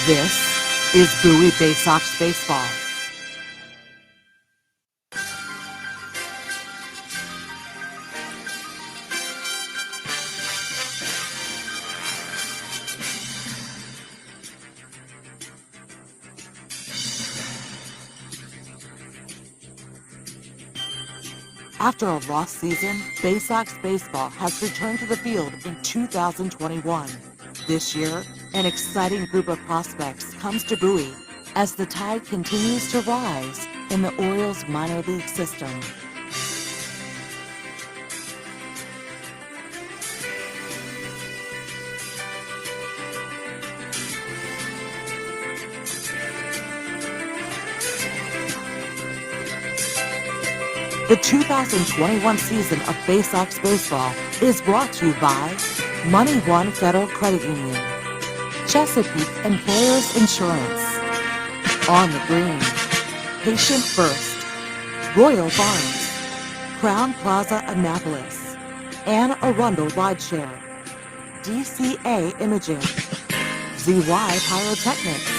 This is Bowie Bay Sox Baseball. After a lost season, Bay Sox baseball has returned to the field in 2021. This year, an exciting group of prospects comes to Bowie as the tide continues to rise in the Orioles minor league system. The 2021 season of Bay Sox baseball is brought to you by Money One Federal Credit Union, Chesapeake Employers Insurance, On the Green, Patient First, Royal Farms, Crown Plaza Annapolis, Anne Arundel Rideshare, DCA Imaging, ZY Pyrotechnics.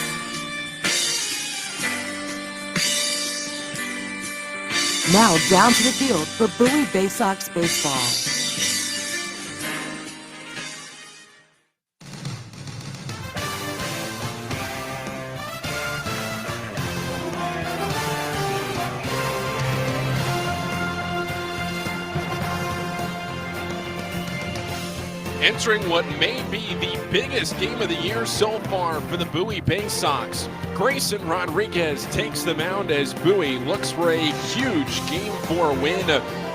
Now down to the field for Bowie Bay Sox baseball. Entering what may be the biggest game of the year so far for the Bowie Bay Sox. Grayson Rodriguez takes the mound as Bowie looks for a huge Game 4 win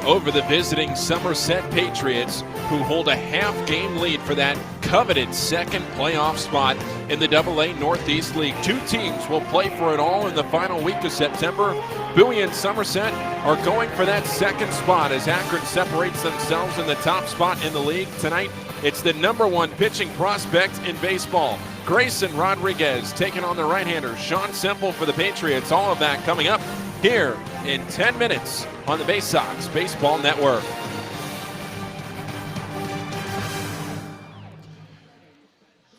over the visiting Somerset Patriots, who hold a half-game lead for that coveted second playoff spot in the AA Northeast League. Two teams will play for it all in the final week of September. Bowie and Somerset are going for that second spot as Akron separates themselves in the top spot in the league tonight. It's the number one pitching prospect in baseball, Grayson Rodriguez, taking on the right-hander Sean Semple for the Patriots. All of that coming up here in 10 minutes on the Bay Sox Baseball Network.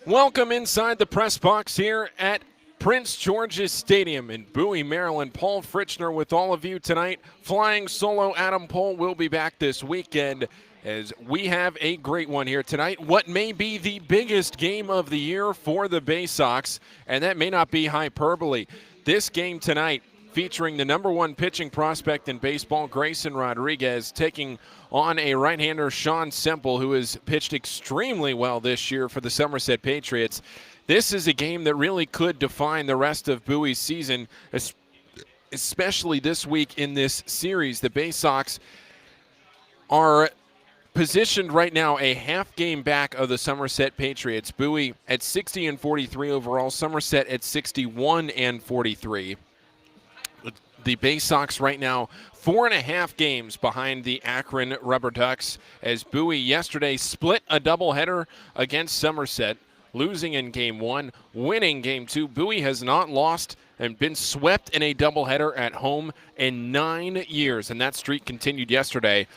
Welcome inside the press box here at Prince George's Stadium in Bowie, Maryland. Paul Fritschner with all of you tonight. Flying solo Adam Pohl will be back this weekend as we have a great one here tonight. What may be the biggest game of the year for the Bay Sox, and that may not be hyperbole. This game tonight featuring the number one pitching prospect in baseball, Grayson Rodriguez, taking on a right-hander, Sean Semple, who has pitched extremely well this year for the Somerset Patriots. This is a game that really could define the rest of Bowie's season, especially this week in this series. The Bay Sox are positioned right now a half game back of the Somerset Patriots. Bowie at 60-43 overall, Somerset at 61-43. The Bay Sox right now 4.5 games behind the Akron Rubber Ducks, as Bowie yesterday split a doubleheader against Somerset, losing in Game 1, winning Game 2. Bowie has not lost and been swept in a doubleheader at home in 9 years, and that streak continued yesterday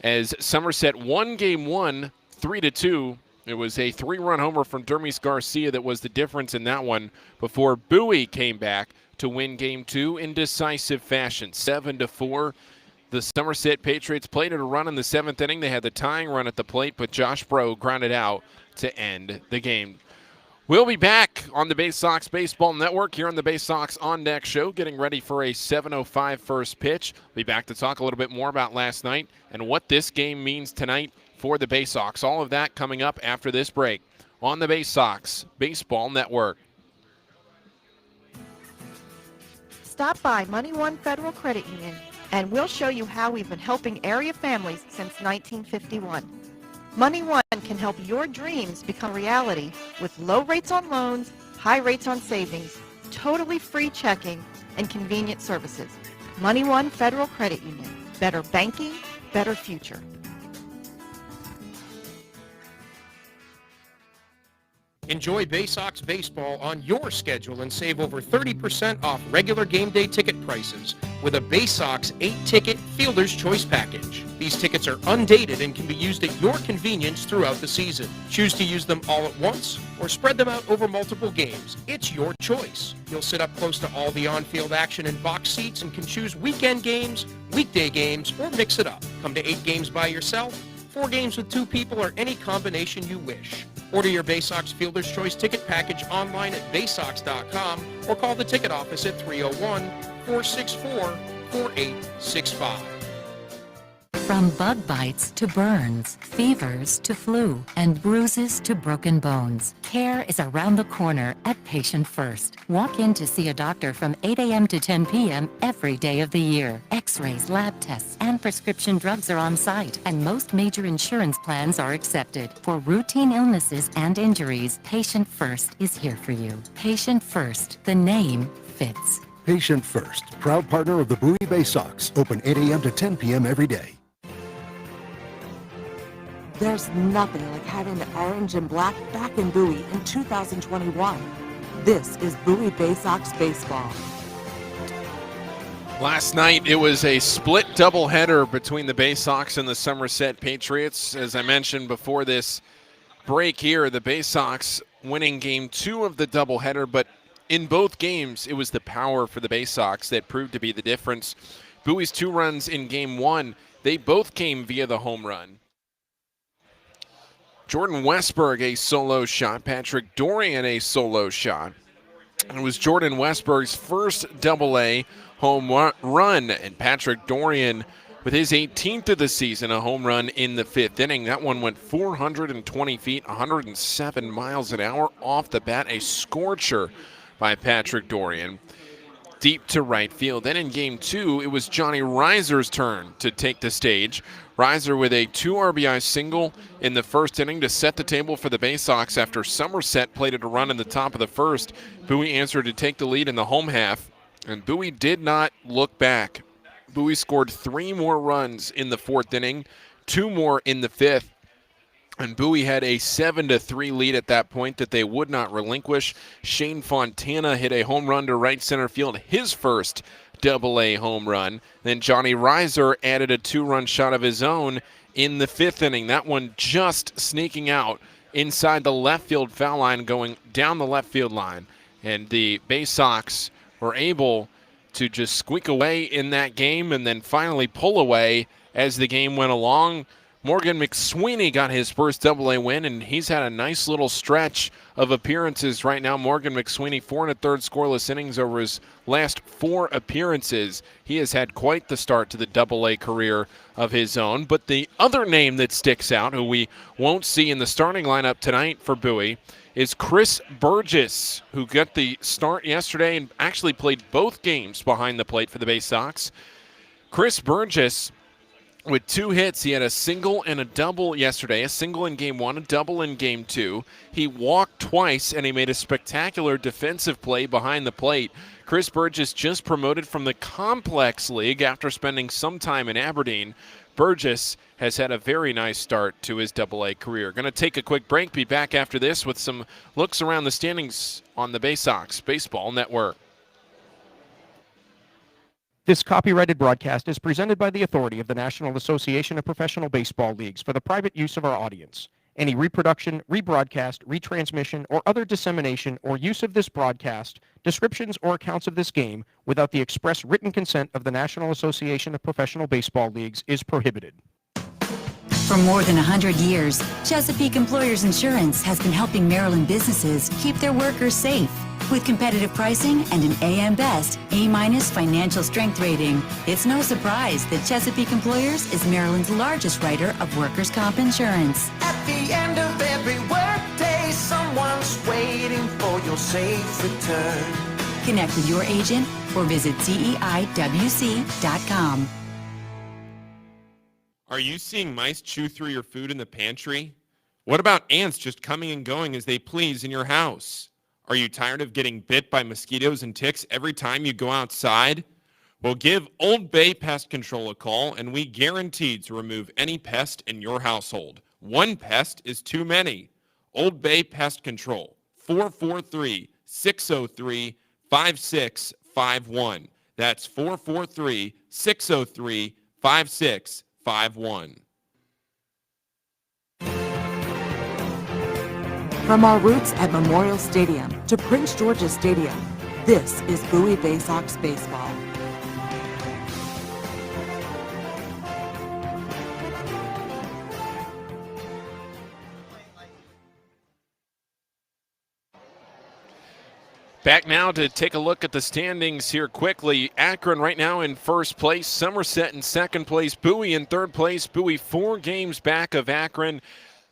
as Somerset won Game 1 3-2. It was a 3-run homer from Dermis Garcia that was the difference in that one before Bowie came back to win Game 2 in decisive fashion, 7-4. The Somerset Patriots played it a run in the 7th inning. They had the tying run at the plate, but Josh Breaux grounded out to end the game. We'll be back on the Bay Sox Baseball Network here on the Bay Sox On Deck Show, getting ready for a 7:05 first pitch. We'll be back to talk a little bit more about last night and what this game means tonight for the Bay Sox. All of that coming up after this break on the Bay Sox Baseball Network. Stop by Money One Federal Credit Union and we'll show you how we've been helping area families since 1951. Money One can help your dreams become reality with low rates on loans, high rates on savings, totally free checking, and convenient services. Money One Federal Credit Union. Better banking, better future. Enjoy Bay Sox baseball on your schedule and save over 30% off regular game day ticket prices with a Bay Sox 8-ticket Fielder's Choice package. These tickets are undated and can be used at your convenience throughout the season. Choose to use them all at once or spread them out over multiple games. It's your choice. You'll sit up close to all the on-field action in box seats and can choose weekend games, weekday games, or mix it up. Come to 8 games by yourself, 4 games with 2 people, or any combination you wish. Order your Bay Sox Fielder's Choice ticket package online at baysox.com or call the ticket office at 301-464-4865. From bug bites to burns, fevers to flu, and bruises to broken bones, care is around the corner at Patient First. Walk in to see a doctor from 8 a.m. to 10 p.m. every day of the year. X-rays, lab tests, and prescription drugs are on site, and most major insurance plans are accepted. For routine illnesses and injuries, Patient First is here for you. Patient First, the name fits. Patient First, proud partner of the Bowie Bay Sox. Open 8 a.m. to 10 p.m. every day. There's nothing like having the orange and black back in Bowie in 2021. This is Bowie Bay Sox baseball. Last night, it was a split doubleheader between the Bay Sox and the Somerset Patriots. As I mentioned before this break here, the Bay Sox winning Game 2 of the doubleheader, but in both games, it was the power for the Bay Sox that proved to be the difference. Bowie's 2 runs in Game 1, they both came via the home run. Jordan Westberg, a solo shot. Patrick Dorian, a solo shot. It was Jordan Westberg's first Double-A home run, and Patrick Dorian, with his 18th of the season, a home run in the 5th inning. That one went 420 feet, 107 miles an hour off the bat. A scorcher by Patrick Dorian, deep to right field. Then in Game 2, it was Johnny Reiser's turn to take the stage. Reiser with a 2 RBI single in the first inning to set the table for the Bay Sox after Somerset plated a run in the top of the first. Bowie answered to take the lead in the home half, and Bowie did not look back. Bowie scored 3 more runs in the 4th inning, 2 more in the 5th, and Bowie had a 7-3 lead at that point that they would not relinquish. Shane Fontana hit a home run to right center field, his first Double-A home run. Then Johnny Reiser added a 2-run shot of his own in the 5th inning. That one just sneaking out inside the left field foul line, going down the left field line. And the Bay Sox were able to just squeak away in that game and then finally pull away as the game went along. Morgan McSweeney got his first Double-A win, and he's had a nice little stretch of appearances right now. Morgan McSweeney, 4 1/3 scoreless innings over his last 4 appearances. He has had quite the start to the Double-A career of his own. But the other name that sticks out, who we won't see in the starting lineup tonight for Bowie, is Chris Burgess, who got the start yesterday and actually played both games behind the plate for the Bay Sox. Chris Burgess, with 2 hits, he had a single and a double yesterday, a single in Game 1, a double in Game 2. He walked twice, and he made a spectacular defensive play behind the plate. Chris Burgess just promoted from the Complex League after spending some time in Aberdeen. Burgess has had a very nice start to his Double-A career. Going to take a quick break, be back after this with some looks around the standings on the Bay Sox Baseball Network. This copyrighted broadcast is presented by the authority of the National Association of Professional Baseball Leagues for the private use of our audience. Any reproduction, rebroadcast, retransmission, or other dissemination or use of this broadcast, descriptions or accounts of this game without the express written consent of the National Association of Professional Baseball Leagues is prohibited. For more than 100 years, Chesapeake Employers Insurance has been helping Maryland businesses keep their workers safe. With competitive pricing and an AM Best A- financial strength rating, it's no surprise that Chesapeake Employers is Maryland's largest writer of workers' comp insurance. At the end of every workday, someone's waiting for your safe return. Connect with your agent or visit CEIWC.com. Are you seeing mice chew through your food in the pantry? What about ants just coming and going as they please in your house? Are you tired of getting bit by mosquitoes and ticks every time you go outside? Well, give Old Bay Pest Control a call, and we guarantee to remove any pest in your household. One pest is too many. Old Bay Pest Control, 443-603-5651. That's 443-603-5651. From our roots at Memorial Stadium to Prince George's Stadium, this is Bowie Bay Sox baseball. Back now to take a look at the standings here quickly. Akron right now in first place, Somerset in second place, Bowie in third place. Bowie 4 games back of Akron,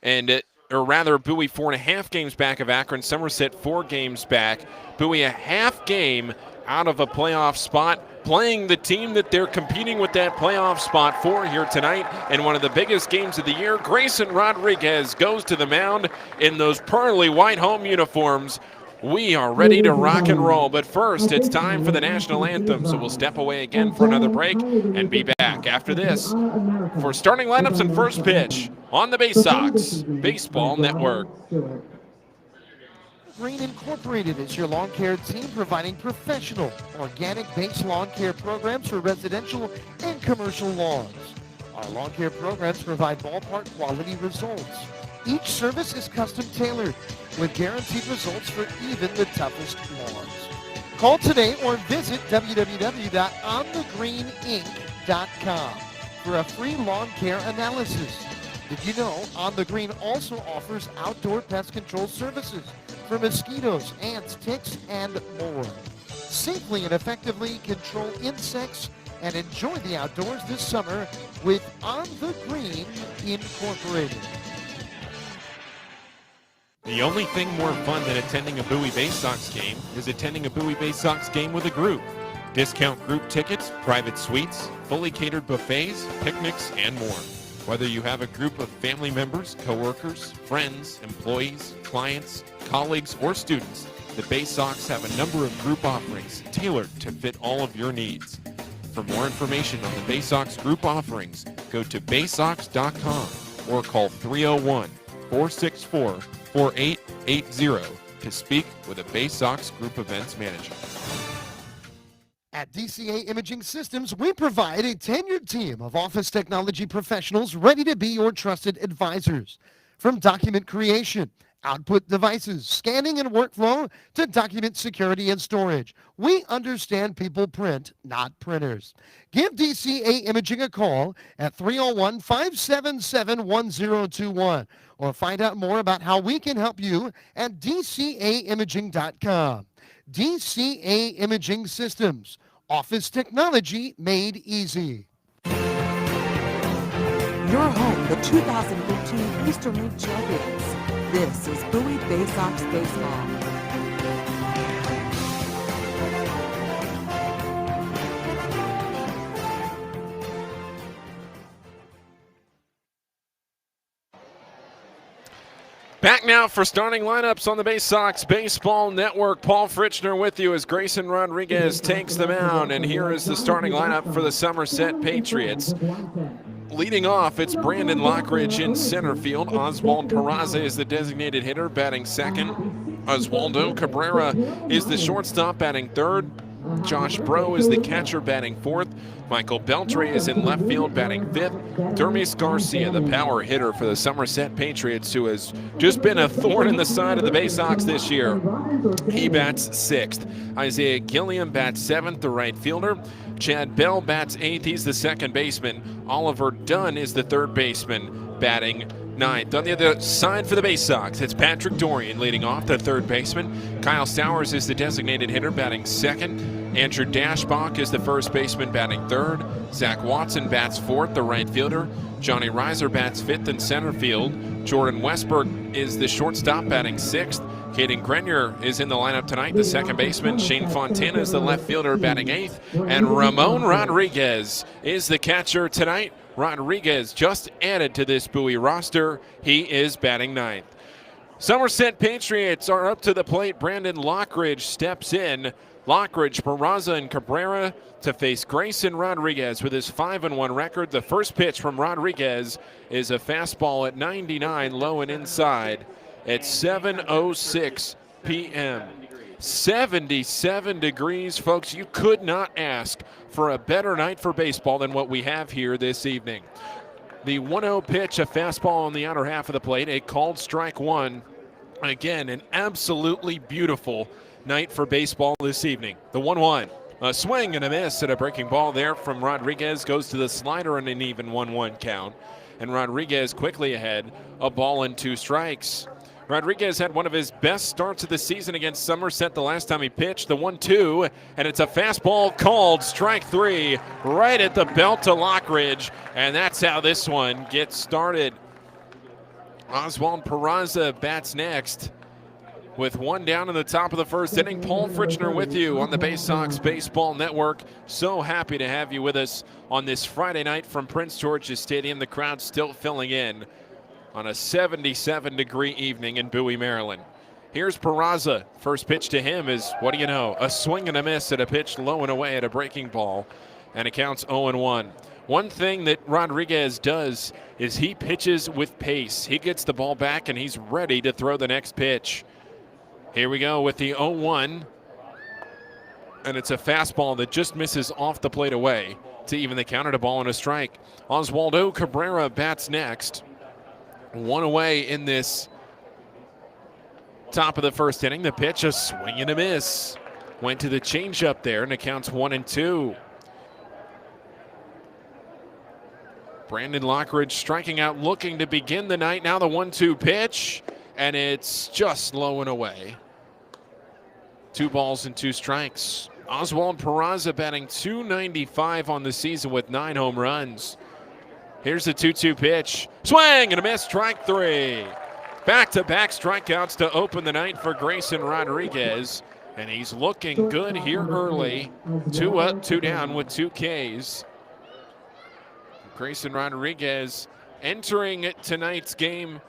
or rather Bowie 4.5 games back of Akron, Somerset 4 games back. Bowie a half game out of a playoff spot, playing the team that they're competing with that playoff spot for here tonight in one of the biggest games of the year. Grayson Rodriguez goes to the mound in those pearly white home uniforms. We are ready to rock and roll, but first it's time for the national anthem, so we'll step away again for another break and be back after this for starting lineups and first pitch on the Bay Sox Baseball Network. Green Incorporated is your lawn care team providing professional, organic-based lawn care programs for residential and commercial lawns. Our lawn care programs provide ballpark quality results. Each service is custom tailored with guaranteed results for even the toughest lawns. Call today or visit www.onthegreeninc.com for a free lawn care analysis. Did you know On the Green also offers outdoor pest control services for mosquitoes, ants, ticks, and more? Safely and effectively control insects and enjoy the outdoors this summer with On the Green Incorporated. The only thing more fun than attending a Bowie Bay Sox game is attending a Bowie Bay Sox game with a group. Discount group tickets, private suites, fully catered buffets, picnics, and more. Whether you have a group of family members, coworkers, friends, employees, clients, colleagues, or students, the Bay Sox have a number of group offerings tailored to fit all of your needs. For more information on the Bay Sox group offerings, go to baysox.com or call 301-464-4880 to speak with a Bay Sox Group Events Manager. At DCA Imaging Systems, we provide a tenured team of office technology professionals ready to be your trusted advisors. From document creation, output devices, scanning and workflow, to document security and storage, we understand people print, not printers. Give DCA Imaging a call at 301-577-1021 or find out more about how we can help you at dcaimaging.com. DCA Imaging Systems, office technology made easy. Your home, the 2015 Eastern League champions. This is Bowie Bay Sox baseball. Back now for starting lineups on the Bay Sox Baseball Network. Paul Fritschner with you as Grayson Rodriguez takes the mound. And here is the starting lineup for the Somerset Patriots. Leading off, it's Brandon Lockridge in center field. Oswald Peraza is the designated hitter, batting second. Oswaldo Cabrera is the shortstop, batting third. Josh Bro is the catcher, batting fourth. Michael Beltre is in left field, batting fifth. Dermis Garcia, the power hitter for the Somerset Patriots, who has just been a thorn in the side of the Bay Sox this year. He bats sixth. Isaiah Gilliam bats seventh, the right fielder. Chad Bell bats eighth. He's the second baseman. Oliver Dunn is the third baseman, batting ninth. On the other side for the Bay Sox, it's Patrick Dorian leading off, the third baseman. Kyle Sowers is the designated hitter, batting second. Andrew Dashbach is the first baseman, batting third. Zach Watson bats fourth, the right fielder. Johnny Reiser bats fifth in center field. Jordan Westberg is the shortstop, batting sixth. Caden Grenier is in the lineup tonight, the second baseman. Shane Fontana is the left fielder, batting eighth. And Ramon Rodriguez is the catcher tonight. Rodriguez just added to this Bowie roster. He is batting ninth. Somerset Patriots are up to the plate. Brandon Lockridge steps in. Lockridge, Peraza, and Cabrera to face Grayson Rodriguez with his 5-1 record. The first pitch from Rodriguez is a fastball at 99, low and inside. At 7:06 p.m. 77 degrees, folks. You could not ask for a better night for baseball than what we have here this evening. The 1-0 pitch, a fastball on the outer half of the plate, a called strike one. Again, an absolutely beautiful night for baseball this evening. The 1-1, a swing and a miss at a breaking ball there from Rodriguez, goes to the slider and an even 1-1 count. And Rodriguez quickly ahead, a ball and 2 strikes. Rodriguez had one of his best starts of the season against Somerset the last time he pitched, the 1-2, and it's a fastball called strike 3 right at the belt to Lockridge, and that's how this one gets started. Oswald Peraza bats next with 1 down in the top of the first inning. Paul Fritschner with you on the Bay Sox Baseball Network. So happy to have you with us on this Friday night from Prince George's Stadium. The crowd still filling in on a 77-degree evening in Bowie, Maryland. Here's Peraza. First pitch to him is, what do you know, a swing and a miss at a pitch low and away at a breaking ball, and it counts 0-1. One thing that Rodriguez does is he pitches with pace. He gets the ball back and he's ready to throw the next pitch. Here we go with the 0-1, and it's a fastball that just misses off the plate away to even the count at a ball and a strike. Oswaldo Cabrera bats next. 1 away in this top of the first inning. The pitch, a swing and a miss. Went to the changeup there, and it counts 1-2. Brandon Lockridge striking out, looking to begin the night. Now the 1-2 pitch, and it's just low and away. 2 balls and 2 strikes. Oswald Peraza batting .295 on the season with 9 home runs. Here's the 2-2 pitch. Swing and a miss, strike 3. Back-to-back strikeouts to open the night for Grayson Rodriguez. And he's looking good here early. 2 up, 2 down with 2 Ks. Grayson Rodriguez entering tonight's game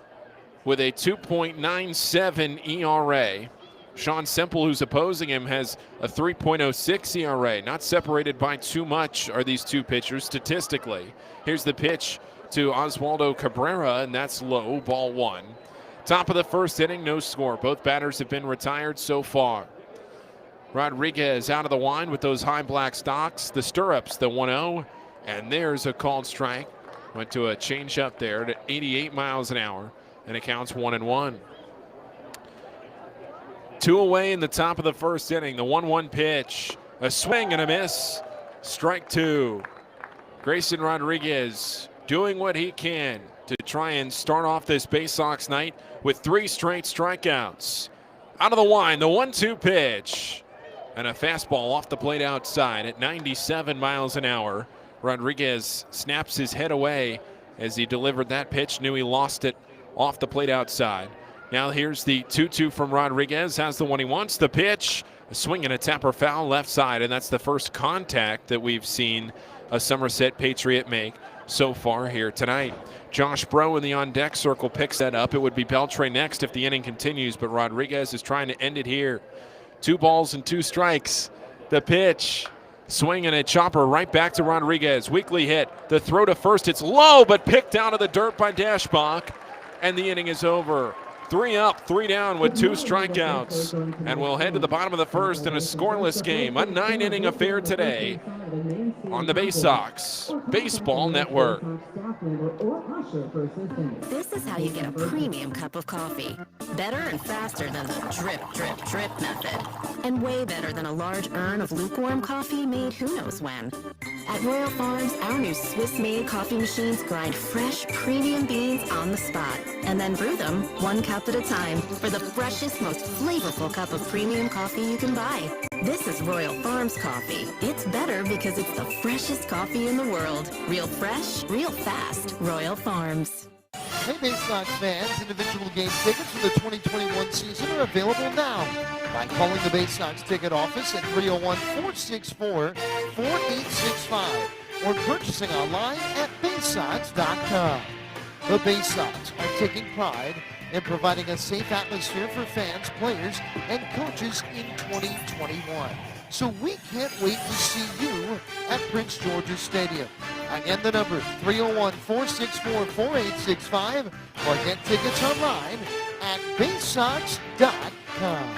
with a 2.97 ERA. Sean Semple, who's opposing him, has a 3.06 ERA. Not separated by too much are these 2 pitchers statistically. Here's the pitch to Oswaldo Cabrera, and that's low, ball 1. Top of the first inning, no score. Both batters have been retired so far. Rodriguez out of the line with those high black stocks. The stirrups, the 1-0, and there's a called strike. Went to a changeup there at 88 miles an hour, and it counts 1-1. 2 away in the top of the first inning. The 1-1 pitch, a swing and a miss, strike 2. Grayson Rodriguez doing what he can to try and start off this Bay Sox night with 3 straight strikeouts. Out of the line, the 1-2 pitch, and a fastball off the plate outside at 97 miles an hour. Rodriguez snaps his head away as he delivered that pitch, knew he lost it off the plate outside. Now here's the 2-2 from Rodriguez, has the one he wants. The pitch, a swing and a tapper foul left side, and that's the first contact that we've seen a Somerset Patriot make so far here tonight. Josh Bro in the on-deck circle picks that up. It would be Beltre next if the inning continues, but Rodriguez is trying to end it here. 2 balls and 2 strikes. The pitch, swing and a chopper right back to Rodriguez. Weakly hit. The throw to first, it's low, but picked out of the dirt by Dashbach, and the inning is over. 3 up, 3 down with 2 strikeouts. And we'll head to the bottom of the first in a scoreless game. A 9-inning affair today on the Bay Sox Baseball Network. This is how you get a premium cup of coffee. Better and faster than the drip, drip, drip method. And way better than a large urn of lukewarm coffee made who knows when. At Royal Farms, our new Swiss-made coffee machines grind fresh, premium beans on the spot and then brew them 1 cup at a time for the freshest, most flavorful cup of premium coffee you can buy. This is Royal Farms coffee. It's better because it's the freshest coffee in the world. Real fresh, real fast. Royal Farms. Hey, Bay Sox fans, individual game tickets for the 2021 season are available now by calling the Bay Sox ticket office at 301-464-4865 or purchasing online at baysox.com. The Bay Sox are taking pride in providing a safe atmosphere for fans, players, and coaches in 2021. So we can't wait to see you at Prince George's Stadium. Again, the number 301-464-4865 or get tickets online at baysox.com.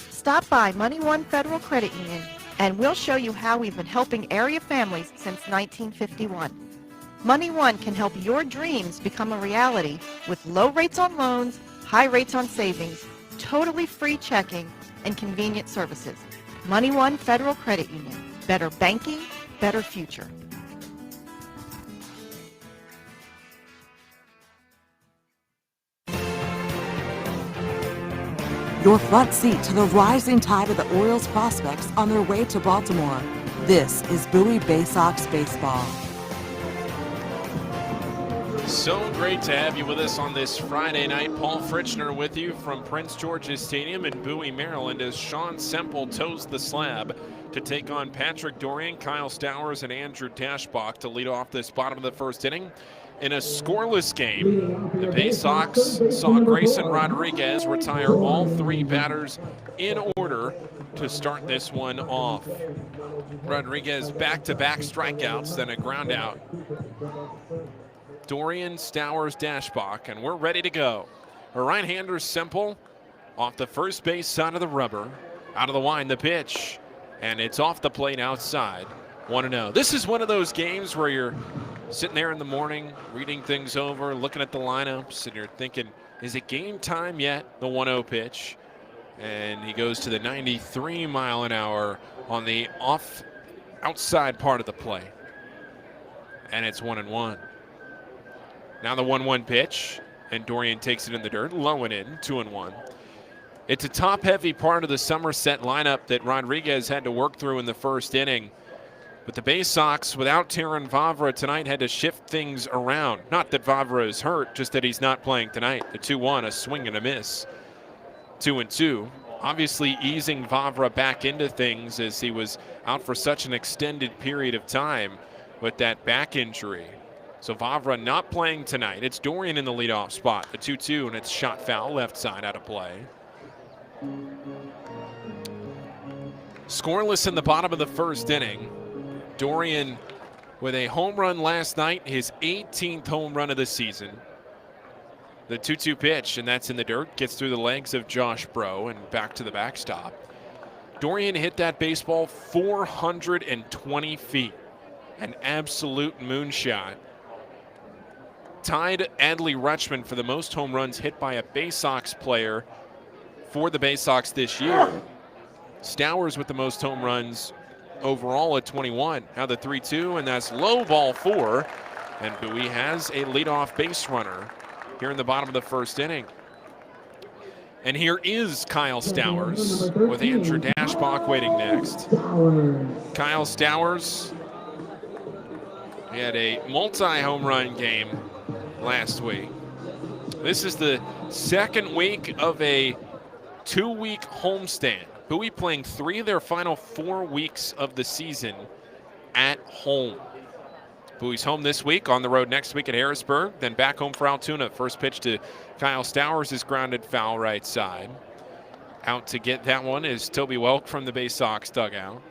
Stop by Money One Federal Credit Union, and we'll show you how we've been helping area families since 1951. Money One can help your dreams become a reality with low rates on loans, high rates on savings, totally free checking, and convenient services. Money One Federal Credit Union. Better banking, better future. Your front seat to the rising tide of the Orioles prospects on their way to Baltimore. This is Bowie Bay Sox Baseball. So great to have you with us on this Friday night. Paul Fritschner with you from Prince George's Stadium in Bowie, Maryland, as Sean Semple toes the slab to take on Patrick Dorian, Kyle Stowers, and Andrew Dashbach to lead off this bottom of the first inning. In a scoreless game, the Bay Sox saw Grayson Rodriguez retire all three batters in order to start this one off. Rodriguez back-to-back strikeouts, then a ground out. Dorian, Stowers, Dashbach, and we're ready to go. A right-hander Semple off the first base side of the rubber. Out of the wind, the pitch, and it's off the plate outside. 1-0. This is one of those games where you're sitting there in the morning, reading things over, looking at the lineups, and you're thinking, is it game time yet? The 1-0 pitch. And he goes to the 93 mile an hour on the outside part of the play. And it's 1-1. Now the 1-1 pitch, and Dorian takes it in the dirt, low and in, 2-1. It's a top-heavy part of the Somerset lineup that Rodriguez had to work through in the first inning. But the Bay Sox, without Terran Vavra tonight, had to shift things around. Not that Vavra is hurt, just that he's not playing tonight. The 2-1, a swing and a miss. 2-2. Obviously easing Vavra back into things as he was out for such an extended period of time with that back injury. So Vavra not playing tonight. It's Dorian in the leadoff spot. The 2-2, and it's shot foul, left side out of play. Scoreless in the bottom of the first inning. Dorian with a home run last night, his 18th home run of the season. The 2-2 pitch, and that's in the dirt, gets through the legs of Josh Bro and back to the backstop. Dorian hit that baseball 420 feet, an absolute moonshot. Tied Adley Rutschman for the most home runs hit by a Bay Sox player for the Bay Sox this year. Stowers with the most home runs overall at 21. Now the 3-2, and that's low ball 4. And Bowie has a leadoff base runner here in the bottom of the first inning. And here is Kyle Stowers with Andrew Dashbach waiting next. Kyle Stowers, he had a multi-home run game last week. This is the second week of a 2-week homestand. Bowie playing 3 of their final 4 weeks of the season at home. Bowie's home this week, on the road next week at Harrisburg, then back home for Altoona. First pitch to Kyle Stowers is grounded foul right side. Out to get that one is Toby Welk from the Bay Sox dugout.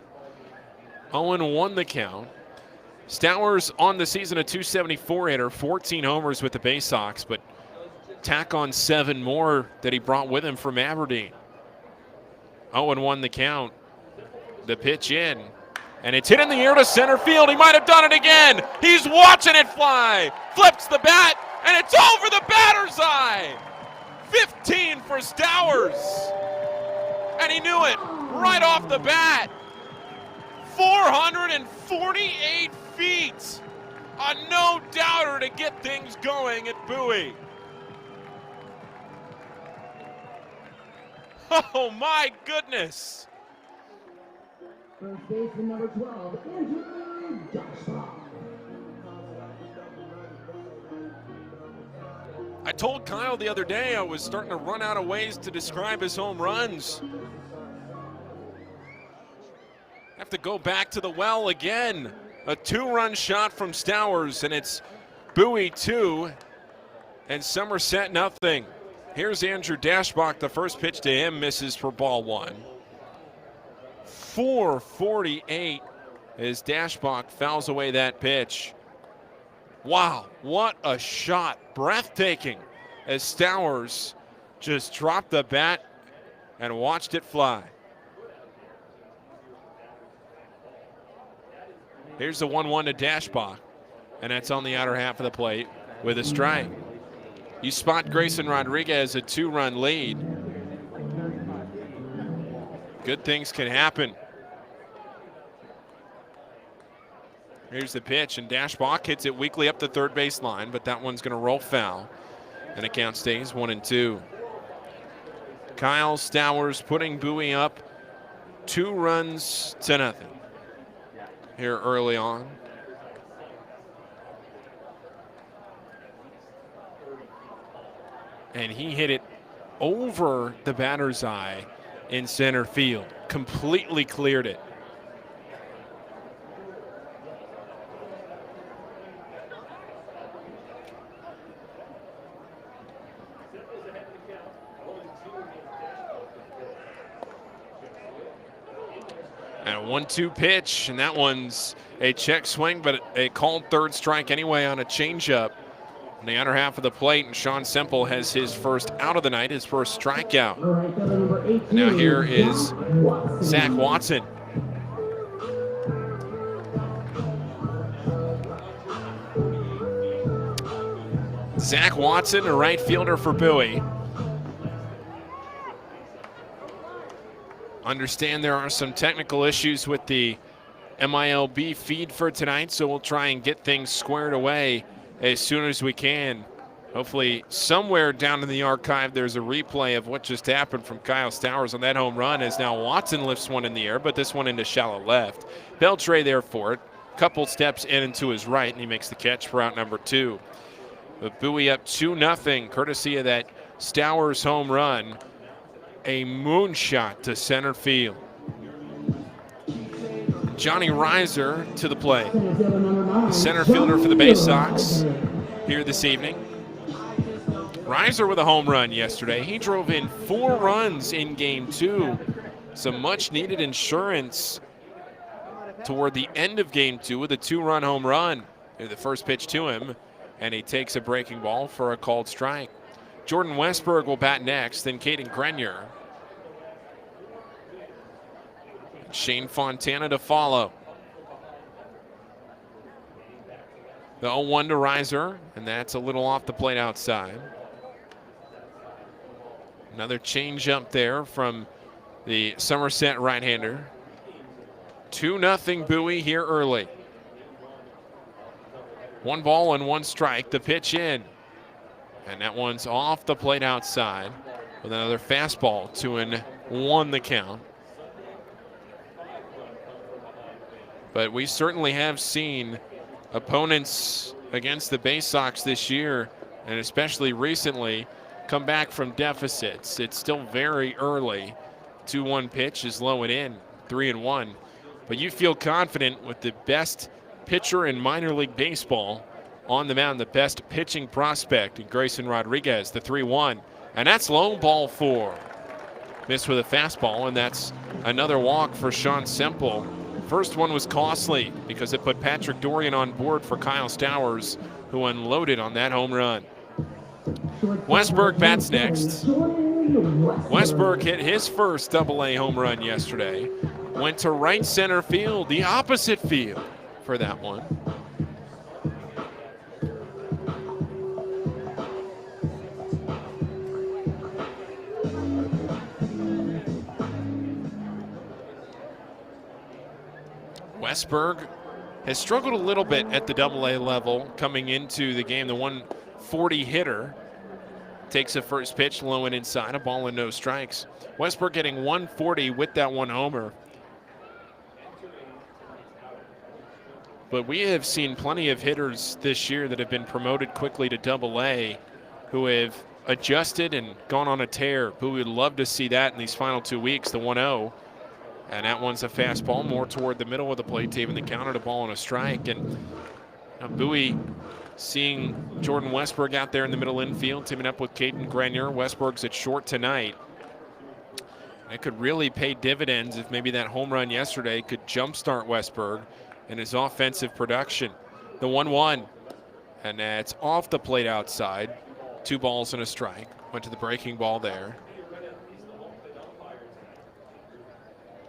0-1 the count. Stowers on the season a .274 hitter, 14 homers with the Bay Sox, but tack on 7 more that he brought with him from Aberdeen. 0-1 the count. The pitch in, and it's hit in the air to center field. He might have done it again. He's watching it fly. Flips the bat, and it's over the batter's eye. 15 for Stowers, and he knew it right off the bat. 448 feet. A no-doubter to get things going at Bowie. Oh, my goodness. First baseman number 12, Andrew Dashbach. I told Kyle the other day I was starting to run out of ways to describe his home runs. Have to go back to the well again. A 2-run shot from Stowers, and it's Bowie 2 and Somerset nothing. Here's Andrew Dashbach. The first pitch to him misses for ball 1. 448 as Dashbach fouls away that pitch. Wow, what a shot. Breathtaking as Stowers just dropped the bat and watched it fly. Here's the 1-1 to Dashbach, and that's on the outer half of the plate with a strike. You spot Grayson Rodriguez a 2-run lead. Good things can happen. Here's the pitch, and Dashbach hits it weakly up the third base line, but that one's going to roll foul, and the count stays 1-2. Kyle Stowers putting Bowie up 2-0 here early on. And he hit it over the batter's eye in center field. Completely cleared it. And a 1-2 pitch, and that one's a check swing, but a called third strike anyway on a changeup. On the outer half of the plate, and Sean Semple has his first out of the night, his first strikeout. And now here is Zach Watson. Zach Watson, a right fielder for Bowie. Understand there are some technical issues with the MILB feed for tonight, so we'll try and get things squared away as soon as we can. Hopefully somewhere down in the archive there's a replay of what just happened from Kyle Stowers on that home run, as now Watson lifts one in the air, but this one into shallow left. Beltre there for it. Couple steps in and to his right, and he makes the catch for out number 2. But Bowie up 2-0, courtesy of that Stowers home run. A moonshot to center field. Johnny Reiser to the plate. Center fielder for the Bay Sox here this evening. Reiser with a home run yesterday. He drove in 4 runs in game 2. Some much needed insurance toward the end of game 2 with a 2-run home run. The first pitch to him, and he takes a breaking ball for a called strike. Jordan Westberg will bat next, then Caden Grenier. Shane Fontana to follow. The 0-1 to Reiser, and that's a little off the plate outside. Another change up there from the Somerset right-hander. 2-0 Bowie here early. 1 ball and 1 strike. The pitch in. And that one's off the plate outside with another fastball. 2-1 the count. But we certainly have seen opponents against the Bay Sox this year, and especially recently, come back from deficits. It's still very early. 2-1 pitch is low and in, 3-1. But you feel confident with the best pitcher in minor league baseball on the mound, the best pitching prospect in Grayson Rodriguez, the 3-1. And that's low, ball 4. Missed with a fastball, and that's another walk for Sean Semple. First one was costly because it put Patrick Dorian on board for Kyle Stowers, who unloaded on that home run. Westberg bats next. Westberg hit his first Double-A home run yesterday. Went to right center field, the opposite field for that one. Westberg has struggled a little bit at the Double-A level coming into the game. The 140 hitter takes a first pitch low and inside, a ball and no strikes. Westberg getting 140 with that 1 homer. But we have seen plenty of hitters this year that have been promoted quickly to Double-A who have adjusted and gone on a tear. Who would love to see that in these final 2 weeks, the 1-0. And that one's a fastball more toward the middle of the plate, even the counter to ball and a strike. And Bowie seeing Jordan Westberg out there in the middle infield, teaming up with Caden Grenier. Westberg's at short tonight. It could really pay dividends if maybe that home run yesterday could jumpstart Westberg and his offensive production. The 1-1, And that's off the plate outside. 2 balls and a strike. Went to the breaking ball there.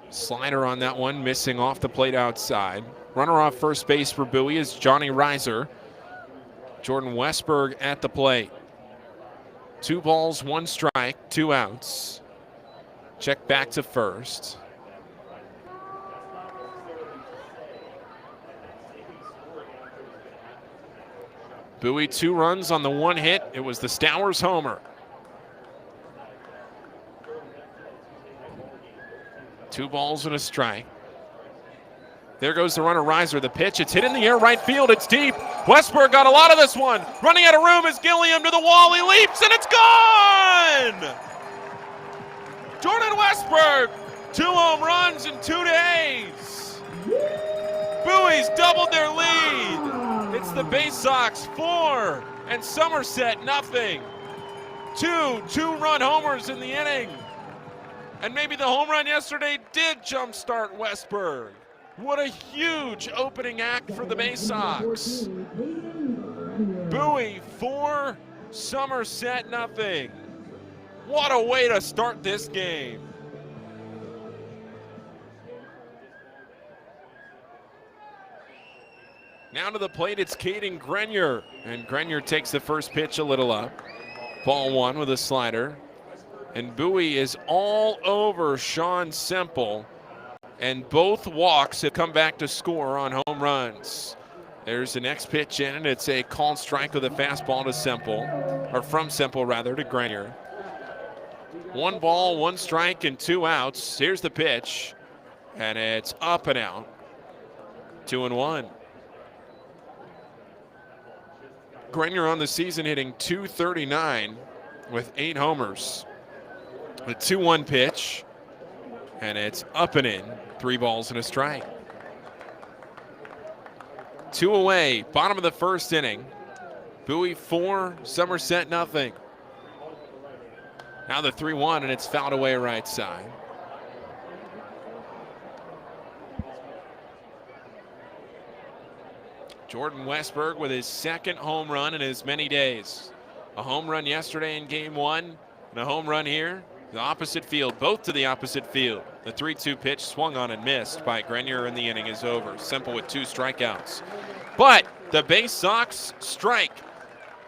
Slider on that one, missing off the plate outside. Runner off first base for Bowie is Johnny Reiser. Jordan Westberg at the plate. 2 balls, 1 strike, 2 outs. Check back to first. Bowie 2 runs on the 1 hit. It was the Stowers homer. 2 balls and a strike. There goes the runner, Reiser. The pitch, it's hit in the air, right field, it's deep. Westberg got a lot of this one. Running out of room is Gilliam to the wall. He leaps and it's gone! Jordan Westberg, 2 home runs in 2 days. Bowie's doubled their lead. It's the Bay Sox 4 and Somerset nothing. 2 2-run homers in the inning. And maybe the home run yesterday did jumpstart Westberg. What a huge opening act for the Bay Sox. Bowie 4, Somerset nothing. What a way to start this game. Now to the plate, it's Caden Grenier. And Grenier takes the first pitch a little up. Ball 1 with a slider. And Bowie is all over Sean Semple. And both walks have come back to score on home runs. There's the next pitch in, and it's a called strike with a fastball to Semple, or from Semple rather, to Grenier. 1 ball, 1 strike, and 2 outs. Here's the pitch, and it's up and out. 2-1. Grenier on the season hitting .239 with 8 homers. A 2-1 pitch, and it's up and in. 3 balls and a strike. 2 away, bottom of the first inning. Bowie 4, Somerset nothing. Now the 3-1, and it's fouled away right side. Jordan Westberg with his 2nd home run in as many days. A home run yesterday in game 1, and a home run here. The opposite field, both to the opposite field. The 3-2 pitch swung on and missed by Grenier, and the inning is over. Simple with 2 strikeouts. But the Bay Sox strike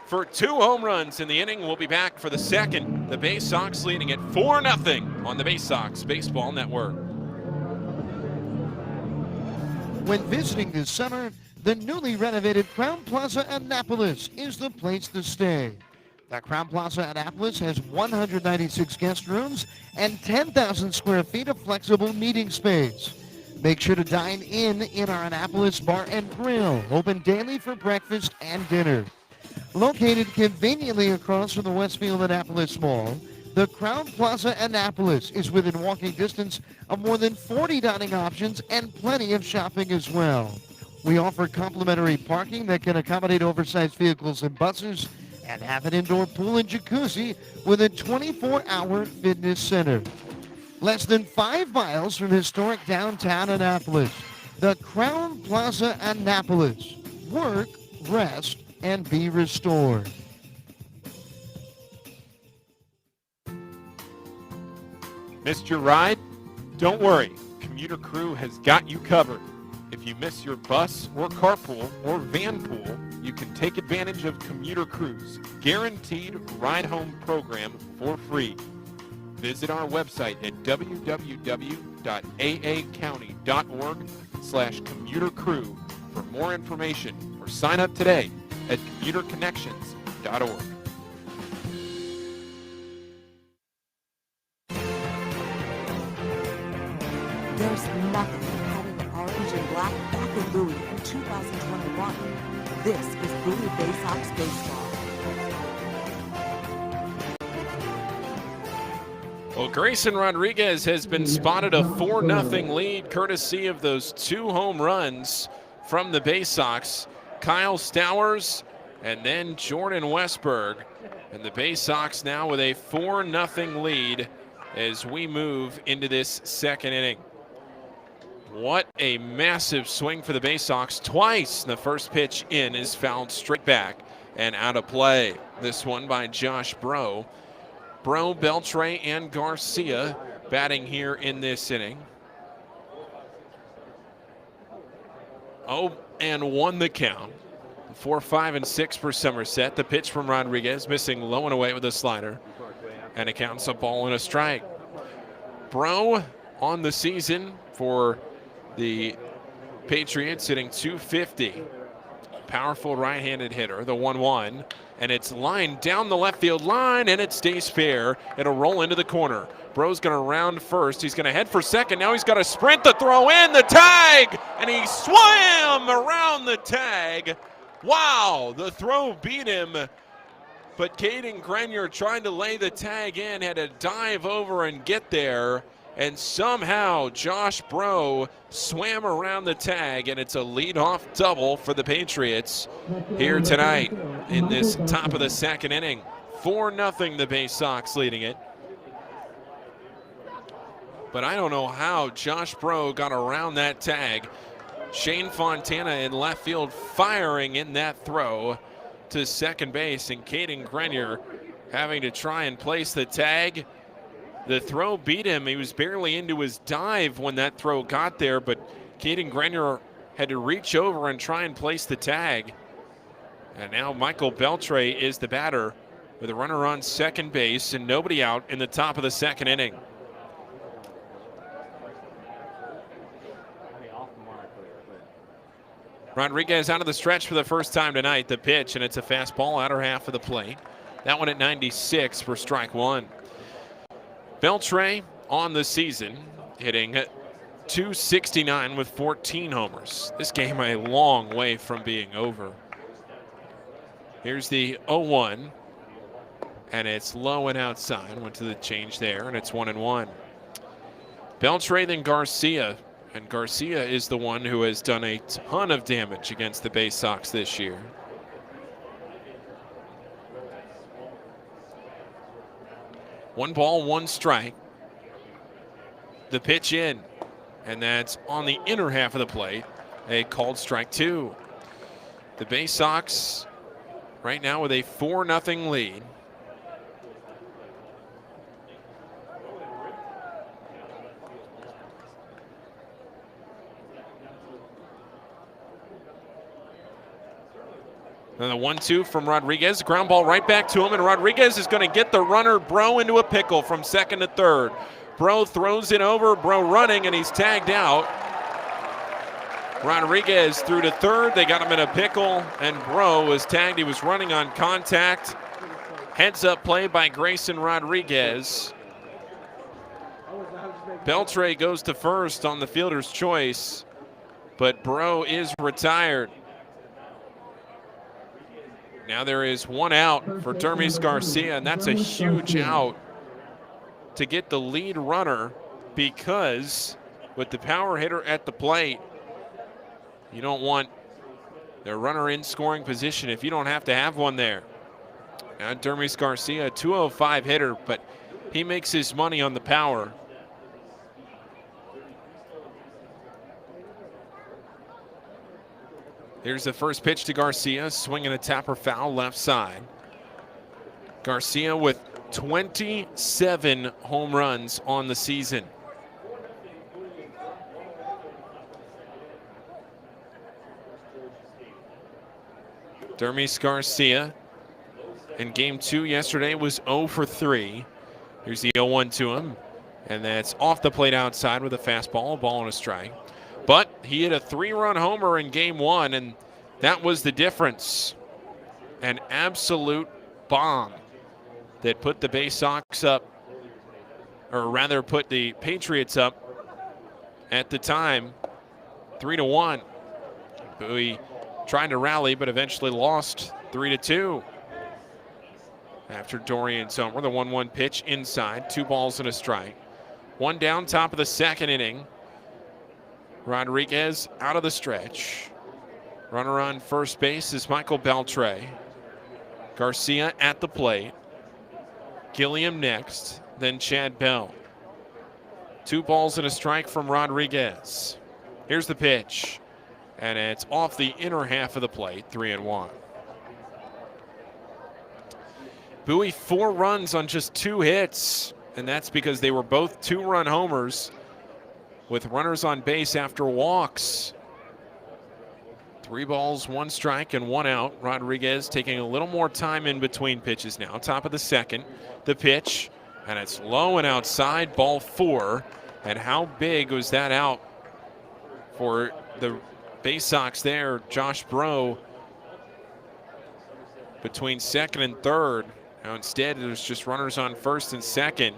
for 2 home runs in the inning. We'll be back for the 2nd. The Bay Sox leading it 4-0 on the Bay Sox Baseball Network. When visiting this summer, the newly renovated Crowne Plaza Annapolis is the place to stay. The Crowne Plaza Annapolis has 196 guest rooms and 10,000 square feet of flexible meeting space. Make sure to dine in our Annapolis Bar and Grill, open daily for breakfast and dinner. Located conveniently across from the Westfield Annapolis Mall, the Crowne Plaza Annapolis is within walking distance of more than 40 dining options and plenty of shopping as well. We offer complimentary parking that can accommodate oversized vehicles and buses, and have an indoor pool and jacuzzi with a 24-hour fitness center. Less than 5 miles from historic downtown Annapolis, the Crowne Plaza Annapolis. Work, rest, and be restored. Missed your ride? Don't worry, Commuter Crew has got you covered. If you miss your bus or carpool or van pool, you can take advantage of Commuter Crew's guaranteed ride home program for free. Visit our website at www.aacounty.org/commutercrew for more information, or sign up today at commuterconnections.org. There's nothing like having the orange and black back in Bowie in 2021. This is Bowie Bay Sox baseball. Well, Grayson Rodriguez has been spotted a 4-0 lead courtesy of those 2 home runs from the Bay Sox. Kyle Stowers and then Jordan Westberg. And the Bay Sox now with a 4-0 lead as we move into this 2nd inning. What a massive swing for the Bay Sox. Twice the first pitch in is fouled straight back and out of play. This one by Josh Bro. Bro, Beltre, and Garcia batting here in this inning. 0-1 the count. 4, 5, and 6 for Somerset. The pitch from Rodriguez, missing low and away with a slider. And it counts a ball and a strike. Bro on the season for the Patriots, hitting .250. Powerful right-handed hitter, the 1-1. And it's lined down the left field line, and it stays fair. It'll roll into the corner. Bro's going to round first. He's going to head for second. Now he's got to sprint the throw in, the tag, and he swam around the tag. Wow, the throw beat him. But Caden Grenier trying to lay the tag in, had to dive over and get there. And somehow Josh Bro swam around the tag, and it's a leadoff double for the Patriots here tonight in this top of the second inning. 4-0 the Bay Sox leading it. But I don't know how Josh Bro got around that tag. Shane Fontana in left field firing in that throw to second base, and Caden Grenier having to try and place the tag. The throw beat him. He was barely into his dive when that throw got there, but Caden Grenier had to reach over and try and place the tag. And now Michael Beltre is the batter with a runner on second base and nobody out in the top of the second inning. Rodriguez out of the stretch for the first time tonight. The pitch, and it's a fastball outer half of the plate. That one at 96 for strike one. Beltre on the season hitting .269 with 14 homers. This game a long way from being over. Here's the 0-1, and it's low and outside. Went to the change there, and it's 1-1. Beltre, then Garcia. And Garcia is the one who has done a ton of damage against the Bay Sox this year. One ball, one strike. The pitch in, and that's on the inner half of the plate. A called strike two. The Bay Sox right now with a 4-0 lead. And the 1-2 from Rodriguez. Ground ball right back to him, and Rodriguez is going to get the runner Bro into a pickle from second to third. Bro throws it over, Bro running, and he's tagged out. Rodriguez through to third. They got him in a pickle, and Bro was tagged. He was running on contact. Heads up play by Grayson Rodriguez. Beltre goes to first on the fielder's choice, but Bro is retired. Now there is one out for Dermis Garcia, and that's a huge out to get the lead runner, because with the power hitter at the plate, you don't want the runner in scoring position if you don't have to have one there. Now Dermis Garcia, a .205 hitter, but he makes his money on the power. Here's the first pitch to Garcia, swinging a tapper foul left side. Garcia with 27 home runs on the season. Dermis Garcia in game 2 yesterday was 0 for 3. Here's the 0-1 to him, and that's off the plate outside with a fastball, a ball and a strike. But he hit a 3-run homer in game 1, and that was the difference. An absolute bomb that put the Bay Sox up, or rather put the Patriots up at the time, 3-1. Bowie trying to rally, but eventually lost 3-2. After Dorian's homer, the 1-1 pitch inside, 2 balls and a strike. One down, top of the second inning. Rodriguez out of the stretch. Runner on first base is Michael Beltre. Garcia at the plate. Gilliam next, then Chad Bell. 2 balls and a strike from Rodriguez. Here's the pitch, and it's off the inner half of the plate, 3-1. Bowie 4 runs on just 2 hits, and that's because they were both 2-run homers with runners on base after walks. 3 balls, 1 strike, and 1 out. Rodriguez taking a little more time in between pitches now. Top of the second, the pitch, and it's low and outside, ball 4. And how big was that out for the Bay Sox there? Josh Breaux between second and third. Now instead, there's just runners on first and second.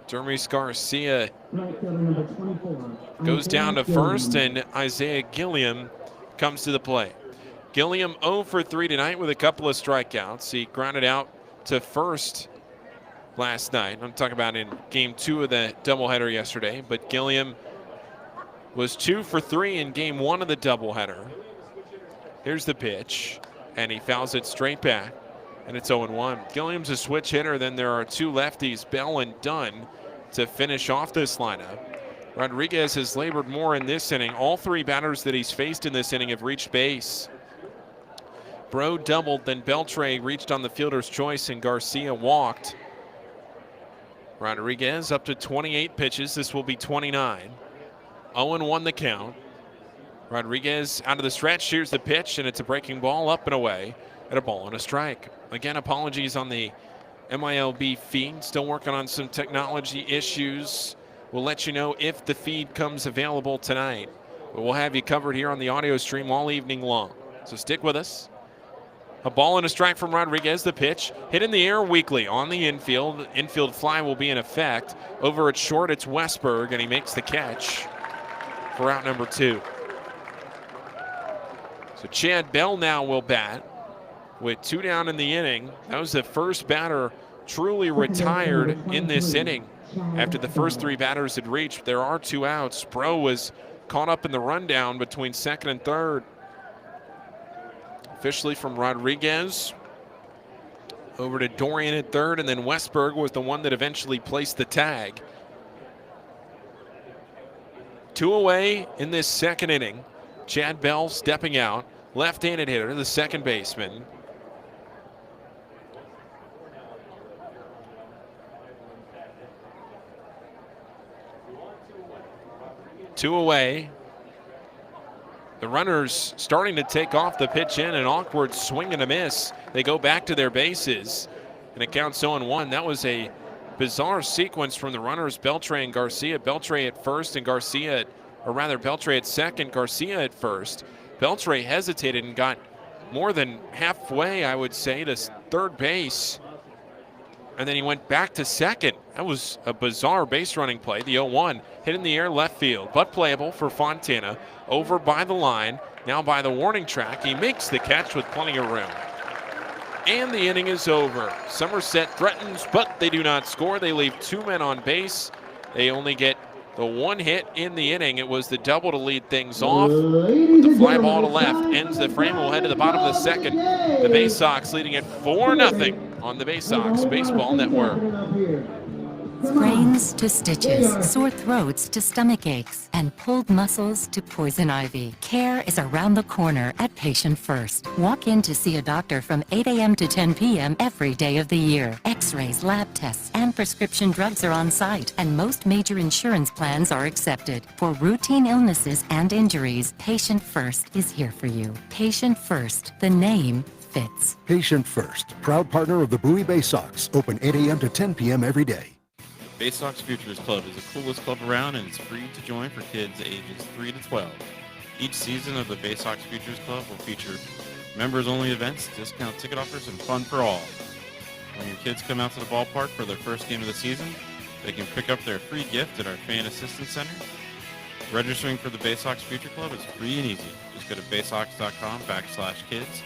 Dermis Garcia goes down to first, and Isaiah Gilliam comes to the plate. Gilliam 0 for 3 tonight with a couple of strikeouts. He grounded out to first last night. I'm talking about in game 2 of the doubleheader yesterday, but Gilliam was 2 for 3 in game 1 of the doubleheader. Here's the pitch, and he fouls it straight back, and it's 0-1. Gilliam's a switch hitter. Then there are 2 lefties, Bell and Dunn, to finish off this lineup. Rodriguez has labored more in this inning. All 3 batters that he's faced in this inning have reached base. Breaux doubled, then Beltre reached on the fielder's choice, and Garcia walked. Rodriguez up to 28 pitches. This will be 29. 0-1 the count. Rodriguez out of the stretch. Here's the pitch, and it's a breaking ball up and away, and a ball and a strike. Again, apologies on the MILB feed. Still working on some technology issues. We'll let you know if the feed comes available tonight. But we'll have you covered here on the audio stream all evening long. So stick with us. A ball and a strike from Rodriguez. The pitch hit in the air weakly on the infield. Infield fly will be in effect. Over at short, it's Westberg, and he makes the catch for out number 2. So Chad Bell now will bat with 2 down in the inning. That was the first batter truly retired in this inning. After the first 3 batters had reached, there are 2 outs. Breaux was caught up in the rundown between second and third. Officially from Rodriguez over to Dorian at third, and then Westberg was the one that eventually placed the tag. 2 away in this second inning. Chad Bell stepping out, left-handed hitter, the second baseman. Two away. The runners starting to take off. The pitch in, an awkward swing and a miss. They go back to their bases, and it counts 0-1. That was a bizarre sequence from the runners, Beltre and Garcia. Beltre at first and Garcia, Beltre at second, Garcia at first. Beltre hesitated and got more than halfway, I would say, to third base. And then he went back to second. That was a bizarre base running play. The 0-1 hit in the air left field, but playable for Fontana. Over by the line, now by the warning track. He makes the catch with plenty of room. And the inning is over. Somerset threatens, but they do not score. They leave 2 men on base. They only get the 1 hit in the inning. It was the double to lead things off. The fly ball to left ends the frame. We'll head to the bottom of the second. The Bay Sox leading it 4-0 on the Bay Sox Baseball Network. Sprains to stitches, sore throats to stomach aches, and pulled muscles to poison ivy. Care is around the corner at Patient First. Walk in to see a doctor from 8 a.m. to 10 p.m. every day of the year. X-rays, lab tests, and prescription drugs are on site, and most major insurance plans are accepted. For routine illnesses and injuries, Patient First is here for you. Patient First, the name fits. Patient First, proud partner of the Bowie Bay Sox. Open 8 a.m. to 10 p.m. every day. Bay Sox Futures Club is the coolest club around, and it's free to join for kids ages 3 to 12. Each season of the Bay Sox Futures Club will feature members-only events, discount ticket offers, and fun for all. When your kids come out to the ballpark for their first game of the season, they can pick up their free gift at our Fan Assistance Center. Registering for the Bay Sox Future Club is free and easy. Just go to baysox.com/kids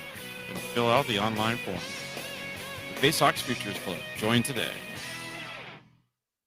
and fill out the online form. The Bay Sox Futures Club. Join today.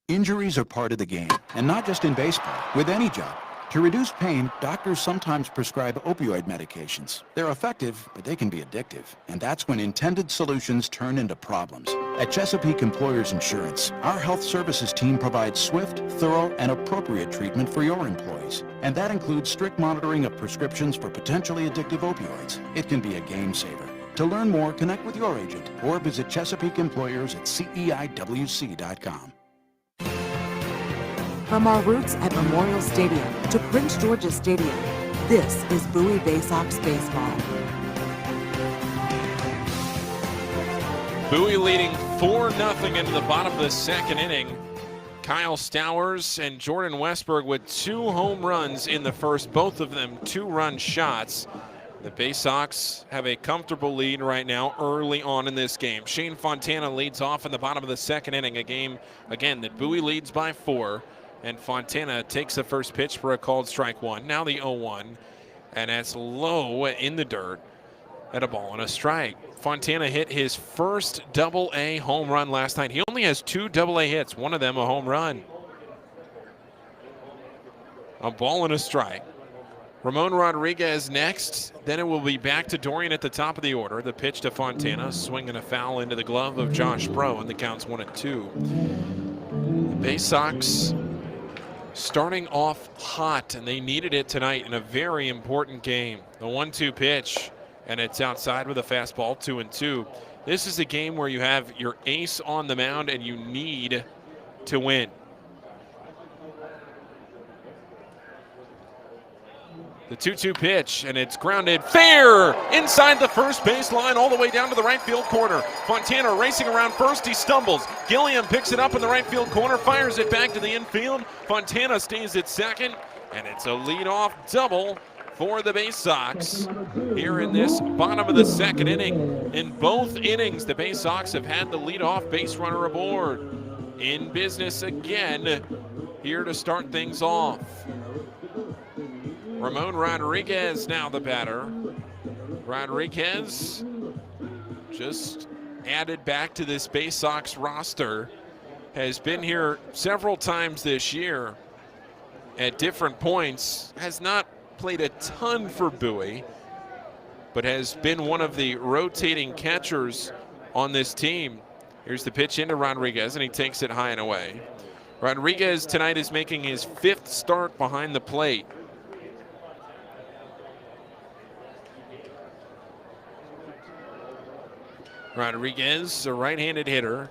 Injuries are part of the game, and not just in baseball, with any job. To reduce pain, doctors sometimes prescribe opioid medications. They're effective, but they can be addictive. And that's when intended solutions turn into problems. At Chesapeake Employers Insurance, our health services team provides swift, thorough, and appropriate treatment for your employees. And that includes strict monitoring of prescriptions for potentially addictive opioids. It can be a game saver. To learn more, connect with your agent or visit Chesapeake Employers at CEIWC.com. From our roots at Memorial Stadium to Prince George's Stadium, this is Bowie Bay Sox baseball. Bowie leading 4-0 into the bottom of the second inning. Kyle Stowers and Jordan Westberg with 2 home runs in the first, both of them 2-run shots. The Bay Sox have a comfortable lead right now early on in this game. Shane Fontana leads off in the bottom of the second inning, a game, again, that Bowie leads by 4. And Fontana takes the first pitch for a called strike 1. Now the 0-1, and that's low in the dirt at a ball and a strike. Fontana hit his first Double-A home run last night. He only has 2 Double-A hits, one of them a home run. A ball and a strike. Ramon Rodriguez next. Then it will be back to Dorian at the top of the order. The pitch to Fontana, swinging a foul into the glove of Josh Bro, and the count's 1-2. The Bay Sox starting off hot, and they needed it tonight in a very important game. The 1-2 pitch, and it's outside with a fastball, 2-2. This is a game where you have your ace on the mound and you need to win. The 2-2 pitch, and it's grounded fair inside the first base line all the way down to the right field corner. Fontana racing around first, he stumbles. Gilliam picks it up in the right field corner, fires it back to the infield. Fontana stays at second, and it's a leadoff double for the Bay Sox here in this bottom of the second inning. In both innings, the Bay Sox have had the leadoff base runner aboard. In business again here to start things off. Ramon Rodriguez now the batter. Rodriguez just added back to this Bay Sox roster. Has been here several times this year at different points. Has not played a ton for Bowie, but has been one of the rotating catchers on this team. Here's the pitch into Rodriguez, and he takes it high and away. Rodriguez tonight is making his 5th start behind the plate. Rodriguez, a right-handed hitter,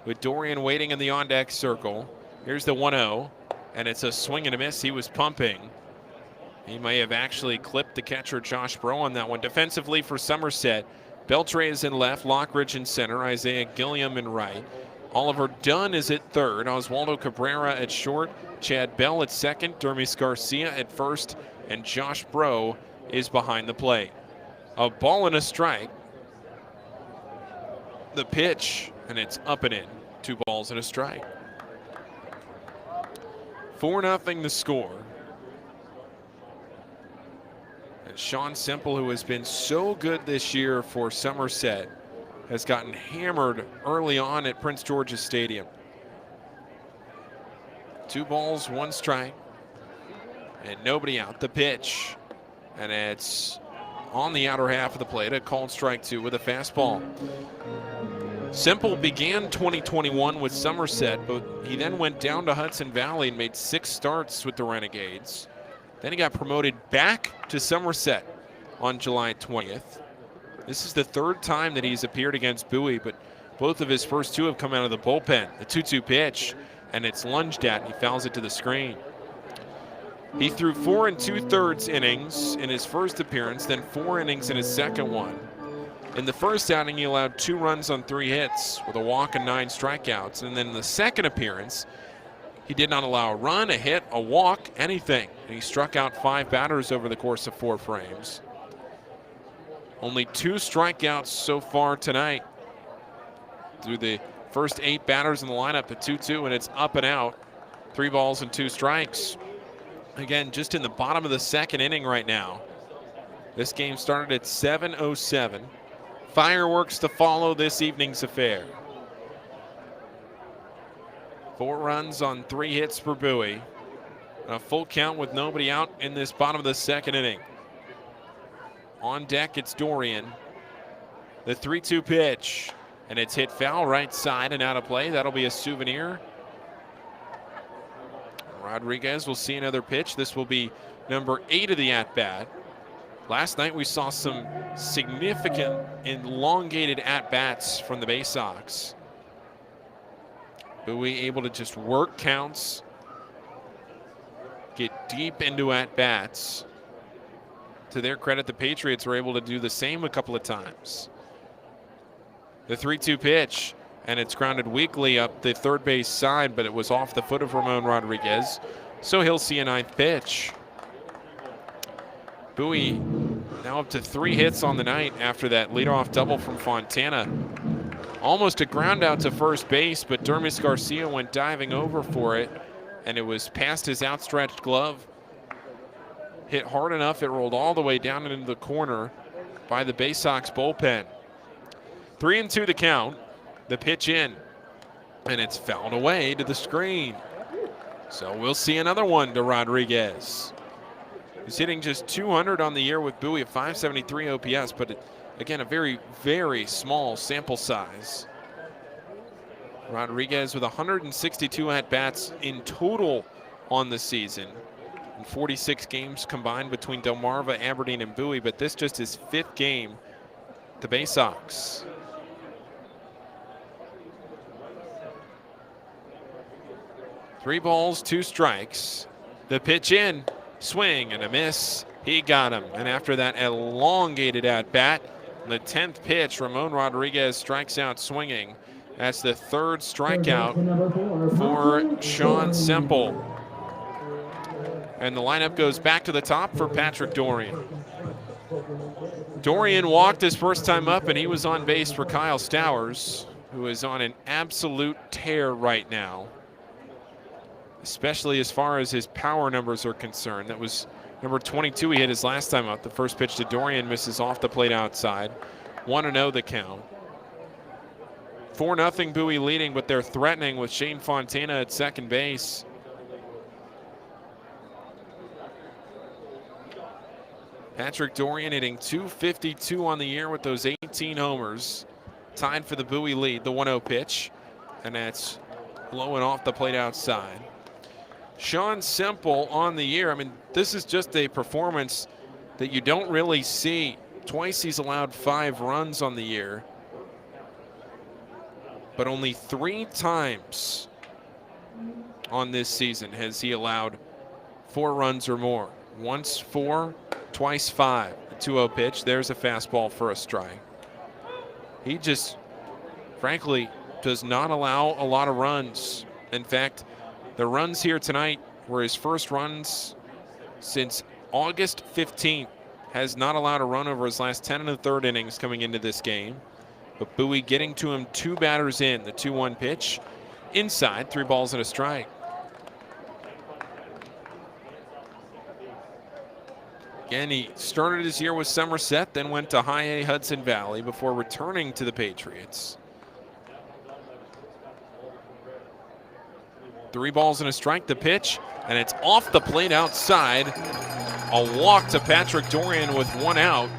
with Dorian waiting in the on-deck circle. Here's the 1-0, and it's a swing and a miss. He was pumping. He may have actually clipped the catcher, Josh Bro, on that one. Defensively for Somerset, Beltre is in left, Lockridge in center, Isaiah Gilliam in right. Oliver Dunn is at third, Oswaldo Cabrera at short, Chad Bell at second, Dermis Garcia at first, and Josh Bro is behind the plate. A ball and a strike. The pitch, and it's up and in. 2 balls and a strike. 4-0 the score. And Sean Semple, who has been so good this year for Somerset, has gotten hammered early on at Prince George's Stadium. 2 balls, 1 strike, and nobody out. The pitch, and it's on the outer half of the plate, a called strike 2 with a fastball. Semple began 2021 with Somerset, but he then went down to Hudson Valley and made 6 starts with the Renegades. Then he got promoted back to Somerset on July 20th. This is the 3rd time that he's appeared against Bowie, but both of his first 2 have come out of the bullpen. The 2-2 pitch, and it's lunged at, and he fouls it to the screen. He threw 4 2/3 innings in his first appearance, then 4 innings in his second one. In the first outing, he allowed 2 runs on 3 hits with a walk and 9 strikeouts. And then in the second appearance, he did not allow a run, a hit, a walk, anything. And he struck out 5 batters over the course of 4 frames. Only 2 strikeouts so far tonight through the first 8 batters in the lineup. The 2-2, and it's up and out. 3 balls and 2 strikes. Again, just in the bottom of the second inning right now. This game started at 7:07. Fireworks to follow this evening's affair. 4 runs on 3 hits for Bowie. A full count with nobody out in this bottom of the second inning. On deck, it's Dorian. The 3-2 pitch, and it's hit foul right side and out of play. That'll be a souvenir. Rodriguez will see another pitch. This will be number 8 of the at-bat. Last night we saw some significant elongated at-bats from the Bay Sox. Bowie able to just work counts, get deep into at-bats. To their credit, the Patriots were able to do the same a couple of times. The 3-2 pitch, and it's grounded weakly up the third base side, but it was off the foot of Ramon Rodriguez, so he'll see a 9th pitch. Bowie now up to 3 hits on the night after that leadoff double from Fontana. Almost a ground out to first base, but Dermis Garcia went diving over for it, and it was past his outstretched glove. Hit hard enough, it rolled all the way down into the corner by the Bay Sox bullpen. 3-2 the count. The pitch in, and it's fouled away to the screen. So we'll see another one to Rodriguez. He's hitting just 200 on the year with Bowie at 573 OPS, but again, a very, very small sample size. Rodriguez with 162 at-bats in total on the season. 46 games combined between Delmarva, Aberdeen, and Bowie, but this just his 5th game. The Bay Sox. Three balls, 2 strikes. The pitch in, swing and a miss. He got him, and after that elongated at bat, the 10th pitch, Ramon Rodriguez strikes out swinging. That's the 3rd strikeout for Sean Semple. And the lineup goes back to the top for Patrick Dorian. Dorian walked his first time up, and he was on base for Kyle Stowers, who is on an absolute tear right now, especially as far as his power numbers are concerned. That was number 22 he hit his last time up. The first pitch to Dorian misses off the plate outside. 1-0 the count. 4-0 Bowie leading, but they're threatening with Shane Fontana at second base. Patrick Dorian hitting .252 on the year with those 18 homers. Tied for the Bowie lead, the 1-0 pitch, and that's blowing off the plate outside. Sean Semple on the year. I mean, this is just a performance that you don't really see. Twice he's allowed 5 runs on the year, but only 3 times on this season has he allowed 4 runs or more. Once 4, twice 5. The 2-0 pitch, there's a fastball for a strike. He just, frankly, does not allow a lot of runs. In fact, the runs here tonight were his first runs since August 15th. Has not allowed a run over his last 10 1/3 innings coming into this game. But Bowie getting to him 2 batters in. The 2-1 pitch, inside, 3 balls and a strike. Again, he started his year with Somerset, then went to High A Hudson Valley before returning to the Patriots. 3 balls and a strike, the pitch, and it's off the plate outside. A walk to Patrick Dorian with 1 out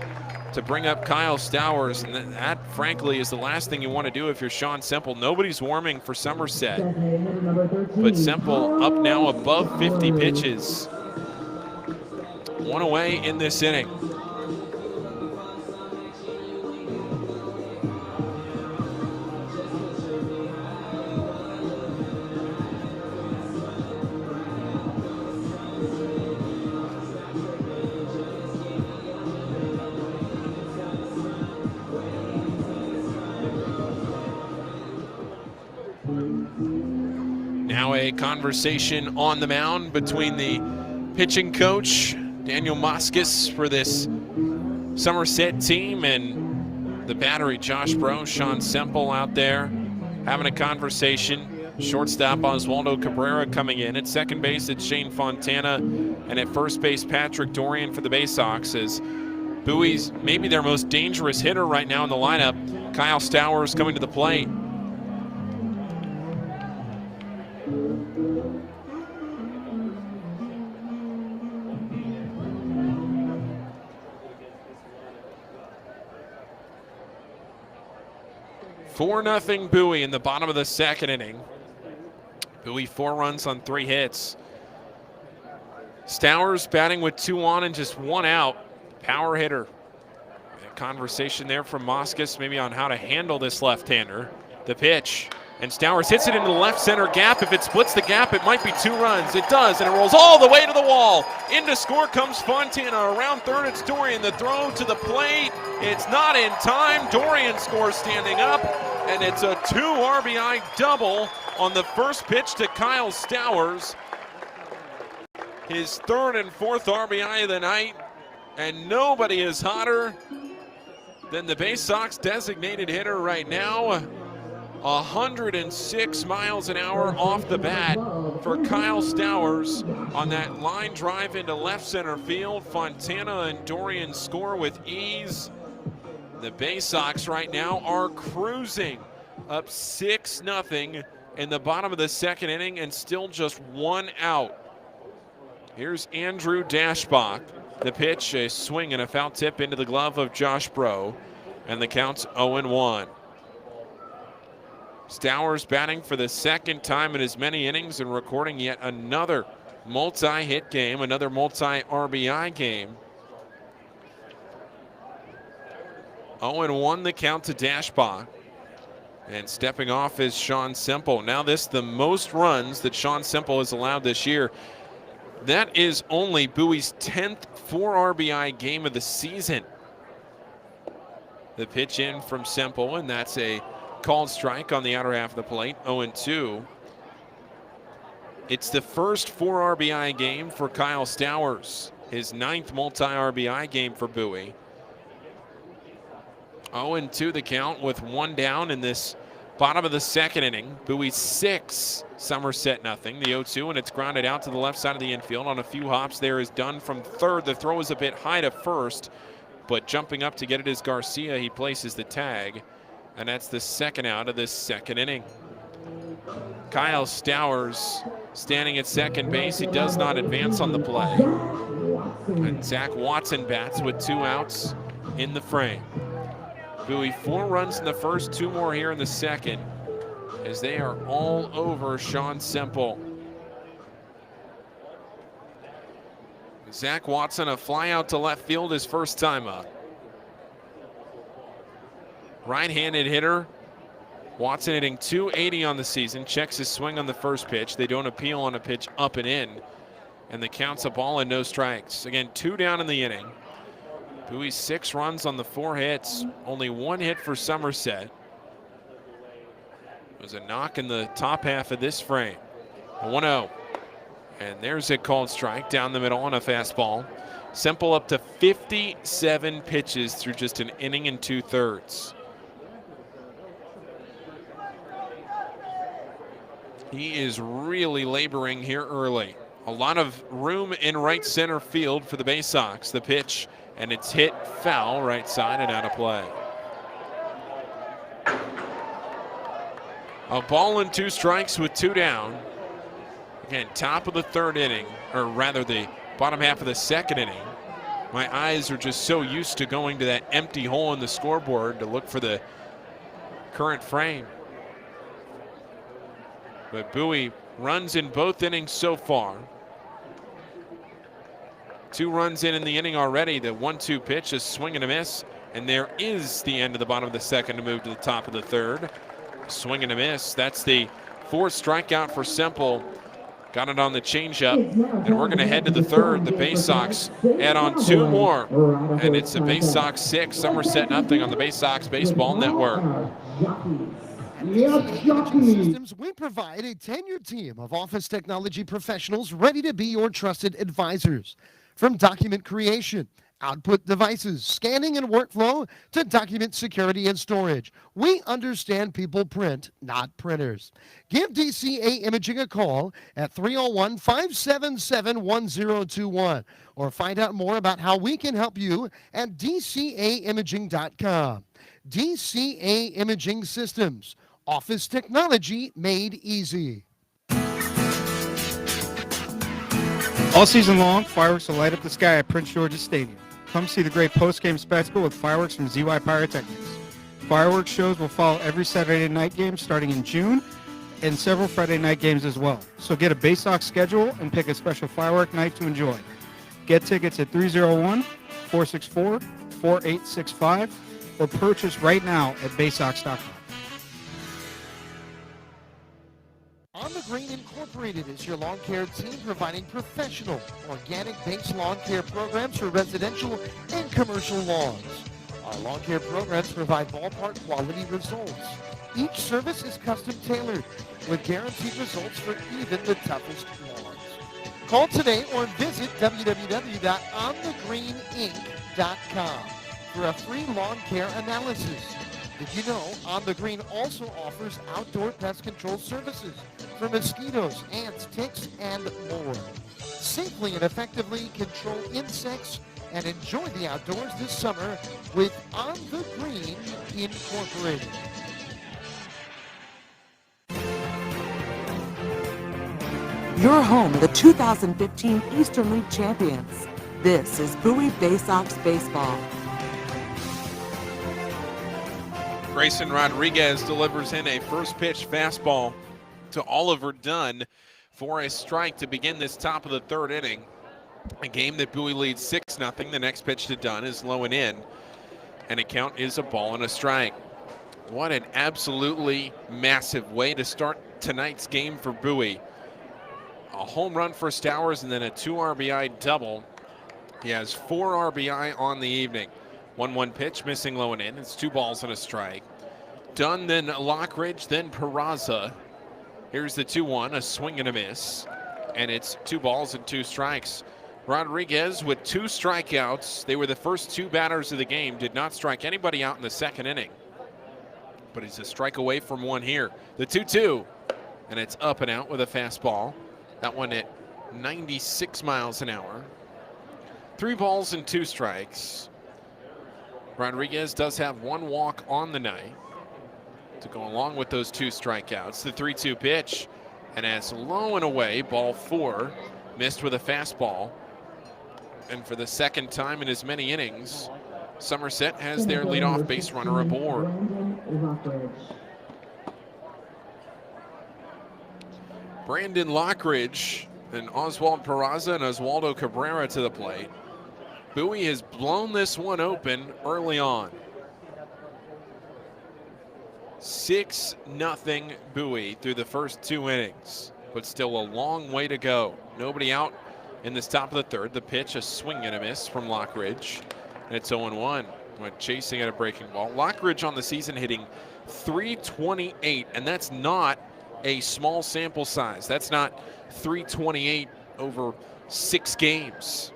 to bring up Kyle Stowers, and that frankly is the last thing you want to do if you're Sean Semple. Nobody's warming for Somerset, but Semple up now above 50 pitches. 1 away in this inning. Now a conversation on the mound between the pitching coach, Daniel Moskis, for this Somerset team, and the battery, Josh Bro, Sean Semple out there having a conversation. Shortstop Oswaldo Cabrera coming in. At second base, it's Shane Fontana, and at first base, Patrick Dorian for the Bay Sox, as Bowie's maybe their most dangerous hitter right now in the lineup. Kyle Stowers coming to the plate. 4-0 Bowie in the bottom of the second inning. Bowie 4 runs on 3 hits. Stowers batting with 2 on and just 1 out. Power hitter. A conversation there from Moskis maybe on how to handle this left-hander. The pitch. And Stowers hits it into the left center gap. If it splits the gap, it might be 2 runs. It does, and it rolls all the way to the wall. Into score comes Fontana. Around third, it's Dorian. The throw to the plate. It's not in time. Dorian scores standing up, and it's a 2 RBI double on the first pitch to Kyle Stowers. His 3rd and 4th RBI of the night, and nobody is hotter than the Bay Sox designated hitter right now. 106 miles an hour off the bat for Kyle Stowers on that line drive into left center field. Fontana and Dorian score with ease. The Bay Sox right now are cruising up 6-0 in the bottom of the second inning and still just 1 out. Here's Andrew Dashbach. The pitch, a swing and a foul tip into the glove of Josh Bro, and the count's 0-1. Stowers batting for the 2nd time in as many innings and recording yet another multi-hit game, another multi-RBI game. 0-1 the count to Dashbach. And stepping off is Sean Semple. Now this the most runs that Sean Semple has allowed this year. That is only Bowie's 10th 4 RBI game of the season. The pitch in from Semple, and that's a called strike on the outer half of the plate, 0-2. It's the first 4 RBI game for Kyle Stowers, his 9th multi-RBI game for Bowie. 0-2 the count with 1 down in this bottom of the second inning. Bowie 6, Somerset nothing. The 0-2, and it's grounded out to the left side of the infield on a few hops. There is done from third. The throw is a bit high to first, but jumping up to get it is Garcia. He places the tag. And that's the 2nd out of this second inning. Kyle Stowers standing at second base. He does not advance on the play. And Zach Watson bats with 2 outs in the frame. Bowie 4 runs in the first, 2 more here in the second, as they are all over Sean Semple. Zach Watson, a fly out to left field his first time up. Right-handed hitter. Watson hitting .280 on the season. Checks his swing on the first pitch. They don't appeal on a pitch up and in. And the count's a ball and no strikes. Again, 2 down in the inning. Bowie 6 runs on the 4 hits. Only 1 hit for Somerset. It was a knock in the top half of this frame. 1-0. And there's a called strike down the middle on a fastball. Semple up to 57 pitches through just an inning and 2/3. He is really laboring here early. A lot of room in right center field for the Bay Sox. The pitch, and it's hit foul right side and out of play. A ball and 2 strikes with 2 down. Again, top of the 3rd inning, or rather the bottom half of the 2nd inning. My eyes are just so used to going to that empty hole in the scoreboard to look for the current frame. But Bowie runs in both innings so far. 2 runs in the inning already. The 1-2 pitch, a swing and a miss. And there is the end of the bottom of the second to move to the top of the 3rd. Swing and a miss. That's the 4th strikeout for Semple. Got it on the changeup. And we're going to head to the 3rd. The Bay Sox add on 2 more. And it's the Bay Sox 6, Somerset nothing on the Bay Sox Baseball Network. Systems, we provide a tenured team of office technology professionals ready to be your trusted advisors. From document creation, output devices, scanning and workflow, to document security and storage, we understand people print, not printers. Give DCA Imaging a call at 301-577-1021 or find out more about how we can help you at dcaimaging.com. DCA Imaging Systems. Office technology made easy. All season long, fireworks will light up the sky at Prince George's Stadium. Come see the great post-game spectacle with fireworks from ZY Pyrotechnics. Fireworks shows will follow every Saturday night game starting in June, and several Friday night games as well. So get a Bay Sox schedule and pick a special firework night to enjoy. Get tickets at 301-464-4865 or purchase right now at baysox.com. On the Green Incorporated is your lawn care team providing professional, organic-based lawn care programs for residential and commercial lawns. Our lawn care programs provide ballpark quality results. Each service is custom tailored with guaranteed results for even the toughest lawns. Call today or visit www.onthegreeninc.com for a free lawn care analysis. Did you know On the Green also offers outdoor pest control services for mosquitoes, ants, ticks, and more? Safely and effectively control insects and enjoy the outdoors this summer with On the Green Incorporated. Your home, the 2015 Eastern League champions. This is Bowie Bay Sox baseball. Grayson Rodriguez delivers in a first pitch fastball to Oliver Dunn for a strike to begin this top of the third inning. A game that Bowie leads 6-0. The next pitch to Dunn is low and in, and a count is a ball and a strike. What an absolutely massive way to start tonight's game for Bowie. A home run for Stowers and then a 2 RBI double. He has 4 RBI on the evening. 1-1 pitch, missing low and in. It's 2 balls and a strike. Dunn, then Lockridge, then Peraza. Here's the 2-1, a swing and a miss. And it's 2 balls and 2 strikes. Rodriguez with 2 strikeouts. They were the first 2 batters of the game. Did not strike anybody out in the second inning. But he's a strike away from 1 here. The 2-2. And it's up and out with a fastball. That one at 96 miles an hour. 3 balls and 2 strikes. Rodriguez does have 1 walk on the night to go along with those 2 strikeouts. The 3-2 pitch, and as low and away, ball 4, missed with a fastball. And for the second time in as many innings, Somerset has their leadoff base runner aboard. Brandon Lockridge and Oswald Peraza and Oswaldo Cabrera to the plate. Bowie has blown this one open early on. 6-0 Bowie through the first 2 innings, but still a long way to go. Nobody out in this top of the third. The pitch, a swing and a miss from Lockridge, and it's 0-1. Went chasing at a breaking ball. Lockridge on the season hitting .328, and that's not a small sample size. That's not .328 over 6 games.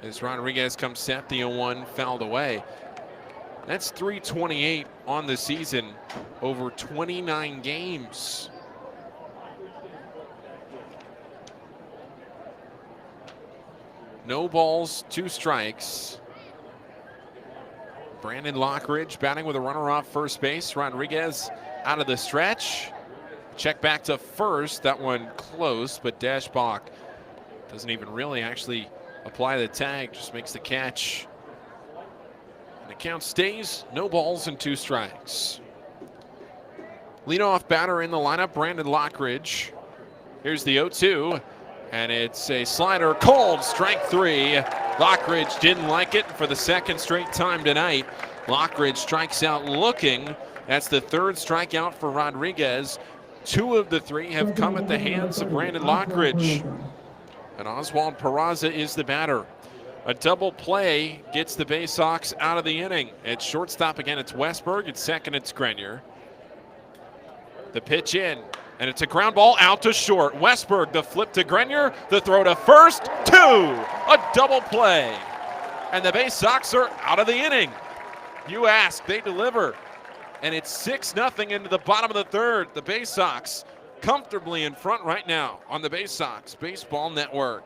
As Rodriguez comes set, the 0-1 fouled away. That's .328 on the season over 29 games. No balls, 2 strikes. Brandon Lockridge batting with a runner off first base. Rodriguez out of the stretch. Check back to first. That one close, but Dashbach doesn't even really actually apply the tag, just makes the catch. And the count stays, no balls and 2 strikes. Leadoff batter in the lineup, Brandon Lockridge. Here's the 0-2, and it's a slider, cold, strike 3. Lockridge didn't like it for the second straight time tonight. Lockridge strikes out looking. That's the 3rd strikeout for Rodriguez. 2 of the 3 have come at the hands of Brandon Lockridge. And Oswald Peraza is the batter. A double play gets the Bay Sox out of the inning. At shortstop again, it's Westberg. At second, it's Grenier. The pitch in, and it's a ground ball out to short. Westberg, the flip to Grenier, the throw to first, 2. A double play. And the Bay Sox are out of the inning. You ask, they deliver. And it's 6-0 into the bottom of the third. The Bay Sox comfortably in front right now on the Bay Sox Baseball Network.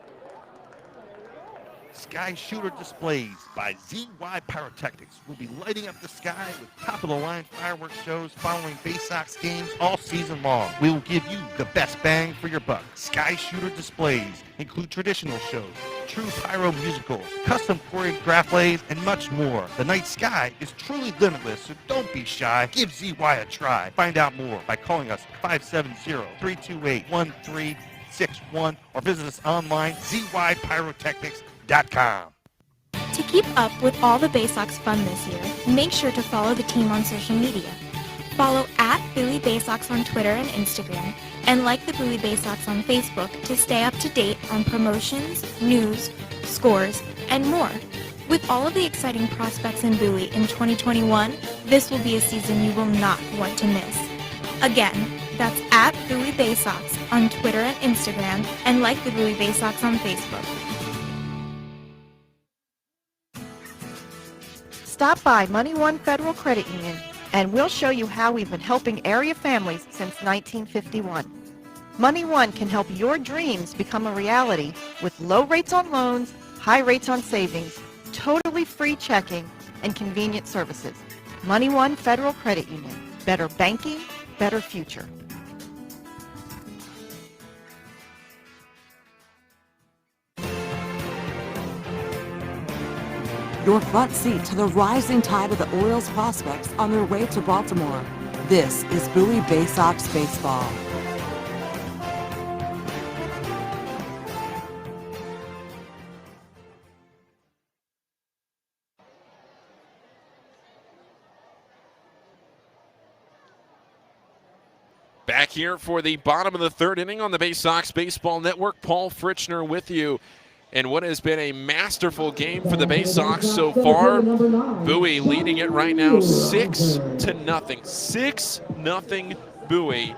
Sky Shooter Displays by ZY Pyrotechnics will be lighting up the sky with top-of-the-line fireworks shows following Bay Sox games all season long. We will give you the best bang for your buck. Sky Shooter Displays include traditional shows, true pyro musicals, custom choreographed plays, and much more. The night sky is truly limitless, so don't be shy. Give ZY a try. Find out more by calling us 570-328-1361 or visit us online, zypyrotechnics.com. To keep up with all the Bay Sox fun this year, make sure to follow the team on social media. Follow @Bowie Bay Sox on Twitter and Instagram, and like the Bowie Bay Sox on Facebook to stay up to date on promotions, news, scores, and more. With all of the exciting prospects in Bowie in 2021, this will be a season you will not want to miss. Again, that's @Bowie Bay Sox on Twitter and Instagram, and like the Bowie Bay Sox on Facebook. Stop by Money One Federal Credit Union, and we'll show you how we've been helping area families since 1951. Money One can help your dreams become a reality with low rates on loans, high rates on savings, totally free checking, and convenient services. Money One Federal Credit Union. Better banking, better future. Your front seat to the rising tide of the Orioles prospects on their way to Baltimore. This is Bowie Bay Sox baseball. Back here for the bottom of the third inning on the Bay Sox Baseball Network. Paul Fritschner with you. And what has been a masterful game for the Bay Sox so far. Bowie leading it right now 6-0. 6-0 Bowie.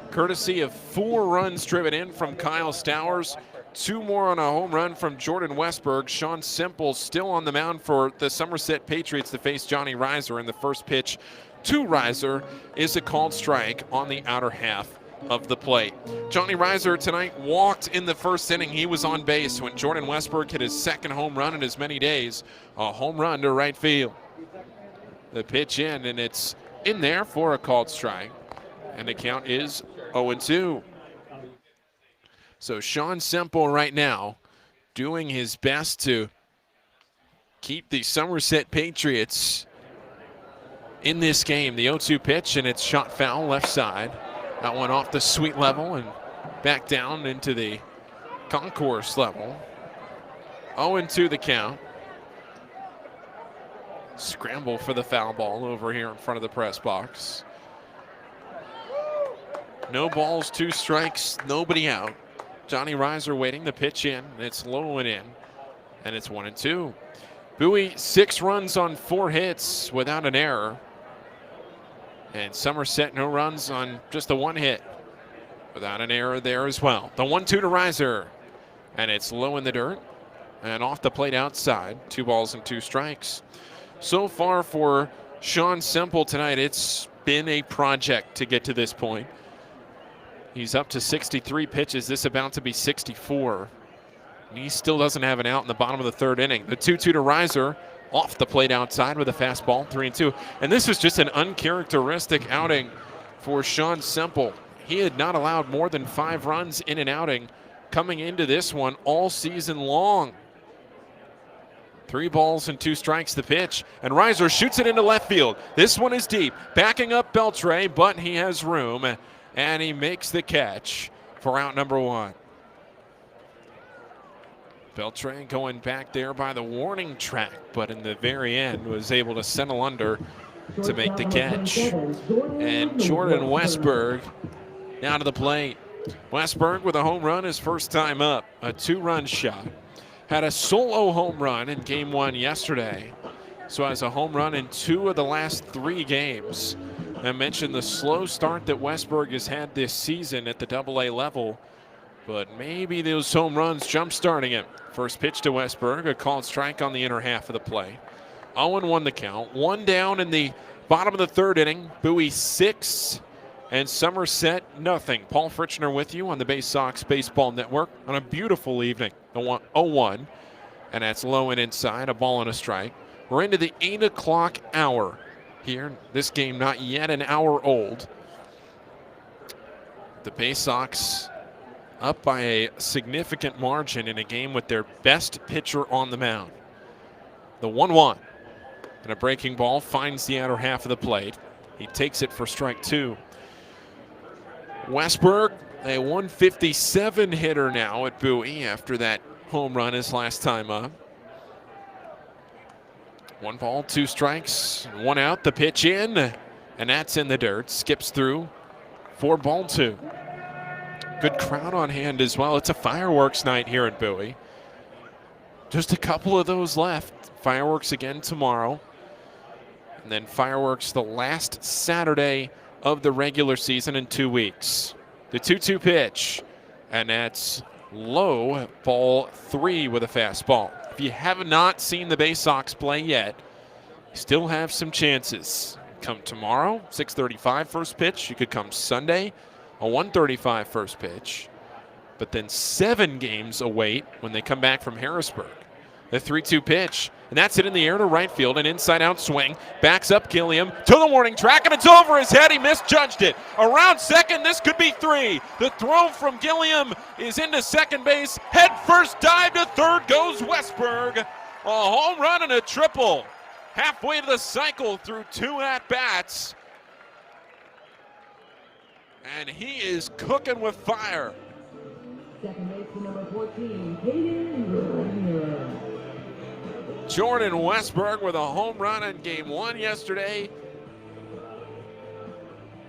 Courtesy of 4 runs driven in from Kyle Stowers. 2 more on a home run from Jordan Westberg. Sean Simple still on the mound for the Somerset Patriots to face Johnny Reiser in the first pitch to Reiser is a called strike on the outer half of the plate. Johnny Reiser tonight walked in the first inning. He was on base when Jordan Westberg hit his second home run in as many days. A home run to right field. The pitch in, and it's in there for a called strike. And the count is 0-2. So Sean Semple right now doing his best to keep the Somerset Patriots in this game. The 0-2 pitch, and it's shot foul left side. That one off the sweet level and back down into the concourse level. 0-2 the count. Scramble for the foul ball over here in front of the press box. No balls, 2 strikes, nobody out. Johnny Reiser waiting, the pitch in, and it's low and in, and it's 1-2. Bowie 6 runs on 4 hits without an error. And Somerset no runs on just the 1 hit without an error there as well. The 1-2 to Reiser, and it's low in the dirt and off the plate outside. 2 balls and 2 strikes. So far for Sean Semple tonight, it's been a project to get to this point. He's up to 63 pitches. This about to be 64. And he still doesn't have an out in the bottom of the third inning. The 2-2 to Reiser. Off the plate outside with a fastball, 3-2. And this was just an uncharacteristic outing for Sean Semple. He had not allowed more than 5 runs in an outing coming into this one all season long. 3 balls and 2 strikes the pitch, and Reiser shoots it into left field. This one is deep, backing up Beltre, but he has room, and he makes the catch for out number 1. Beltre going back there by the warning track, but in the very end was able to settle under to make the catch. And Jordan Westberg down to the plate. Westberg with a home run his first time up, a 2-run shot. Had a solo home run in game 1 yesterday. So has a home run in 2 of the last 3 games. I mentioned the slow start that Westberg has had this season at the AA level, but maybe those home runs jump-starting him. First pitch to Westberg, a called strike on the inner half of the plate. 0-1 the count. 1 down in the bottom of the third inning. Bowie 6 and Somerset nothing. Paul Fritschner with you on the Bay Sox Baseball Network on a beautiful evening. 0-1, and that's low and inside, a ball and a strike. We're into the 8 o'clock hour here. This game not yet an hour old. The Bay Sox up by a significant margin in a game with their best pitcher on the mound. The 1-1. And a breaking ball finds the outer half of the plate. He takes it for strike 2. Westberg, a 157 hitter now at Bowie after that home run his last time up. 1 ball, 2 strikes, 1 out. The pitch in, and that's in the dirt. Skips through for ball 2. Good crowd on hand as well. It's a fireworks night here at Bowie. Just a couple of those left. Fireworks again tomorrow. And then fireworks the last Saturday of the regular season in 2 weeks. The 2-2 pitch, and that's low, ball 3 with a fastball. If you have not seen the Bay Sox play yet, you still have some chances. Come tomorrow, 6:35 first pitch. You could come Sunday, a 1:35 first pitch. But then 7 games await when they come back from Harrisburg. The 3-2 pitch, and that's it in the air to right field. An inside-out swing. Backs up Gilliam to the warning track, and it's over his head. He misjudged it. Around second, this could be 3. The throw from Gilliam is into second base. Head first dive to third goes Westberg. A home run and a triple. Halfway to the cycle through 2 at-bats. And he is cooking with fire. Second baseman number 14, Grayson. Jordan Westberg with a home run in game 1 yesterday.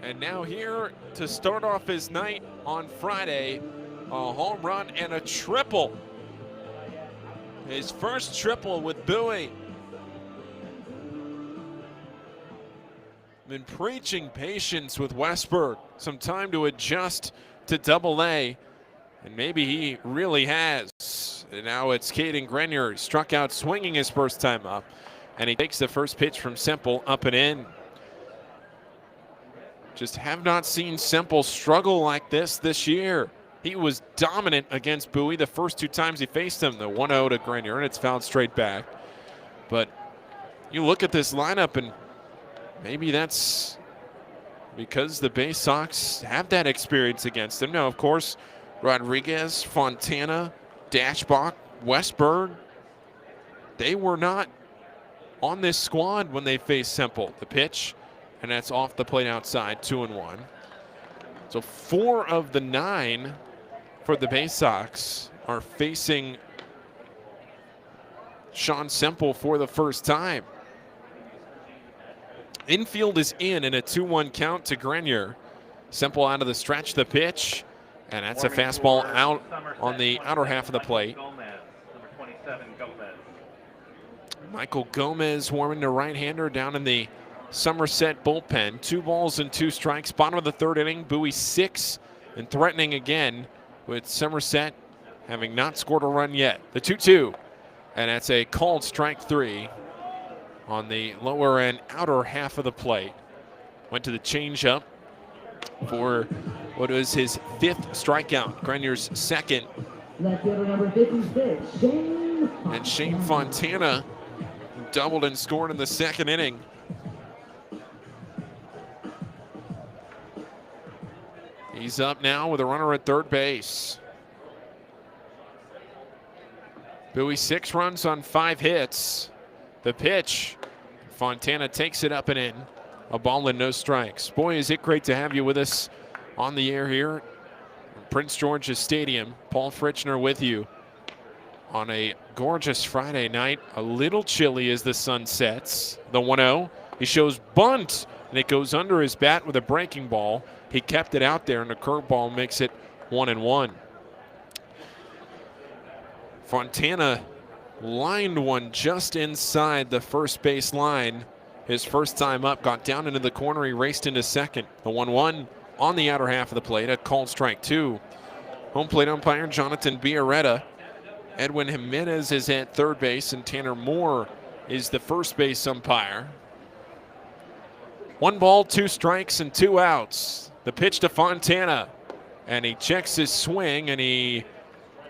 And now here to start off his night on Friday, a home run and a triple. His first triple with Bowie. Been preaching patience with Westberg. Some time to adjust to Double-A. And maybe he really has. And now it's Caden Grenier. He struck out swinging his first time up. And he takes the first pitch from Semple up and in. Just have not seen Semple struggle like this year. He was dominant against Bowie the first 2 times he faced him. The 1-0 to Grenier, and it's fouled straight back. But you look at this lineup, and maybe that's because the Bay Sox have that experience against them. Now, of course, Rodriguez, Fontana, Dashbach, Westberg, they were not on this squad when they faced Semple. The pitch, and that's off the plate outside, 2-1. So 4 of the 9 for the Bay Sox are facing Sean Semple for the first time. Infield is in a 2-1 count to Grenier. Semple out of the stretch, the pitch. And that's a fastball out on the outer half of the plate. Michael Gomez warming the right-hander down in the Somerset bullpen. 2 balls and 2 strikes. Bottom of the 3rd inning. Bowie 6 and threatening again with Somerset having not scored a run yet. The 2-2. And that's a called strike 3 on the lower and outer half of the plate. Went to the changeup for what was his 5th strikeout. Grenier's 2nd. Left fielder number 56, Shane. And Shane Fontana doubled and scored in the 2nd inning. He's up now with a runner at third base. Bowie 6 runs on 5 hits. The pitch, Fontana takes it up and in. A ball and no strikes. Boy, is it great to have you with us on the air here at Prince George's Stadium. Paul Fritschner with you on a gorgeous Friday night. A little chilly as the sun sets. The 1-0. He shows bunt, and it goes under his bat with a breaking ball. He kept it out there, and the curveball makes it 1-1. Fontana lined one just inside the first base line. His first time up, got down into the corner. He raced into second. The 1-1 on the outer half of the plate. A called strike 2. Home plate umpire Jonathan Biarretta. Edwin Jimenez is at third base, and Tanner Moore is the first base umpire. 1 ball, 2 strikes, and 2 outs. The pitch to Fontana, and he checks his swing, and he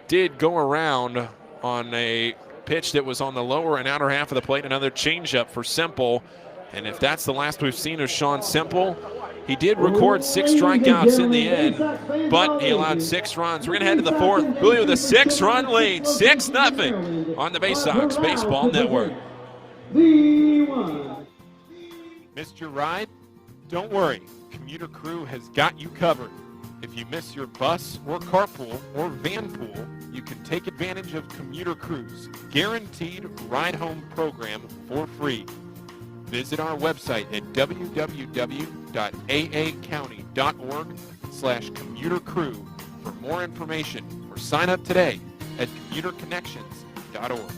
did go around on a pitch that was on the lower and outer half of the plate. Another changeup for Semple. And if that's the last we've seen of Sean Semple, He did record 6 strikeouts in the end, but he allowed 6 runs. We're going to head to the 4th. Bowie with a 6-run lead, 6-0 on the Bay Sox Baseball Network. Missed your ride? Don't worry. Commuter Crew has got you covered. If you miss your bus or carpool or van pool, you can take advantage of Commuter Crew's guaranteed ride home program for free. Visit our website at www.aacounty.org/commutercrew for more information or sign up today at commuterconnections.org.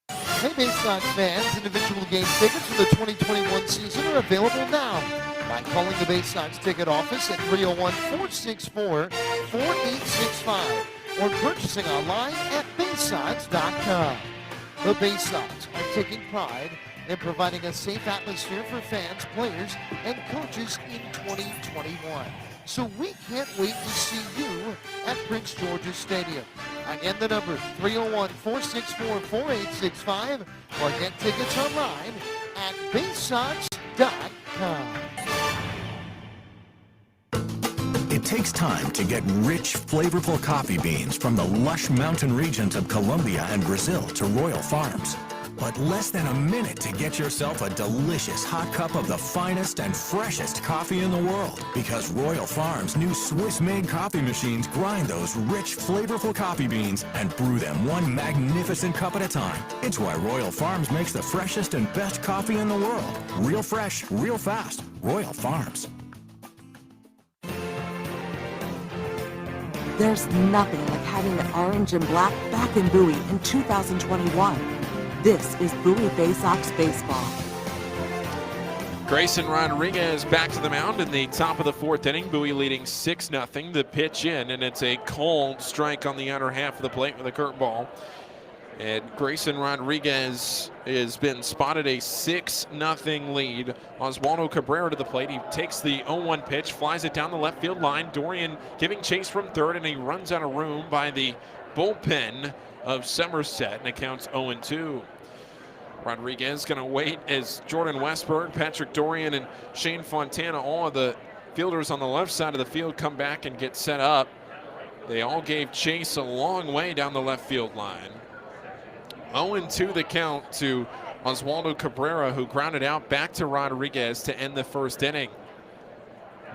Hey, Bay Sox fans, individual game tickets for the 2021 season are available now by calling the Bay Sox ticket office at 301-464-4865 or purchasing online at baysox.com. The Bay Sox are taking pride in providing a safe atmosphere for fans, players, and coaches in 2021. So we can't wait to see you at Prince George's Stadium. Again, the number 301-464-4865 or get tickets online at baysox.com. It takes time to get rich, flavorful coffee beans from the lush mountain regions of Colombia and Brazil to Royal Farms. But less than a minute to get yourself a delicious hot cup of the finest and freshest coffee in the world. Because Royal Farms' new Swiss-made coffee machines grind those rich, flavorful coffee beans and brew them one magnificent cup at a time. It's why Royal Farms makes the freshest and best coffee in the world. Real fresh, real fast. Royal Farms. There's nothing like having the orange and black back in Bowie in 2021. This is Bowie Bay Sox baseball. Grayson Rodriguez back to the mound in the top of the 4th inning. Bowie leading 6-0. The pitch in, and it's a cold strike on the outer half of the plate with a curveball. And Grayson Rodriguez has been spotted a 6-0 lead. Oswaldo Cabrera to the plate. He takes the 0-1 pitch, flies it down the left field line. Dorian giving chase from third, and he runs out of room by the bullpen of Somerset, and it counts 0-2. Rodriguez going to wait as Jordan Westberg, Patrick Dorian, and Shane Fontana, all of the fielders on the left side of the field, come back and get set up. They all gave chase a long way down the left field line. 0-2 the count to Oswaldo Cabrera, who grounded out back to Rodriguez to end the 1st inning.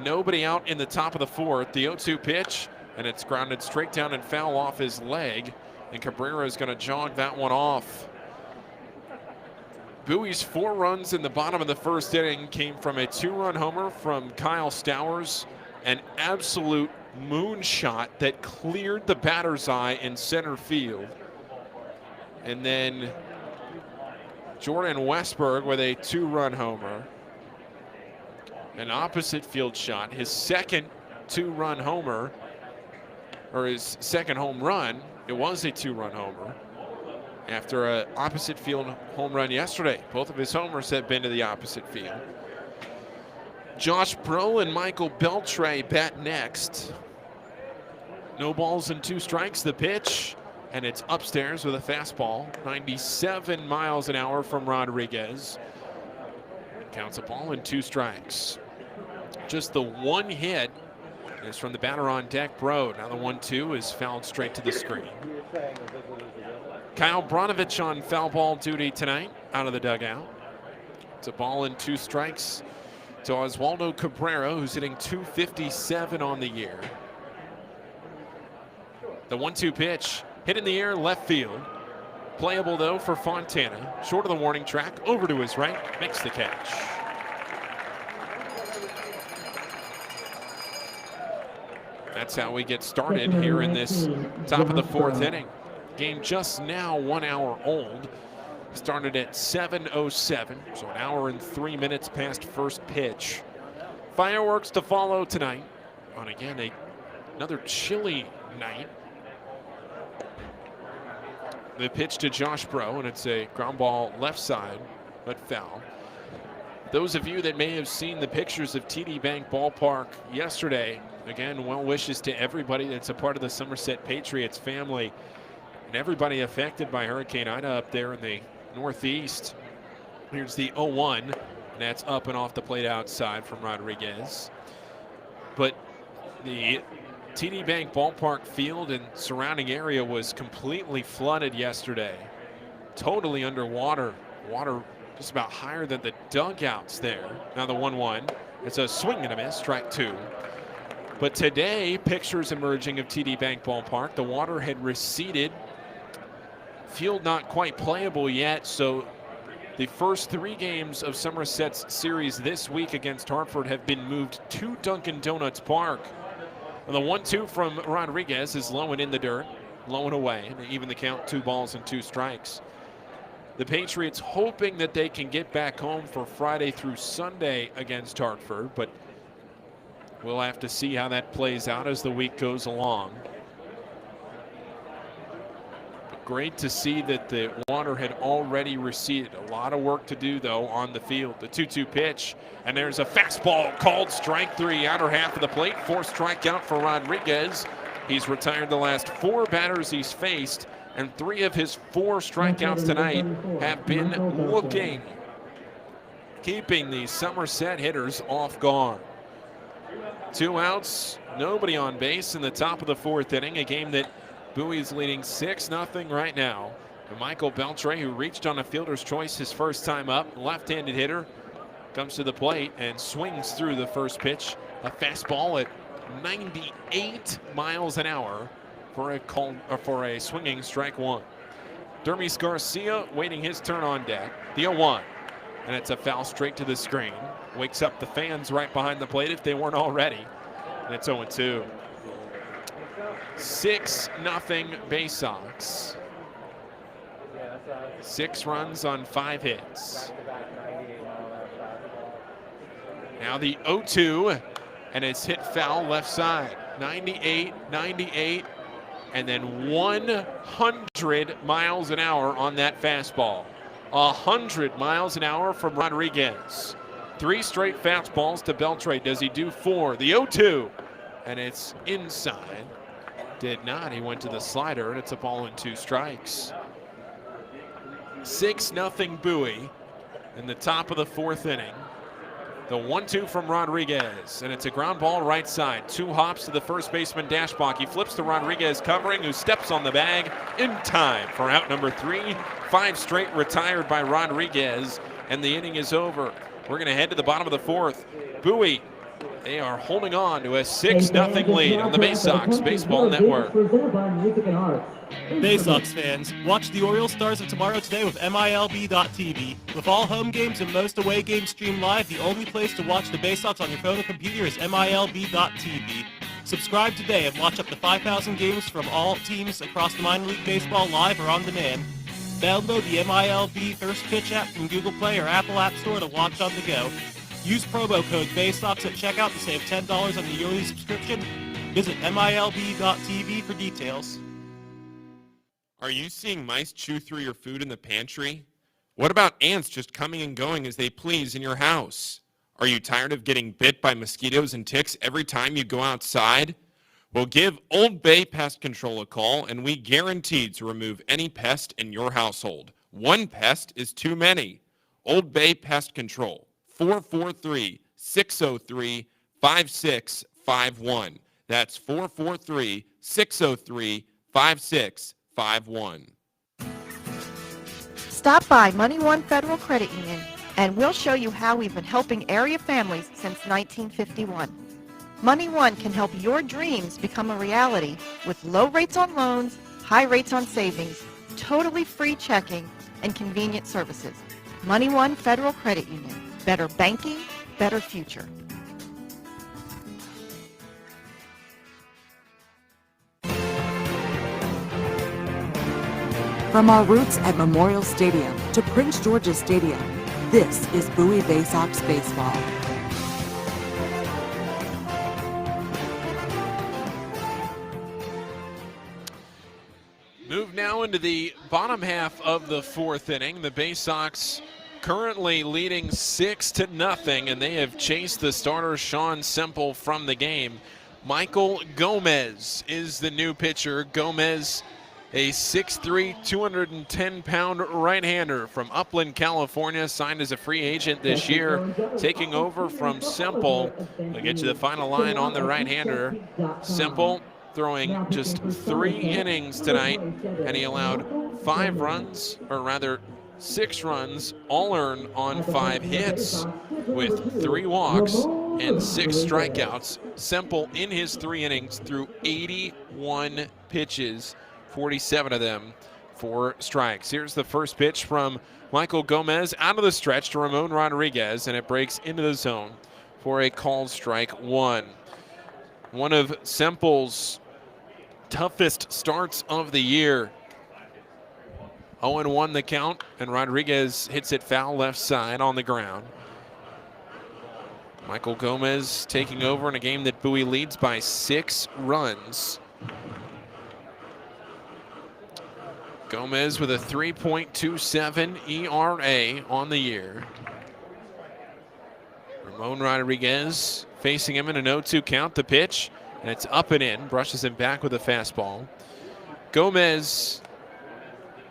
Nobody out in the top of the 4th. The 0-2 pitch, and it's grounded straight down and foul off his leg. And Cabrera is going to jog that one off. Bowie's 4 runs in the bottom of the 1st inning came from a 2-run homer from Kyle Stowers, an absolute moonshot that cleared the batter's eye in center field. And then Jordan Westberg with a 2-run homer. An opposite field shot, his second 2-run homer, or his second home run. It was a 2-run homer after an opposite field home run yesterday. Both of his homers have been to the opposite field. Josh Bro and Michael Beltre bat next. No balls and 2 strikes. The pitch, and it's upstairs with a fastball. 97 miles an hour from Rodriguez. Counts a ball and 2 strikes. Just the one hit is from the batter on deck, Bro. Now the 1-2 is fouled straight to the screen. Kyle Bronovich on foul ball duty tonight out of the dugout. It's a ball and 2 strikes to Oswaldo Cabrera, who's hitting .257 on the year. The 1-2 pitch hit in the air left field. Playable though for Fontana. Short of the warning track, over to his right, makes the catch. That's how we get started here in this top of the 4th inning. Game just now 1 hour old. Started at 7:07, so 1 hour and 3 minutes past first pitch. Fireworks to follow tonight on, again, another chilly night. The pitch to Josh Bro, and it's a ground ball left side, but foul. Those of you that may have seen the pictures of TD Bank Ballpark yesterday, again, well wishes to everybody that's a part of the Somerset Patriots family and everybody affected by Hurricane Ida up there in the Northeast. Here's the 0-1, and that's up and off the plate outside from Rodriguez. But the TD Bank Ballpark field and surrounding area was completely flooded yesterday. Totally underwater. Water just about higher than the dugouts there. Now the 1-1. It's a swing and a miss, strike 2. But today, pictures emerging of TD Bank Ballpark. The water had receded. Field not quite playable yet, so the first 3 games of Somerset's series this week against Hartford have been moved to Dunkin' Donuts Park. And the 1-2 from Rodriguez is low and in the dirt, low and away, and even the count, 2 balls and 2 strikes. The Patriots hoping that they can get back home for Friday through Sunday against Hartford, but we'll have to see how that plays out as the week goes along. But great to see that the water had already receded. A lot of work to do, though, on the field. The 2-2 pitch, and there's a fastball called strike 3, outer half of the plate. 4th strikeout for Rodriguez. He's retired the last 4 batters he's faced, and 3 of his 4 strikeouts tonight have been looking, keeping the Somerset hitters off guard. 2 outs, nobody on base in the top of the 4th inning, a game that Bowie is leading 6-0 right now. And Michael Beltre, who reached on a fielder's choice his first time up, left-handed hitter, comes to the plate and swings through the first pitch. A fastball at 98 miles an hour for a swinging strike 1. Dermis Garcia waiting his turn on deck. The 0-1, and it's a foul straight to the screen. Wakes up the fans right behind the plate if they weren't already. And it's 0-2. 6-0 Bay Sox. 6 runs on 5 hits. Now the 0-2, and it's hit foul left side. 98, 98, and then 100 miles an hour on that fastball. 100 miles an hour from Rodriguez. 3 straight fastballs to Beltre. Does he do 4? The 0-2, and it's inside. Did not. He went to the slider, and it's a ball and 2 strikes. 6-0 Bowie in the top of the 4th inning. The 1-2 from Rodriguez, and it's a ground ball right side. 2 hops to the first baseman, Dashbach. He flips to Rodriguez covering, who steps on the bag in time for out number 3. 5 straight retired by Rodriguez, and the inning is over. We're going to head to the bottom of the 4th. Bowie, they are holding on to a 6-0 lead on the Bay Sox Baseball Network. Bay Sox fans, watch the Orioles Stars of Tomorrow today with MILB.TV. With all home games and most away games streamed live, the only place to watch the Bay Sox on your phone or computer is MILB.TV. Subscribe today and watch up to 5,000 games from all teams across the minor league baseball live or on demand. Download the MILB First Pitch app from Google Play or Apple App Store to watch on the go. Use promo code BAYSOX at checkout to save $10 on the yearly subscription. Visit MILB.TV for details. Are you seeing mice chew through your food in the pantry? What about ants just coming and going as they please in your house? Are you tired of getting bit by mosquitoes and ticks every time you go outside? Well, give Old Bay Pest Control a call, and we guarantee to remove any pest in your household. One pest is too many. Old Bay Pest Control, 443-603-5651. That's 443-603-5651. Stop by Money One Federal Credit Union, and we'll show you how we've been helping area families since 1951. Money One can help your dreams become a reality with low rates on loans, high rates on savings, totally free checking, and convenient services. Money One Federal Credit Union. Better banking, better future. From our roots at Memorial Stadium to Prince George's Stadium, this is Bowie Bay Sox Baseball. Move now into the bottom half of the 4th inning. The Bay Sox currently leading 6-0, and they have chased the starter Sean Semple from the game. Michael Gomez is the new pitcher. Gomez A 6'3", 210-pound right-hander from Upland, California, signed as a free agent this year, taking over from Semple. We'll get you the final line on the right-hander. Semple throwing just 3 innings tonight, and he allowed 5 runs, or rather 6 runs, all earned on 5 hits, with 3 walks and 6 strikeouts. Semple, in his 3 innings, threw 81 pitches, 47 of them for strikes. Here's the first pitch from Michael Gomez out of the stretch to Ramon Rodriguez, and it breaks into the zone for a called strike 1. One of Semple's toughest starts of the year. 0-1 the count, and Rodriguez hits it foul left side on the ground. Michael Gomez taking over in a game that Bowie leads by 6 runs. Gomez with a 3.27 ERA on the year. Ramon Rodriguez facing him in an 0-2 count. The pitch, and it's up and in. Brushes him back with a fastball. Gomez,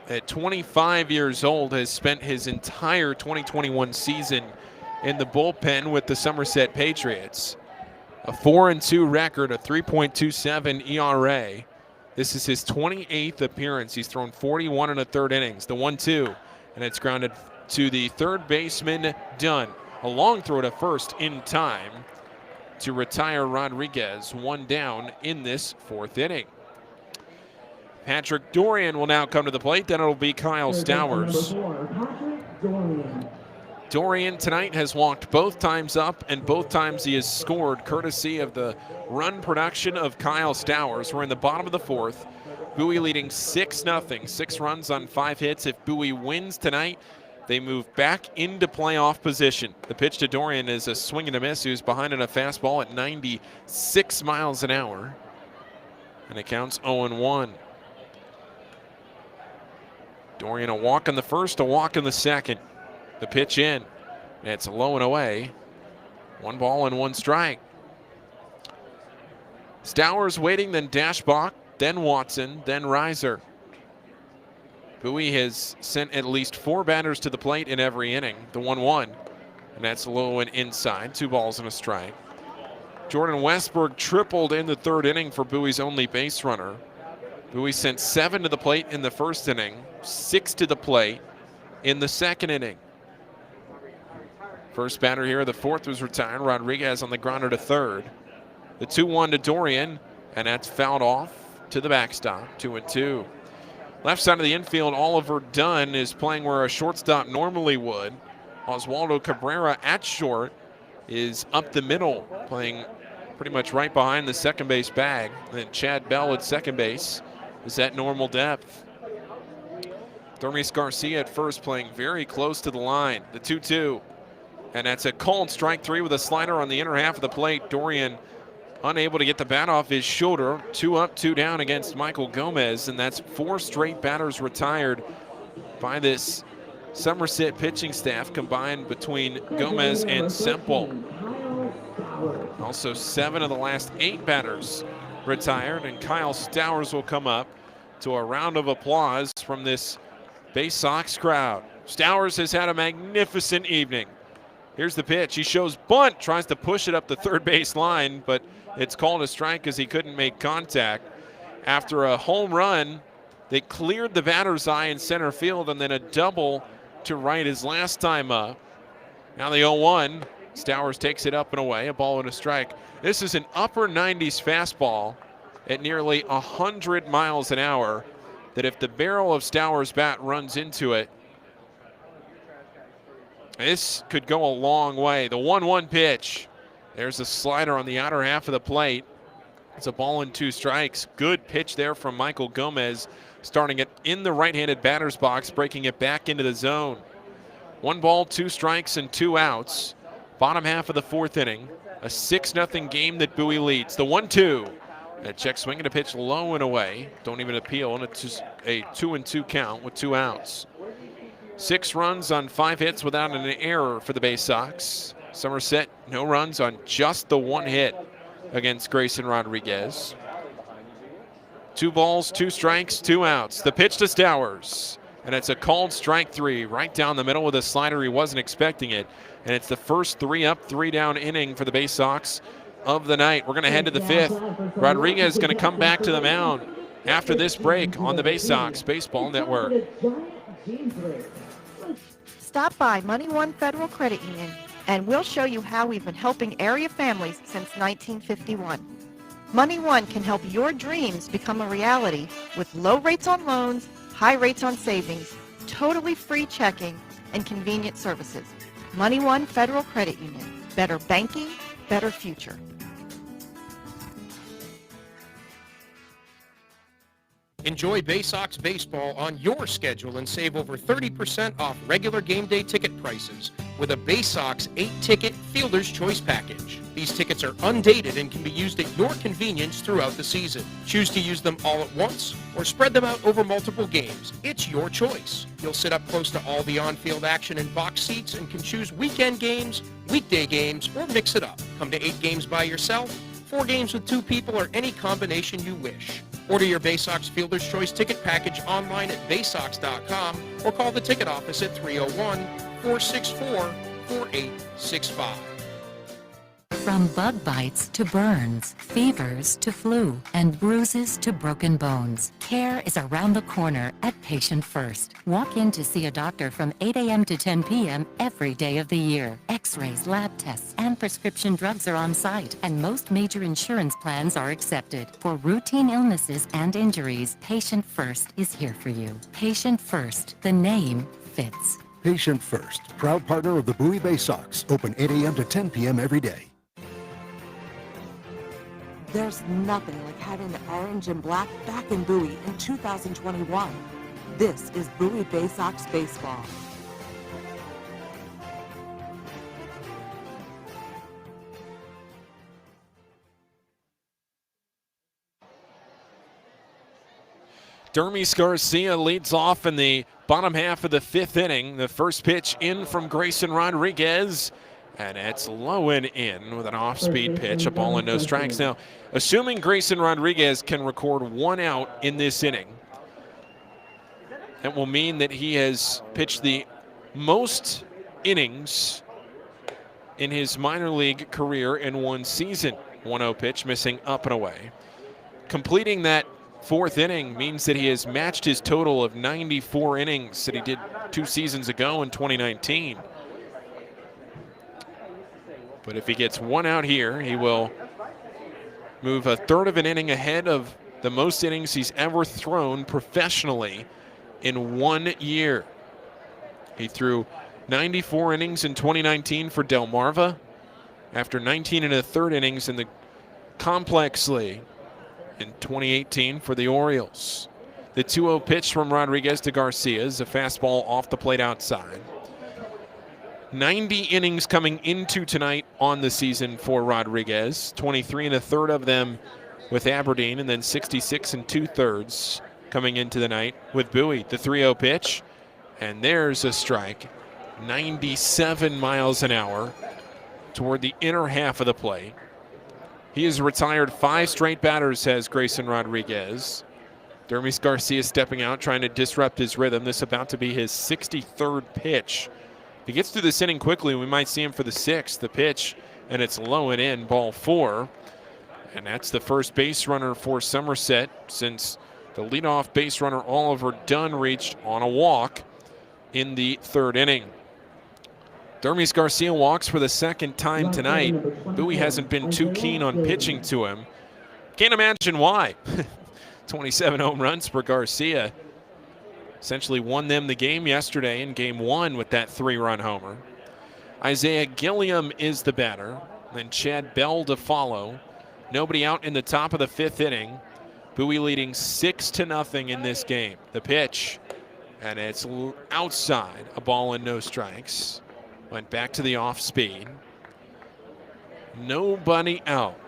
at 25 years old, has spent his entire 2021 season in the bullpen with the Somerset Patriots. A 4-2 record, a 3.27 ERA. This is his 28th appearance. He's thrown 41 1/3 innings. The 1-2, and it's grounded to the third baseman, Dunn. A long throw to first in time to retire Rodriguez. 1 down in this 4th inning. Patrick Dorian will now come to the plate. Then it'll be Kyle Stowers. Dorian tonight has walked both times up, and both times he has scored, courtesy of the run production of Kyle Stowers. We're in the bottom of the 4th. Bowie leading 6-0, 6 runs on 5 hits. If Bowie wins tonight, they move back into playoff position. The pitch to Dorian is a swing and a miss, who's behind in a fastball at 96 miles an hour. And it counts 0-1. Dorian a walk in the first, a walk in the second. The pitch in, and it's low and away. 1 ball and 1 strike. Stowers waiting, then Dashbach, then Watson, then Reiser. Bowie has sent at least 4 batters to the plate in every inning. The 1-1, and that's low and inside. 2 balls and a strike. Jordan Westberg tripled in the 3rd inning for Bowie's only base runner. Bowie sent 7 to the plate in the 1st inning, 6 to the plate in the 2nd inning. First batter here of the 4th was retired. Rodriguez on the grounder to 3rd. The 2-1 to Dorian, and that's fouled off to the backstop. 2-2. Left side of the infield, Oliver Dunn is playing where a shortstop normally would. Oswaldo Cabrera at short is up the middle, playing pretty much right behind the second base bag. Then Chad Bell at second base is at normal depth. Dormis Garcia at first, playing very close to the line. The 2-2. And that's a called strike 3 with a slider on the inner half of the plate. Dorian unable to get the bat off his shoulder. 2 up, 2 down against Michael Gomez, and that's 4 straight batters retired by this Somerset pitching staff combined between Gomez and Semple. Also 7 of the last 8 batters retired, and Kyle Stowers will come up to a round of applause from this Bay Sox crowd. Stowers has had a magnificent evening. Here's the pitch. He shows bunt, tries to push it up the third base line, but it's called a strike because he couldn't make contact. After a home run, they cleared the batter's eye in center field, and then a double to right his last time up. Now the 0-1. Stowers takes it up and away, a ball and a strike. This is an upper 90s fastball at nearly 100 miles an hour that if the barrel of Stowers' bat runs into it, this could go a long way. The 1-1 pitch. There's a slider on the outer half of the plate. It's a ball and 2 strikes. Good pitch there from Michael Gomez, starting it in the right-handed batter's box, breaking it back into the zone. 1 ball, 2 strikes, and 2 outs. Bottom half of the 4th inning. A 6-0 game that Bowie leads. The 1-2. A check swing and a pitch low and away. Don't even appeal, and it's just a 2-2 count with 2 outs. 6 runs on 5 hits without an error for the Bay Sox. Somerset, no runs on just the 1 hit against Grayson Rodriguez. 2 balls, 2 strikes, 2 outs. The pitch to Stowers. And it's a called strike 3 right down the middle with a slider. He wasn't expecting it. And it's the first 3 up, 3 down inning for the Bay Sox of the night. We're going to head to the 5th. Rodriguez is going to come back to the mound after this break on the Bay Sox Baseball Network. Stop by Money One Federal Credit Union, and we'll show you how we've been helping area families since 1951. Money One can help your dreams become a reality with low rates on loans, high rates on savings, totally free checking, and convenient services. Money One Federal Credit Union. Better banking, better future. Enjoy Bay Sox baseball on your schedule and save over 30% off regular game day ticket prices with a Bay Sox 8-ticket Fielder's Choice package. These tickets are undated and can be used at your convenience throughout the season. Choose to use them all at once or spread them out over multiple games. It's your choice. You'll sit up close to all the on-field action in box seats and can choose weekend games, weekday games, or mix it up. Come to 8 games by yourself, 4 games with 2 people, or any combination you wish. Order your Bay Sox Fielder's Choice ticket package online at baysox.com or call the ticket office at 301-464-4865. From bug bites to burns, fevers to flu, and bruises to broken bones, care is around the corner at Patient First. Walk in to see a doctor from 8 a.m. to 10 p.m. every day of the year. X-rays, lab tests, and prescription drugs are on site, and most major insurance plans are accepted. For routine illnesses and injuries, Patient First is here for you. Patient First, the name fits. Patient First, proud partner of the Bowie Bay Sox. Open 8 a.m. to 10 p.m. every day. There's nothing like having the orange and black back in Bowie in 2021. This is Bowie Bay Sox baseball. Dermis Garcia leads off in the bottom half of the 5th inning. The first pitch in from Grayson Rodriguez. And it's low and in with an off-speed pitch, a ball and no strikes. Now, assuming Grayson Rodriguez can record 1 out in this inning, that will mean that he has pitched the most innings in his minor league career in one season. 1-0 pitch, missing up and away. Completing that 4th inning means that he has matched his total of 94 innings that he did 2 seasons ago in 2019. But if he gets 1 out here, he will move a 1/3 of an inning ahead of the most innings he's ever thrown professionally in 1 year. He threw 94 innings in 2019 for Delmarva after 19 1/3 innings in the Complex League in 2018 for the Orioles. The 2-0 pitch from Rodriguez to Garcia is a fastball off the plate outside. 90 innings coming into tonight on the season for Rodriguez, 23 1/3 of them with Aberdeen, and then 66 2/3 coming into the night with Bowie. The 3-0 pitch, and there's a strike, 97 miles an hour toward the inner half of the plate. He has retired 5 straight batters, has Grayson Rodriguez. Dermis Garcia stepping out, trying to disrupt his rhythm. This is about to be his 63rd pitch. If he gets through this inning quickly, we might see him for the 6th. The pitch, and it's low and in, ball 4. And that's the first base runner for Somerset since the leadoff base runner Oliver Dunn reached on a walk in the 3rd inning. Dermis Garcia walks for the 2nd time tonight. Bowie hasn't been too keen on pitching to him. Can't imagine why. 27 home runs for Garcia. Essentially won them the game yesterday in game 1 with that 3-run homer. Isaiah Gilliam is the batter, then Chad Bell to follow. Nobody out in the top of the 5th inning. Bowie leading 6-0 in this game. The pitch, and it's outside, a ball and no strikes. Went back to the off speed. Nobody out.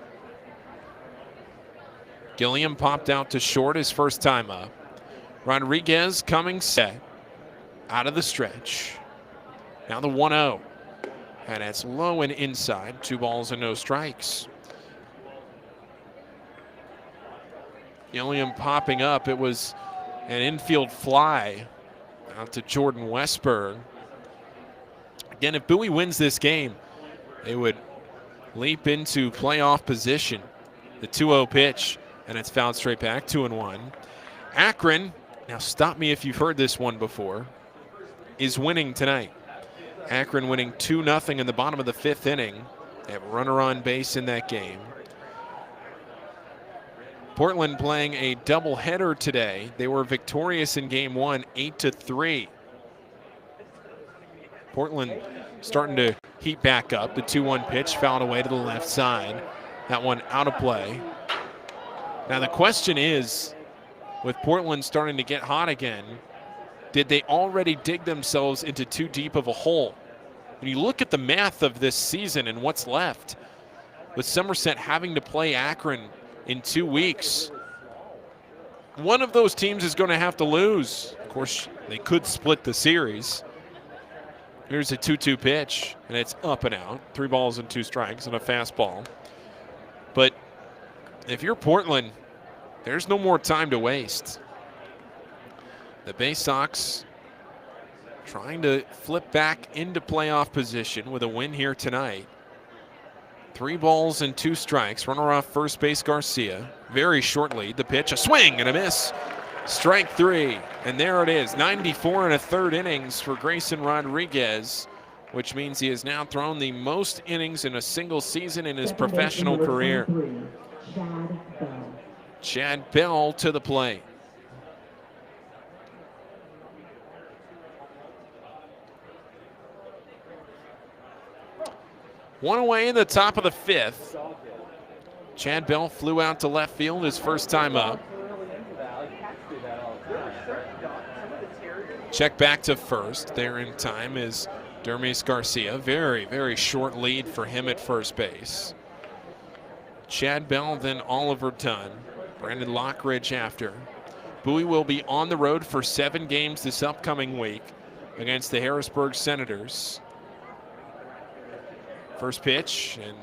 Gilliam popped out to short his first time up. Rodriguez coming set out of the stretch. Now the 1-0. And it's low and inside. 2 balls and no strikes. Gilliam popping up. It was an infield fly out to Jordan Westberg. Again, if Bowie wins this game, they would leap into playoff position. The 2-0 pitch, and it's fouled straight back, 2-1. Akron, now stop me if you've heard this one before, is winning tonight. Akron winning 2-0 in the bottom of the 5th inning. They have a runner on base in that game. Portland playing a doubleheader today. They were victorious in game 1, 8-3. Portland starting to heat back up. The 2-1 pitch fouled away to the left side. That one out of play. Now the question is, with Portland starting to get hot again, did they already dig themselves into too deep of a hole? When you look at the math of this season and what's left, with Somerset having to play Akron in 2 weeks, one of those teams is going to have to lose. Of course, they could split the series. Here's a 2-2 pitch, and it's up and out. 3 balls and 2 strikes and a fastball. But if you're Portland, there's no more time to waste. The Bay Sox trying to flip back into playoff position with a win here tonight. 3 balls and 2 strikes. Runner off first base Garcia. Very short lead. The pitch, a swing and a miss. Strike 3. And there it is. 94 1/3 innings for Grayson Rodriguez, which means he has now thrown the most innings in a single season in his professional career. Chad Bell to the plate. One away in the top of the 5th. Chad Bell flew out to left field his first time up. Check back to first. There in time is Dermis Garcia. Very, very short lead for him at first base. Chad Bell, then Oliver Dunn. Brandon Lockridge after. Bowie will be on the road for 7 games this upcoming week against the Harrisburg Senators. First pitch, and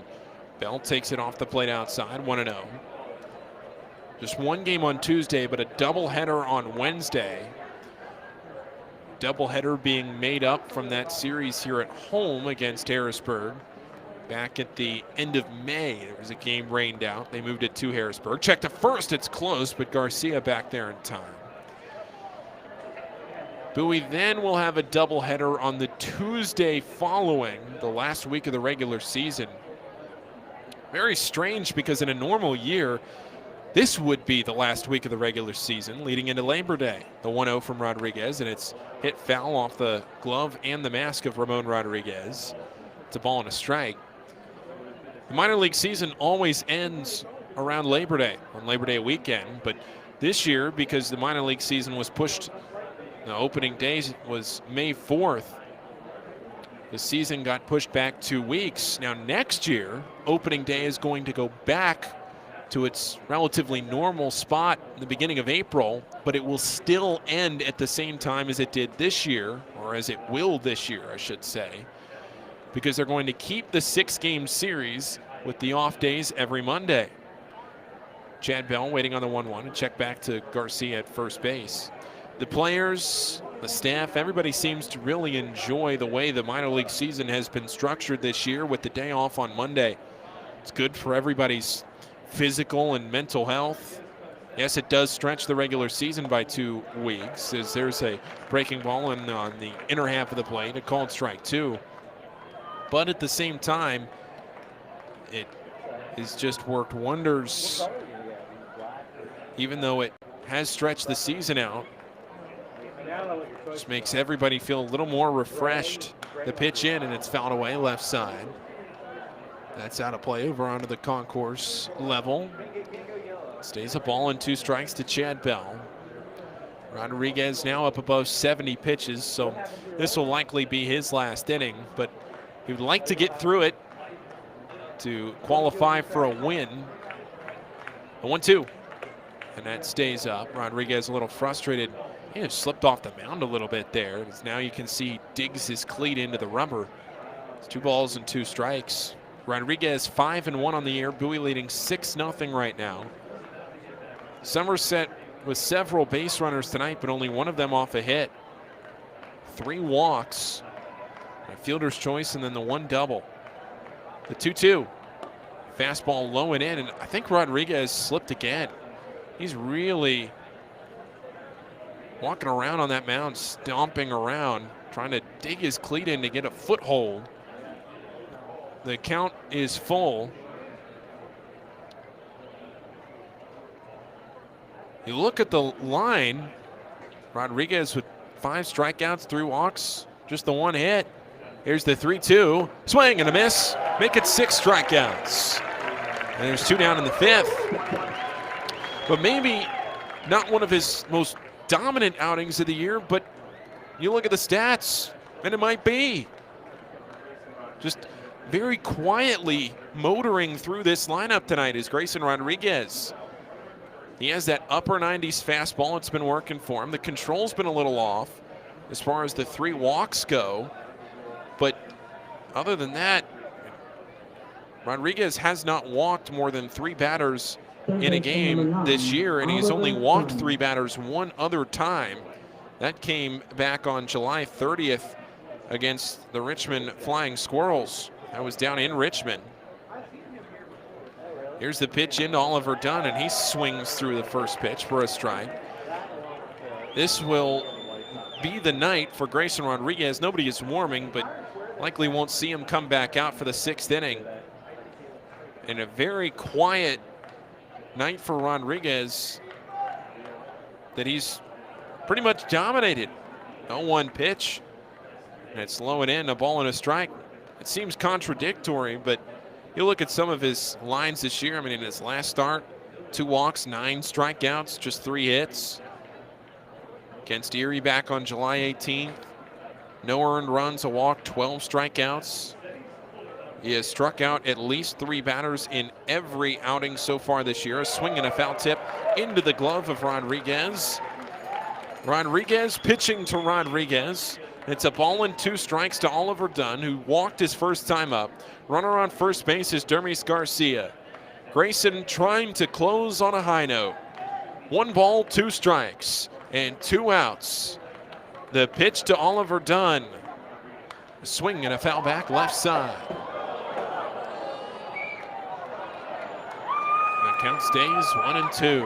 Bell takes it off the plate outside, 1-0. Just 1 game on Tuesday, but a doubleheader on Wednesday. Doubleheader being made up from that series here at home against Harrisburg. Back at the end of May, there was a game rained out. They moved it to Harrisburg. Check to first, it's close, but Garcia back there in time. Bowie then will have a doubleheader on the Tuesday following the last week of the regular season. Very strange, because in a normal year, this would be the last week of the regular season leading into Labor Day. The 1-0 from Rodriguez, and it's hit foul off the glove and the mask of Ramon Rodriguez. It's a ball and a strike. The minor league season always ends around Labor Day, on Labor Day weekend, but this year, because the minor league season was pushed, the opening day was May 4th. The season got pushed back 2 weeks. Now next year, opening day is going to go back to its relatively normal spot in the beginning of April, but it will still end at the same time as it did this year, or as it will this year, I should say, because they're going to keep the 6-game series with the off days every Monday. Chad Bell waiting on the 1-1 and check back to Garcia at first base. The players, the staff, everybody seems to really enjoy the way the minor league season has been structured this year with the day off on Monday. It's good for everybody's physical and mental health. Yes, it does stretch the regular season by 2 weeks, as there's a breaking ball on the inner half of the plate, a called strike 2. But at the same time, it has just worked wonders. Even though it has stretched the season out, just makes everybody feel a little more refreshed. The pitch in, and it's fouled away left side. That's out of play over onto the concourse level. Stays a ball and 2 strikes to Chad Bell. Rodriguez now up above 70 pitches, so this will likely be his last inning, but he would like to get through it to qualify for a win. A 1-2, and that stays up. Rodriguez a little frustrated. He has slipped off the mound a little bit there. As now you can see he digs his cleat into the rubber. It's 2 balls and 2 strikes. Rodriguez 5-1 on the year. Bowie leading 6-0 right now. Somerset with several base runners tonight, but only one of them off a hit. 3 walks, a fielder's choice, and then the 1 double. The 2-2. Fastball low and in, and I think Rodriguez slipped again. He's really walking around on that mound, stomping around, trying to dig his cleat in to get a foothold. The count is full. You look at the line, Rodriguez with 5 strikeouts, 3 walks, just the 1 hit. Here's the 3-2, swing and a miss, make it 6 strikeouts. And there's 2 down in the 5th. But maybe not one of his most dominant outings of the year, but you look at the stats, and it might be. Just very quietly motoring through this lineup tonight is Grayson Rodriguez. He has that upper 90s fastball. It's been working for him. The control's been a little off as far as the 3 walks go. But other than that, Rodriguez has not walked more than 3 batters in a game this year, and he's only walked 3 batters one other time. That came back on July 30th against the Richmond Flying Squirrels. That was down in Richmond. Here's the pitch into Oliver Dunn, and he swings through the first pitch for a strike. This will be the night for Grayson Rodriguez. Nobody is warming, but likely won't see him come back out for the 6th inning. And a very quiet night for Rodriguez that he's pretty much dominated. 0-1 pitch, and it's low and in, a ball and a strike. It seems contradictory, but you look at some of his lines this year. I mean, in his last start, 2 walks, 9 strikeouts, just 3 hits. Against Erie back on July 18th, no earned runs, a walk, 12 strikeouts. He has struck out at least 3 batters in every outing so far this year. A swing and a foul tip into the glove of Rodriguez. Rodriguez pitching to Rodriguez. It's a ball and 2 strikes to Oliver Dunn, who walked his first time up. Runner on first base is Dermis Garcia. Grayson trying to close on a high note. 1 ball, 2 strikes, and 2 outs. The pitch to Oliver Dunn. A swing and a foul back left side. The count stays 1-2.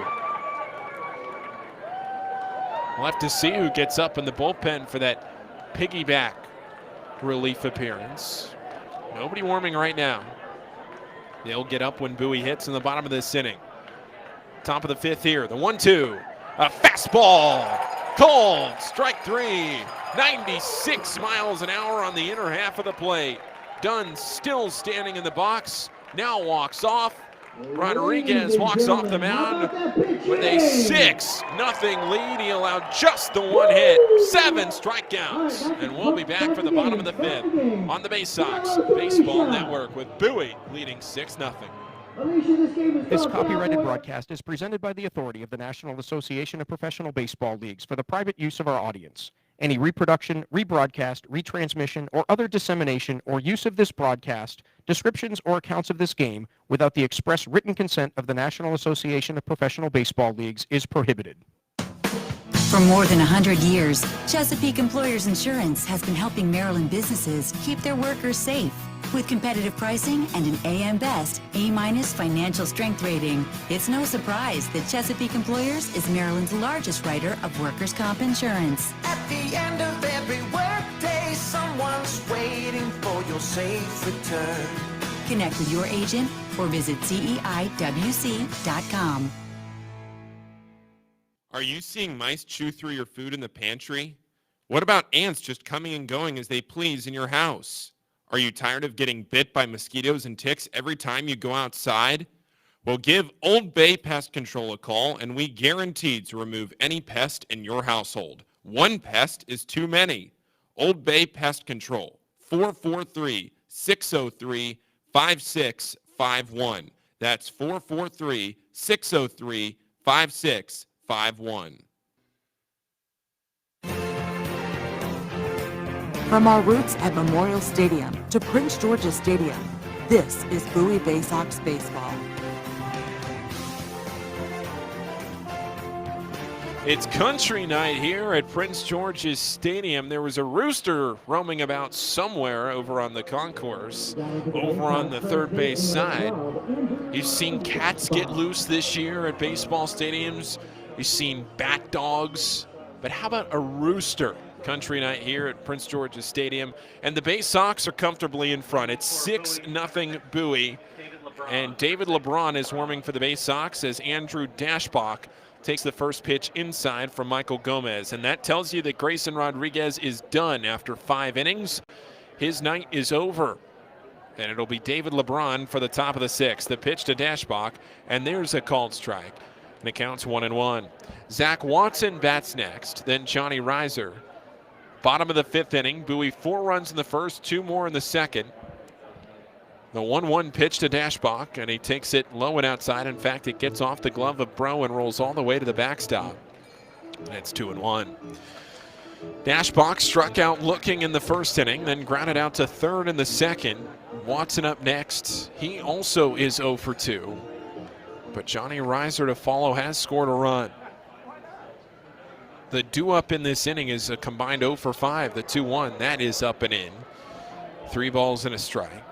We'll have to see who gets up in the bullpen for that piggyback relief appearance. Nobody warming right now. They'll get up when Bowie hits in the bottom of this inning. Top of the 5th here, the 1-2. A fastball, cold, strike 3. 96 miles an hour on the inner half of the plate. Dunn still standing in the box, now walks off. Rodriguez walks off the mound with a 6-0 lead. He allowed just the 1 hit, 7 strikeouts, and we'll be back for the bottom of the 5th on the Bay Sox Baseball Network with Bowie leading 6-0. This copyrighted broadcast is presented by the authority of the National Association of Professional Baseball Leagues for the private use of our audience. Any reproduction, rebroadcast, retransmission, or other dissemination or use of this broadcast, descriptions or accounts of this game without the express written consent of the National Association of Professional Baseball Leagues is prohibited. For more than 100 years, Chesapeake Employers Insurance has been helping Maryland businesses keep their workers safe. With competitive pricing and an AM Best A- financial strength rating, it's no surprise that Chesapeake Employers is Maryland's largest writer of workers' comp insurance. At the end of every workday, someone's waiting for your safe return. Connect with your agent or visit CEIWC.com. Are you seeing mice chew through your food in the pantry? What about ants just coming and going as they please in your house? Are you tired of getting bit by mosquitoes and ticks every time you go outside? Well, give Old Bay Pest Control a call, and we guarantee to remove any pest in your household. 1 pest is too many. Old Bay Pest Control, 443-603-5651. That's 443-603-5651. From our roots at Memorial Stadium to Prince George's Stadium, this is Bowie Bay Sox Baseball. It's country night here at Prince George's Stadium. There was a rooster roaming about somewhere over on the concourse, over on the third base side. You've seen cats get loose this year at baseball stadiums. You've seen bat dogs. But how about a rooster? Country night here at Prince George's Stadium. And the Bay Sox are comfortably in front. It's 6-0 Bowie. And David LeBron is warming for the Bay Sox as Andrew Dashbach takes the first pitch inside from Michael Gomez. And that tells you that Grayson Rodriguez is done after 5 innings. His night is over. And it'll be David LeBron for the top of the 6th. The pitch to Dashbach, and there's a called strike. And it counts 1-1. Zach Watson bats next, then Johnny Reiser. Bottom of the 5th inning, Bowie 4 runs in the first, 2 more in the second. The 1-1 pitch to Dashbach, and he takes it low and outside. In fact, it gets off the glove of Bro and rolls all the way to the backstop. And it's 2-1. Dashbach struck out looking in the first inning, then grounded out to third in the second. Watson up next. He also is 0 for 2. But Johnny Reiser to follow has scored a run. The due-up in this inning is a combined 0 for 5. The 2-1, that is up and in. 3 balls and a strike.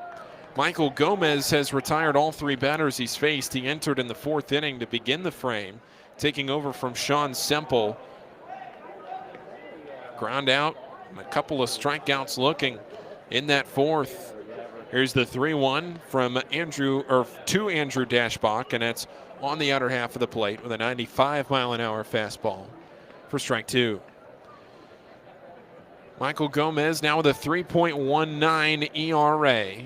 Michael Gomez has retired all 3 batters he's faced. He entered in the 4th inning to begin the frame, taking over from Sean Semple. Ground out, and a couple of strikeouts looking in that 4th. Here's the 3-1 from Andrew Dashbach, and that's on the outer half of the plate with a 95-mile-an-hour fastball for strike 2. Michael Gomez now with a 3.19 ERA.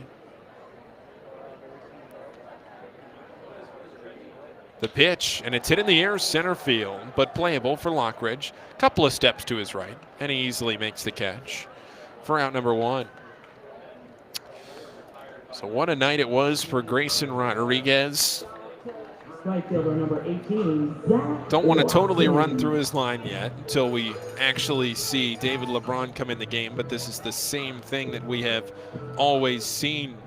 The pitch, and it's hit in the air center field, but playable for Lockridge. Couple of steps to his right, and he easily makes the catch for out number 1. So what a night it was for Grayson Rodriguez. Number 18, Don't want to totally run through his line yet until we actually see David LeBron come in the game, but this is the same thing that we have always seen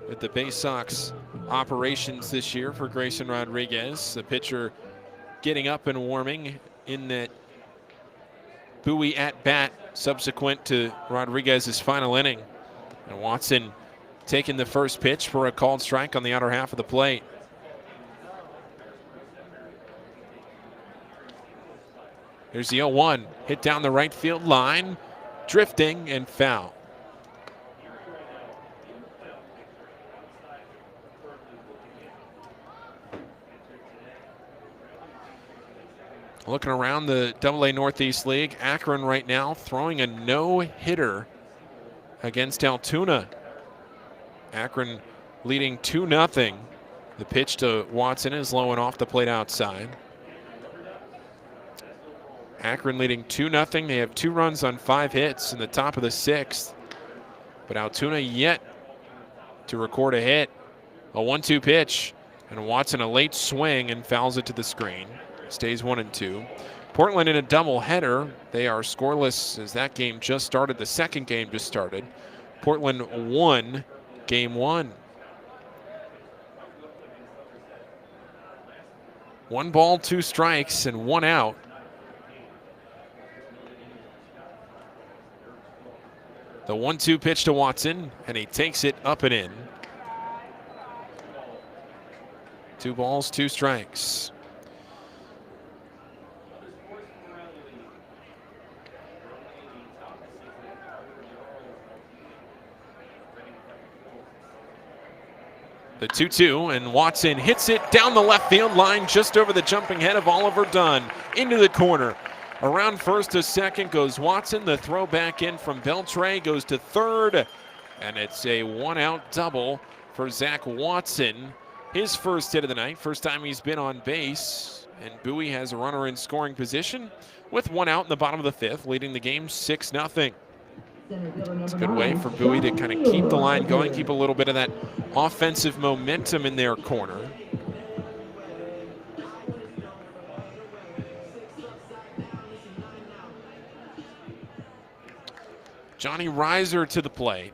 with the Bay Sox operations this year for Grayson Rodriguez. The pitcher getting up and warming in that Bowie at bat subsequent to Rodriguez's final inning. And Watson taking the first pitch for a called strike on the outer half of the plate. Here's the 0-1, hit down the right field line, drifting and foul. Looking around the AA Northeast League, Akron right now throwing a no-hitter against Altoona. Akron leading 2-0. The pitch to Watson is low and off the plate outside. Akron leading 2-0. They have 2 runs on 5 hits in the top of the 6th. But Altoona yet to record a hit. A 1-2 pitch, and Watson a late swing and fouls it to the screen. Stays 1-2. Portland in a doubleheader. They are scoreless as that game just started. The second game just started. Portland won game 1. 1 ball, 2 strikes, and 1 out. The 1-2 pitch to Watson, and he takes it up and in. 2 balls, 2 strikes. The 2-2, and Watson hits it down the left field line just over the jumping head of Oliver Dunn into the corner. Around first to second goes Watson. The throw back in from Beltre goes to third, and it's a 1-out double for Zach Watson. His first hit of the night, first time he's been on base, and Bowie has a runner in scoring position with 1 out in the bottom of the 5th, leading the game 6-0. It's a good way for Bowie to kind of keep the line going, keep a little bit of that offensive momentum in their corner. Johnny Reiser to the plate.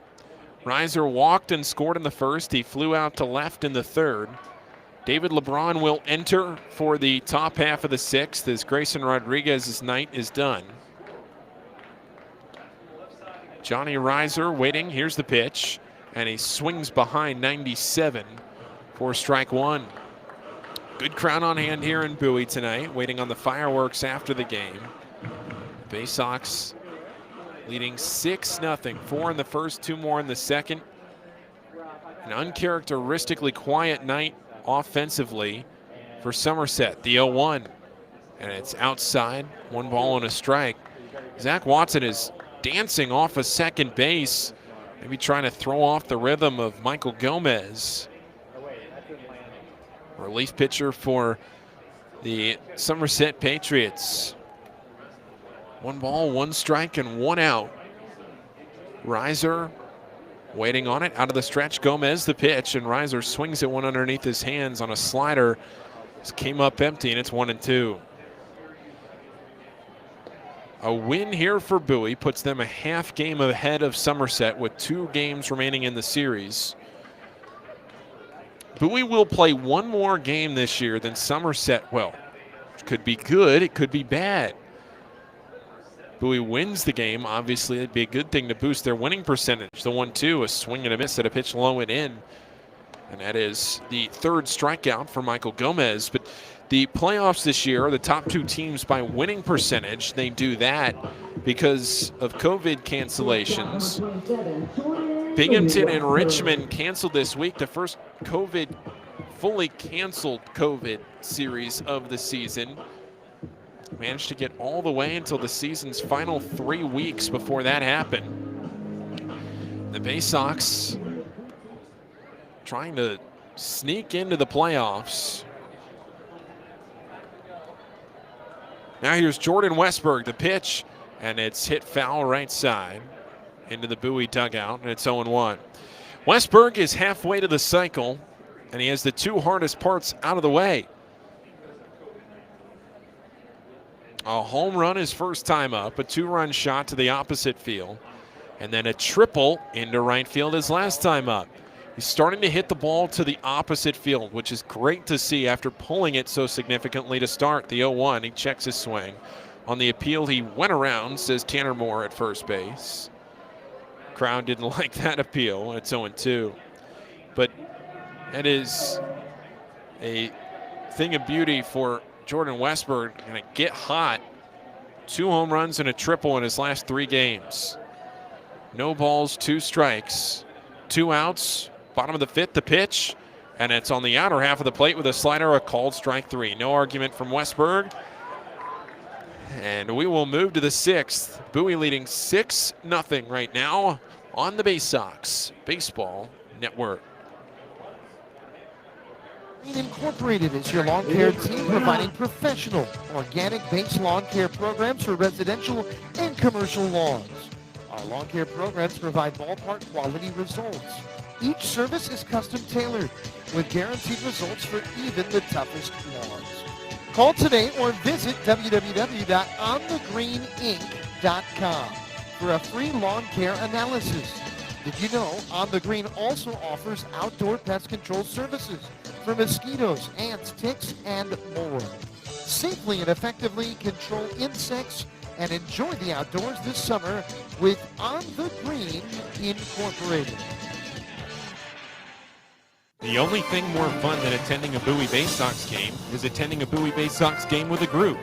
Reiser walked and scored in the first. He flew out to left in the third. David LeBron will enter for the top half of the sixth as Grayson Rodriguez's night is done. Johnny Reiser waiting. Here's the pitch. And he swings behind 97 for strike one. Good crowd on hand here in Bowie tonight, waiting on the fireworks after the game. Bay Sox leading 6-0. 4 in the first, 2 more in the second. An uncharacteristically quiet night offensively for Somerset. The 0-1. And it's outside. 1 ball and a strike. Zach Watson is dancing off of second base, maybe trying to throw off the rhythm of Michael Gomez. Relief pitcher for the Somerset Patriots. 1 ball, 1 strike, and 1 out. Reiser waiting on it. Out of the stretch, Gomez the pitch, and Reiser swings at one underneath his hands on a slider. This came up empty, and it's 1-2. A win here for Bowie puts them a half game ahead of Somerset with 2 games remaining in the series. Bowie will play 1 more game this year than Somerset. Well, it could be good, it could be bad. Bowie wins the game. Obviously, it'd be a good thing to boost their winning percentage. The 1-2, a swing and a miss at a pitch low and in. And that is the 3rd strikeout for Michael Gomez. But the playoffs this year are the top 2 teams by winning percentage. They do that because of COVID cancellations. Binghamton and Richmond canceled this week, the first fully canceled COVID series of the season. Managed to get all the way until the season's final 3 weeks before that happened. The Bay Sox trying to sneak into the playoffs. Now here's Jordan Westberg, the pitch, and it's hit foul right side into the Bowie dugout, and it's 0-1. Westberg is halfway to the cycle, and he has the 2 hardest parts out of the way. A home run his first time up, a 2-run shot to the opposite field, and then a triple into right field his last time up. He's starting to hit the ball to the opposite field, which is great to see after pulling it so significantly to start. The 0-1, he checks his swing. On the appeal, he went around, says Tanner Moore at first base. Crowd didn't like that appeal, and it's 0-2. But that is a thing of beauty for Jordan Westberg. Going to get hot. 2 home runs and a triple in his last 3 games. No balls, 2 strikes, 2 outs. Bottom of the 5th, the pitch, and it's on the outer half of the plate with a slider, a called strike 3. No argument from Westberg. And we will move to the 6th. Bowie leading 6-0 right now on the Bay Sox Baseball Network. Incorporated is your lawn care team providing professional, organic-based lawn care programs for residential and commercial lawns. Our lawn care programs provide ballpark quality results. Each service is custom tailored with guaranteed results for even the toughest lawns. Call today or visit www.onthegreeninc.com for a free lawn care analysis. Did you know On the Green also offers outdoor pest control services for mosquitoes, ants, ticks, and more? Safely and effectively control insects and enjoy the outdoors this summer with On the Green Incorporated. The only thing more fun than attending a Bowie Bay Sox game is attending a Bowie Bay Sox game with a group.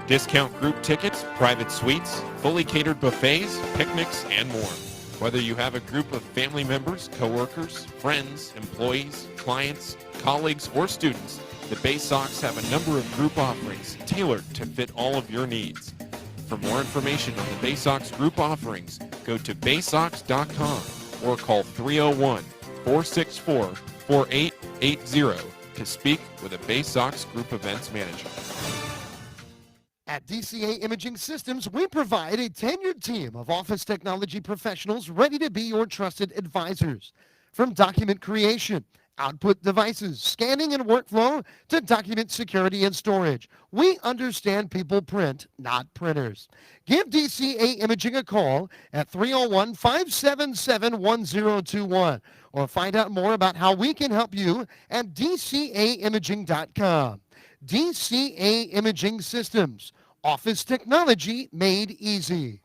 Discount group tickets, private suites, fully catered buffets, picnics, and more. Whether you have a group of family members, coworkers, friends, employees, clients, colleagues, or students, the Bay Sox have a number of group offerings tailored to fit all of your needs. For more information on the Bay Sox group offerings, go to baysox.com or call 301-464-4880 to speak with a Bay Sox Group Events Manager. At DCA Imaging Systems, we provide a tenured team of office technology professionals ready to be your trusted advisors. From document creation, output devices, scanning and workflow to document security and storage. We understand people print, not printers. Give DCA Imaging a call at 301-577-1021 or find out more about how we can help you at dcaimaging.com. DCA Imaging Systems, office technology made easy.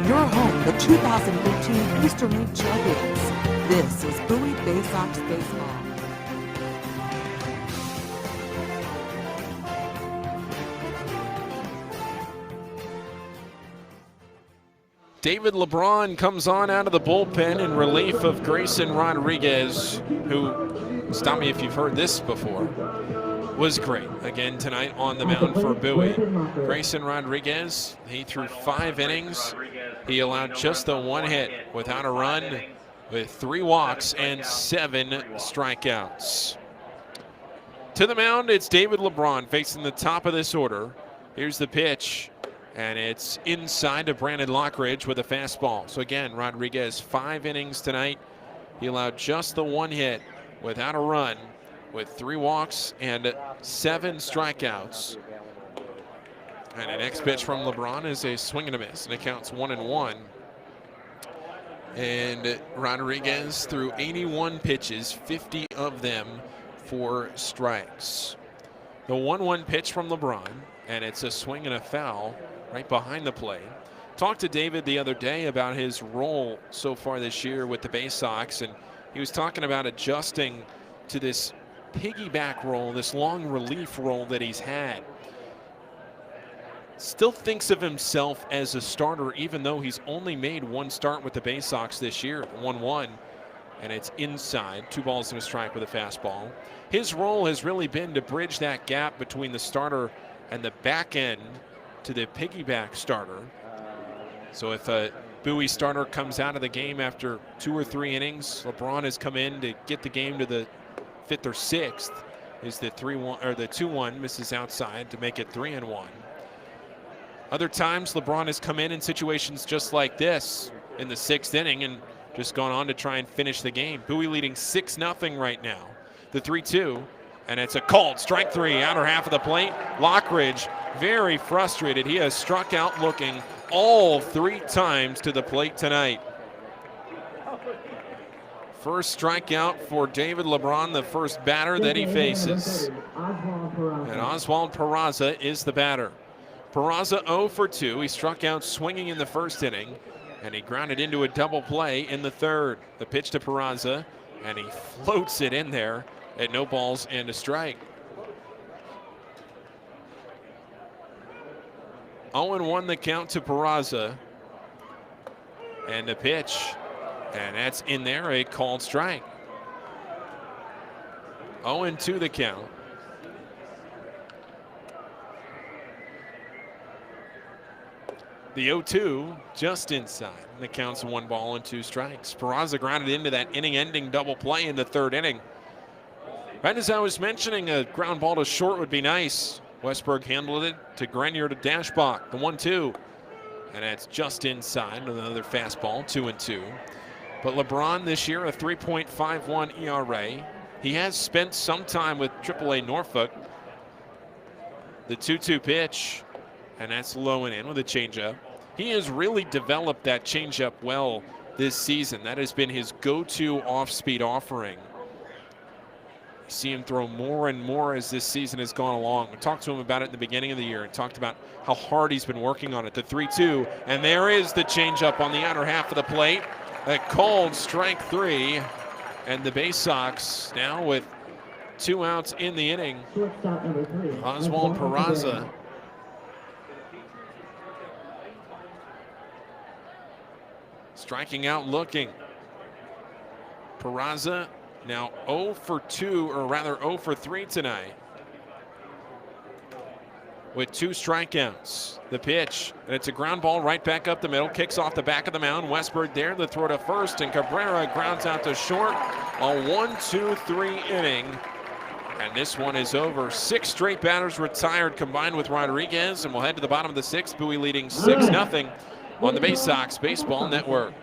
Your home, the 2015 Eastern League champions. This is Bowie Bay Sox baseball. David LeBron comes on out of the bullpen in relief of Grayson Rodriguez, who, stop me if you've heard this before, was great again tonight on the mound for Bowie. Grayson Rodriguez, he threw 5 innings. He allowed just the 1 hit without a run, with 3 walks and 7 strikeouts. To the mound, it's David LeBron facing the top of this order. Here's the pitch, and it's inside to Brandon Lockridge with a fastball. So again, Rodriguez, 5 innings tonight. He allowed just the 1 hit without a run, with 3 walks and 7 strikeouts. And the next pitch from LeBron is a swing and a miss, and it counts 1-1. And Rodriguez threw 81 pitches, 50 of them for strikes. The 1-1 pitch from LeBron, and it's a swing and a foul right behind the plate. Talked to David the other day about his role so far this year with the Bay Sox, and he was talking about adjusting to this piggyback role, this long relief role that he's had. Still thinks of himself as a starter, even though he's only made 1 start with the Bay Sox this year. 1-1, and it's inside. 2 balls and a strike with a fastball. His role has really been to bridge that gap between the starter and the back end to the piggyback starter. So if a Bowie starter comes out of the game after 2 or 3 innings, LeBron has come in to get the game to the 5th or 6th. Is the 3-1 or the 2-1 misses outside to make it 3-1. Other times, LeBron has come in situations just like this in the 6th inning and just gone on to try and finish the game. Bowie leading 6-0 right now. The 3-2, and it's a called strike 3, outer half of the plate. Lockridge very frustrated. He has struck out looking all 3 times to the plate tonight. First strikeout for David LeBron, the first batter that he faces. And Oswald Peraza is the batter. Peraza 0 for 2. He struck out swinging in the first inning, and he grounded into a double play in the 3rd. The pitch to Peraza, and he floats it in there at no balls and a strike. 0-1 the count to Peraza, and the pitch, and that's in there, a called strike. 0-2 the count. The 0-2 just inside. And the count's 1 ball and 2 strikes. Peraza grounded into that inning-ending double play in the 3rd inning. Right as I was mentioning, a ground ball to short would be nice. Westberg handled it to Grenier to Dashbach. The 1-2. And that's just inside with another fastball, 2-2. But LeBron this year, a 3.51 ERA. He has spent some time with AAA Norfolk. The 2-2 pitch. And that's low and in with a changeup. He has really developed that changeup well this season. That has been his go-to off-speed offering. You see him throw more and more as this season has gone along. We talked to him about it in the beginning of the year and talked about how hard he's been working on it. The 3-2, and there is the changeup on the outer half of the plate. A called strike 3, and the Bay Sox now with 2 outs in the inning. Oswald Peraza striking out looking. Peraza now 0 for 2, or rather 0 for 3 tonight, with 2 strikeouts. The pitch, and it's a ground ball right back up the middle, kicks off the back of the mound. Westberg there, the throw to first, and Cabrera grounds out to short. A 1-2-3 inning, and this one is over. 6 straight batters retired combined with Rodriguez, and we'll head to the bottom of the 6th. Bowie leading 6-0 on the Bay Sox Baseball Network.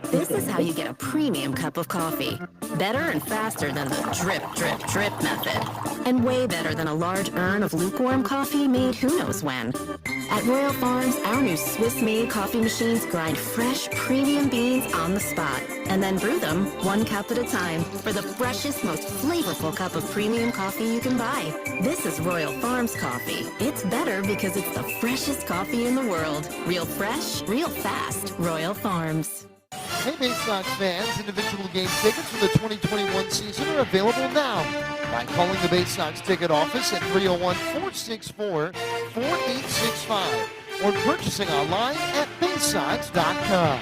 This is how you get a premium cup of coffee. Better and faster than the drip, drip, drip method. And way better than a large urn of lukewarm coffee made who knows when. At Royal Farms, our new Swiss-made coffee machines grind fresh, premium beans on the spot and then brew them 1 cup at a time for the freshest, most flavorful cup of premium coffee you can buy. This is Royal Farms coffee. It's better because it's the freshest coffee in the world. Real fresh, real fast. Royal Farms. Hey, Bay Sox fans, individual game tickets for the 2021 season are available now by calling the Bay Sox ticket office at 301-464-4865 or purchasing online at baysox.com.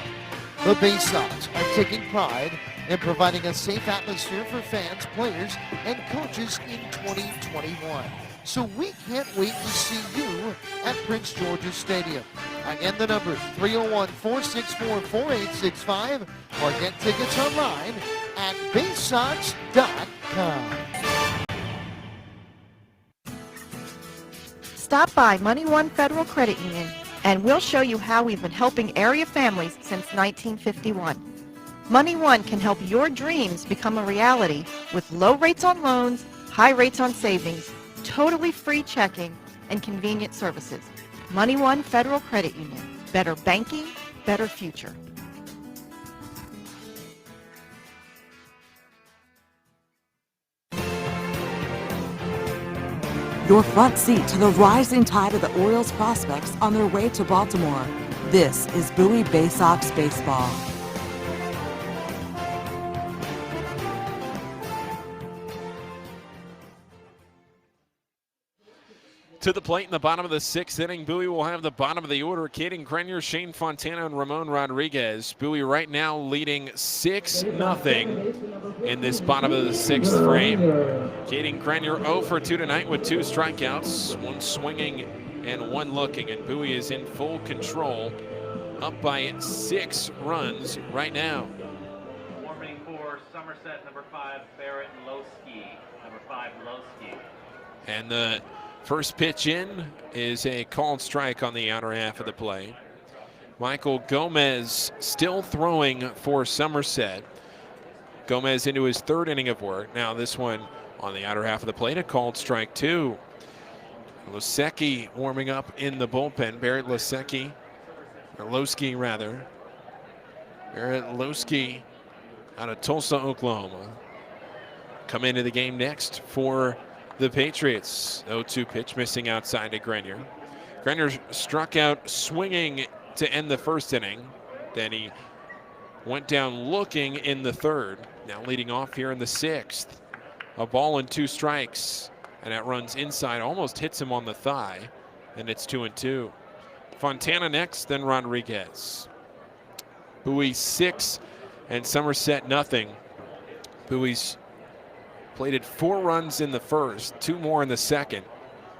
The Bay Sox are taking pride in providing a safe atmosphere for fans, players, and coaches in 2021. So we can't wait to see you at Prince George's Stadium. Again, the number 301-464-4865 or get tickets online at baysox.com. Stop by Money One Federal Credit Union and we'll show you how we've been helping area families since 1951. Money One can help your dreams become a reality with low rates on loans, high rates on savings, totally free checking, and convenient services. Money One Federal Credit Union. Better banking, better future. Your front seat to the rising tide of the Orioles prospects on their way to Baltimore. This is Bowie Bay Sox baseball. To the plate in the bottom of the 6th inning, Bowie will have the bottom of the order. Caden Grenier, Shane Fontana, and Ramon Rodriguez. Bowie right now leading 6-0 in this bottom of the 6th frame. Caden Grenier 0 for 2 tonight with 2 strikeouts, 1 swinging and 1 looking. And Bowie is in full control, up by 6 runs right now. Warming for Somerset, number 5, Barrett Lowski. Number 5, Lowski. And the first pitch in is a called strike on the outer half of the plate. Michael Gomez still throwing for Somerset. Gomez into his 3rd inning of work. Now this one on the outer half of the plate, a called strike 2. Losecki warming up in the bullpen. Barrett Losecki, or Lowski rather. Barrett Lowski out of Tulsa, Oklahoma. Come into the game next for the Patriots. 0-2 pitch missing outside to Grenier. Grenier struck out swinging to end the 1st inning. Then he went down looking in the 3rd. Now leading off here in the 6th. A ball and 2 strikes. And that runs inside, almost hits him on the thigh. And it's 2-2. Fontana next, then Rodriguez. Bowie 6 and Somerset nothing. Bowie's plated 4 runs in the 1st, 2 more in the 2nd.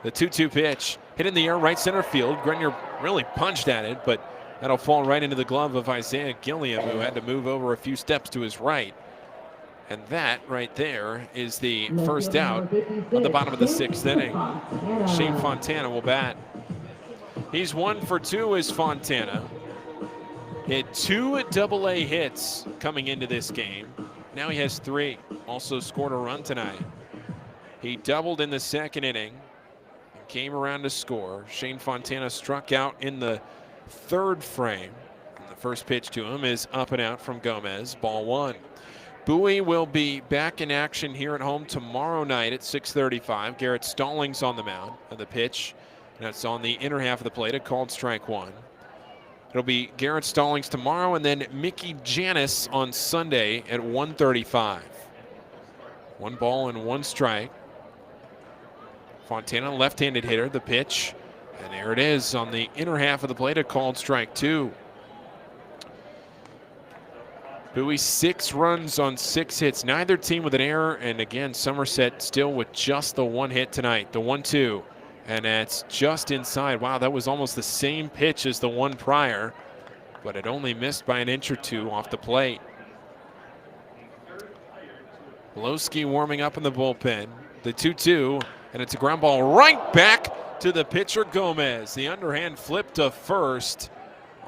The 2-2 pitch hit in the air right center field. Grenier really punched at it, but that'll fall right into the glove of Isaiah Gilliam, who had to move over a few steps to his right. And that right there is the first out of the bottom of the 6th inning. Shane Fontana will bat. He's 1 for 2 as Fontana. Hit 2 double-A hits coming into this game. Now he has 3. Also scored a run tonight. He doubled in the 2nd inning and came around to score. Shane Fontana struck out in the 3rd frame. And the first pitch to him is up and out from Gomez. Ball 1. Bowie will be back in action here at home tomorrow night at 6:35. Garrett Stallings on the mound. And the pitch, that's on the inner half of the plate, a called strike 1. It'll be Garrett Stallings tomorrow and then Mickey Janis on Sunday at 1:35. 1 ball and 1 strike. Fontana, left-handed hitter, the pitch. And there it is on the inner half of the plate, a called strike 2. Bowie 6 runs on 6 hits. Neither team with an error. And again, Somerset still with just the 1 hit tonight. The 1-2. And that's just inside. Wow, that was almost the same pitch as the one prior, but it only missed by an inch or 2 off the plate. Lowski warming up in the bullpen. The 2-2, and it's a ground ball right back to the pitcher Gomez. The underhand flip to first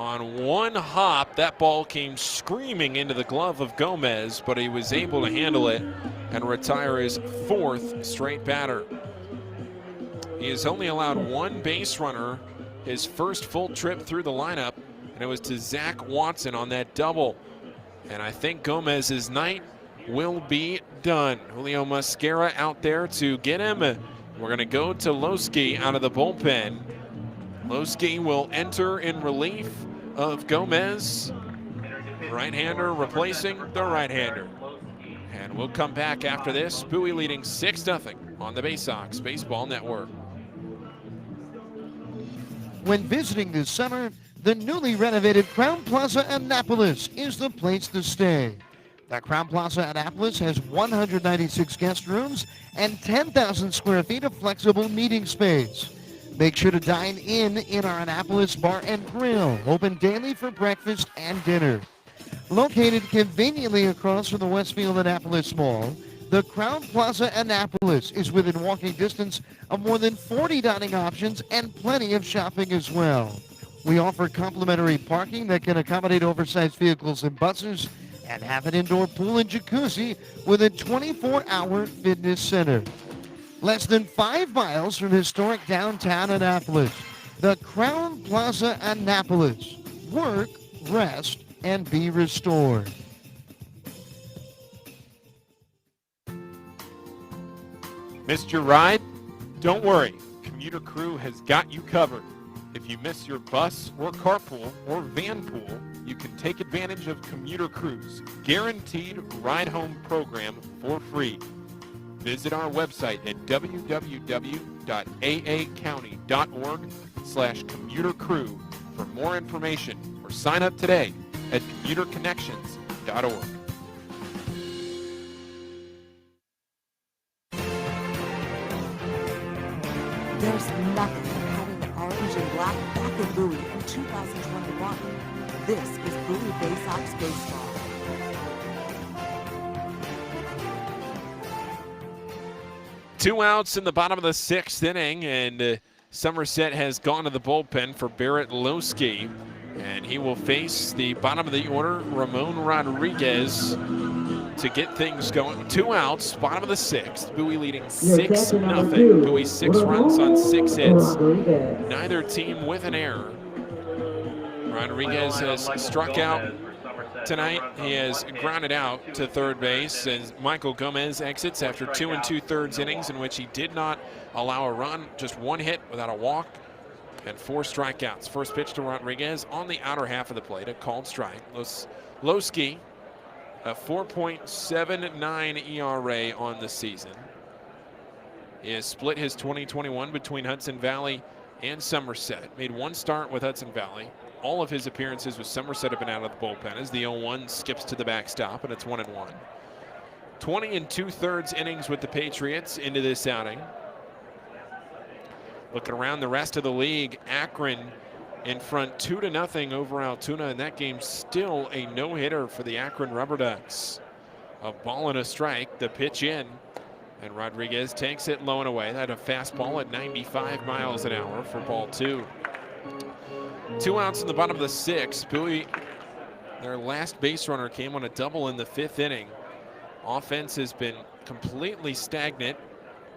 On one hop, that ball came screaming into the glove of Gomez, but he was able to handle it and retire his 4th straight batter. He has only allowed one base runner his first full trip through the lineup, and it was to Zach Watson on that double. And I think Gomez's night will be done. Julio Mascara out there to get him. We're going to go to Lowski out of the bullpen. Lowski will enter in relief of Gomez. Right-hander replacing the right-hander. And we'll come back after this. Bowie leading 6-0 on the Bay Sox Baseball Network. When visiting this summer, the newly renovated Crown Plaza Annapolis is the place to stay. The Crown Plaza Annapolis has 196 guest rooms and 10,000 square feet of flexible meeting space. Make sure to dine in our Annapolis Bar and Grill, open daily for breakfast and dinner. Located conveniently across from the Westfield Annapolis Mall, the Crown Plaza Annapolis is within walking distance of more than 40 dining options and plenty of shopping as well. We offer complimentary parking that can accommodate oversized vehicles and buses, and have an indoor pool and jacuzzi with a 24-hour fitness center. Less than 5 miles from historic downtown Annapolis, the Crown Plaza Annapolis. Work, rest, and be restored. Missed your ride? Don't worry. Commuter Crew has got you covered. If you miss your bus or carpool or van pool, you can take advantage of Commuter Crew's guaranteed ride-home program for free. Visit our website at www.aacounty.org/commutercrew for more information, or sign up today at commuterconnections.org. There's nothing like having the orange and black back in Bowie in 2021. This is Bowie Bay Sox Baseball. Two outs in the bottom of the 6th inning, and Somerset has gone to the bullpen for Barrett Lowski, and he will face the bottom of the order, Ramon Rodriguez, to get things going. 2 outs, bottom of the 6th. Bowie leading 6-0. Bowie 6 runs on 6 hits. Neither team with an error. Rodriguez has struck out tonight. He has grounded out to third base as Michael Gomez exits after 2 2/3 innings in which he did not allow a run, just 1 hit without a walk and 4 strikeouts. First pitch to Rodriguez on the outer half of the plate, a called strike. Lowski, a 4.79 ERA on the season. He has split his 2021 between Hudson Valley and Somerset. Made 1 start with Hudson Valley. All of his appearances with Somerset have been out of the bullpen as the 0-1 skips to the backstop, and it's 1-1. 20 2/3 innings with the Patriots into this outing. Looking around the rest of the league, Akron in front 2-0 over Altoona, and that game still a no-hitter for the Akron Rubber Ducks. A ball and a strike, the pitch in, and Rodriguez takes it low and away. That a fastball at 95 miles an hour for ball 2. 2 outs in the bottom of the 6th. Bowie, their last base runner, came on a double in the 5th inning. Offense has been completely stagnant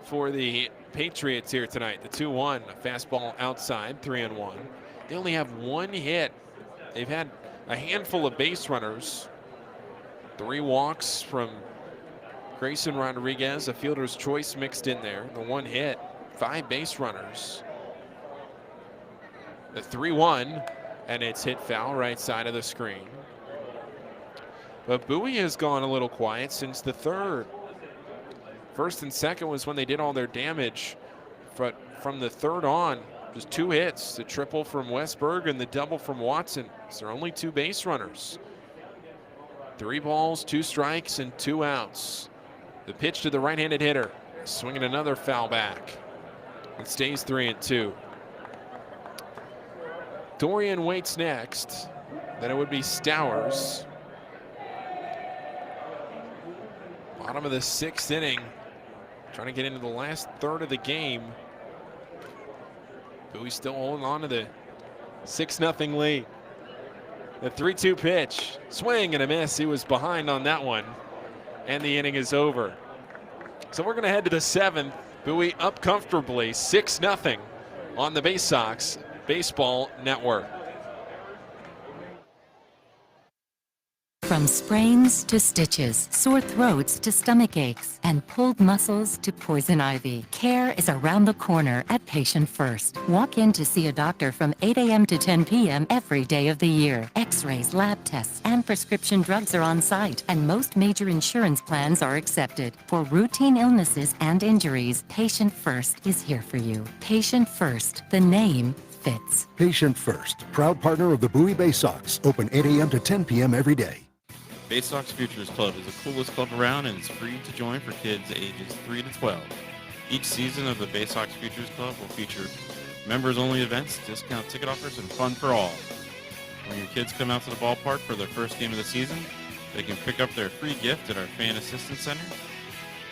for the Patriots here tonight. The 2-1, a fastball outside, 3-1. They only have 1 hit. They've had a handful of base runners. 3 walks from Grayson Rodriguez, a fielder's choice mixed in there. The 1 hit, 5 base runners. The 3-1, and it's hit foul right side of the screen. But Bowie has gone a little quiet since the 3rd. 1st and 2nd was when they did all their damage. But from the 3rd on, just 2 hits, the triple from Westberg and the double from Watson. So there are only 2 base runners. 3 balls, 2 strikes, and 2 outs. The pitch to the right-handed hitter, swinging another foul back. It stays 3-2. Dorian waits next. Then it would be Stowers. Bottom of the 6th inning. Trying to get into the last third of the game. Bowie still holding on to the 6-0 lead. The 3-2 pitch. Swing and a miss. He was behind on that one. And the inning is over. So we're going to head to the 7th. Bowie up comfortably, 6-0 on the Bay Sox Baseball Network. From sprains to stitches, sore throats to stomach aches, and pulled muscles to poison ivy, care is around the corner at Patient First. Walk in to see a doctor from 8 a.m. to 10 p.m. every day of the year. X-rays, lab tests, and prescription drugs are on site, and most major insurance plans are accepted. For routine illnesses and injuries, Patient First is here for you. Patient First, the name fits. Patient First, proud partner of the Bowie Bay Sox. Open 8 a.m. to 10 p.m. every day. Bay Sox Futures Club is the coolest club around and it's free to join for kids ages 3 to 12. Each season of the Bay Sox Futures Club will feature members-only events, discount ticket offers, and fun for all. When your kids come out to the ballpark for their first game of the season, they can pick up their free gift at our Fan Assistance Center.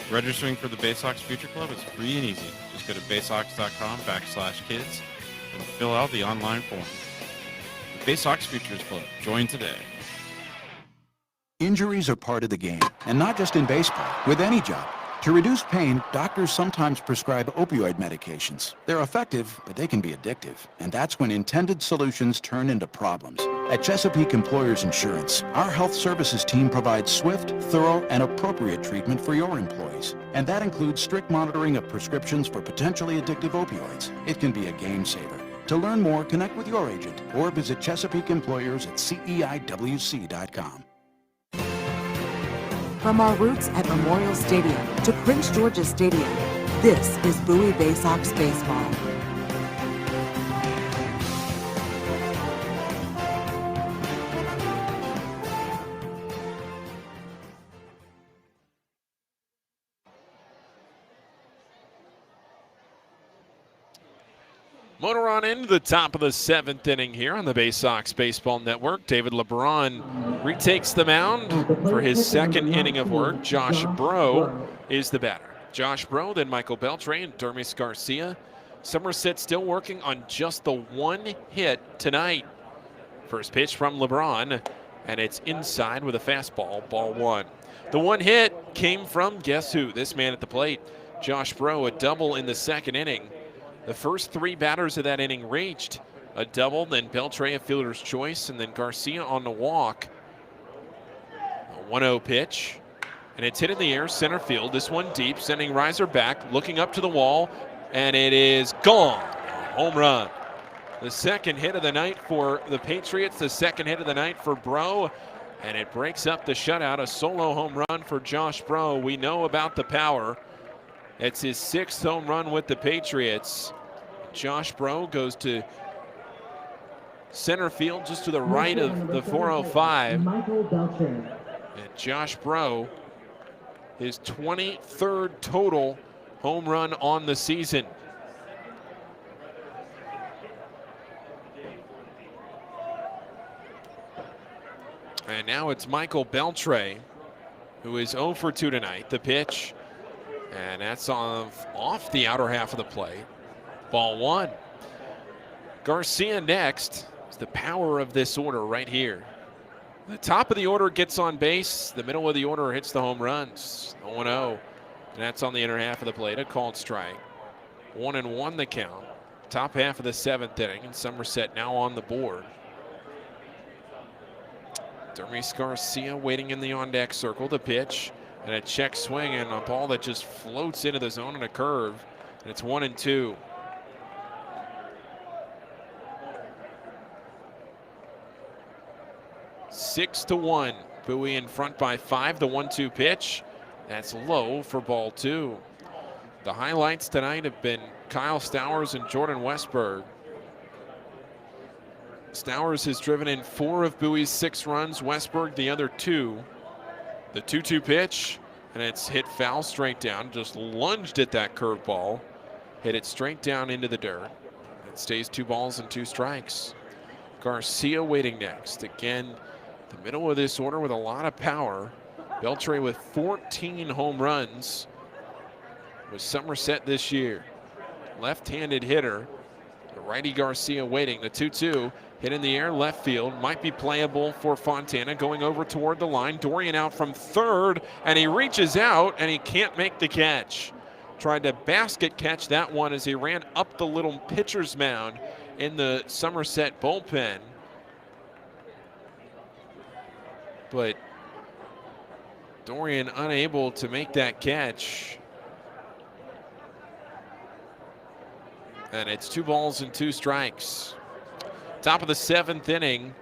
Registering for the Bay Sox Future Club is free and easy. Just go to baysox.com/kids and fill out the online form. The Bay Sox Futures Club. Join today. Injuries are part of the game, and not just in baseball, with any job. To reduce pain, doctors sometimes prescribe opioid medications. They're effective, but they can be addictive, and that's when intended solutions turn into problems. At Chesapeake Employers Insurance, our health services team provides swift, thorough, and appropriate treatment for your employees. And that includes strict monitoring of prescriptions for potentially addictive opioids. It can be a game saver. To learn more, connect with your agent or visit Chesapeake Employers at CEIWC.com. From our roots at Memorial Stadium to Prince George's Stadium, this is Bowie Bay Sox Baseball. Motor on into the top of the 7th inning here on the Bay Sox Baseball Network. David LeBron retakes the mound for his 2nd inning of work. Josh Bro is the batter. Josh Bro, then Michael Beltre and Dermis Garcia. Somerset still working on just the 1 hit tonight. First pitch from LeBron, and it's inside with a fastball, ball 1. The 1 hit came from, guess who? This man at the plate, Josh Bro, a double in the 2nd inning. The first 3 batters of that inning reached a double, then Beltre a fielder's choice, and then Garcia on the walk. A 1-0 pitch, and it's hit in the air, center field. This one deep, sending Riser back, looking up to the wall, and it is gone. Home run. The 2nd hit of the night for the Patriots, the 2nd hit of the night for Bro, and it breaks up the shutout. A solo home run for Josh Bro. We know about the power. It's his 6th home run with the Patriots. Josh Bro goes to center field just to the right of the 405. And Josh Bro, his 23rd total home run on the season. And now it's Michael Beltre, who is 0 for 2 tonight. The pitch. And that's off the outer half of the plate. Ball 1. Garcia next. It's the power of this order right here. The top of the order gets on base. The middle of the order hits the home runs. 0-0. And that's on the inner half of the plate. A called strike. 1-1 the count. Top half of the 7th inning. And Somerset now on the board. Dermis Garcia waiting in the on-deck circle. The pitch. And a check swing and a ball that just floats into the zone in a curve. And it's 1-2. Six to 1. Bowie in front by 5. The 1-2 pitch. That's low for ball 2. The highlights tonight have been Kyle Stowers and Jordan Westberg. Stowers has driven in 4 of Bowie's 6 runs. Westberg the other 2. The 2-2 pitch, and it's hit foul straight down. Just lunged at that curveball. Hit it straight down into the dirt. It stays 2 balls and 2 strikes. Garcia waiting next. Again, the middle of this order with a lot of power. Beltre with 14 home runs with Somerset this year. Left-handed hitter. The righty Garcia waiting. The 2-2 Hit in the air, left field, might be playable for Fontana, going over toward the line. Dorian out from third, and he reaches out, and he can't make the catch. Tried to basket catch that one as he ran up the little pitcher's mound in the Somerset bullpen. But Dorian unable to make that catch. And it's 2 balls and 2 strikes. Top of the 7th inning.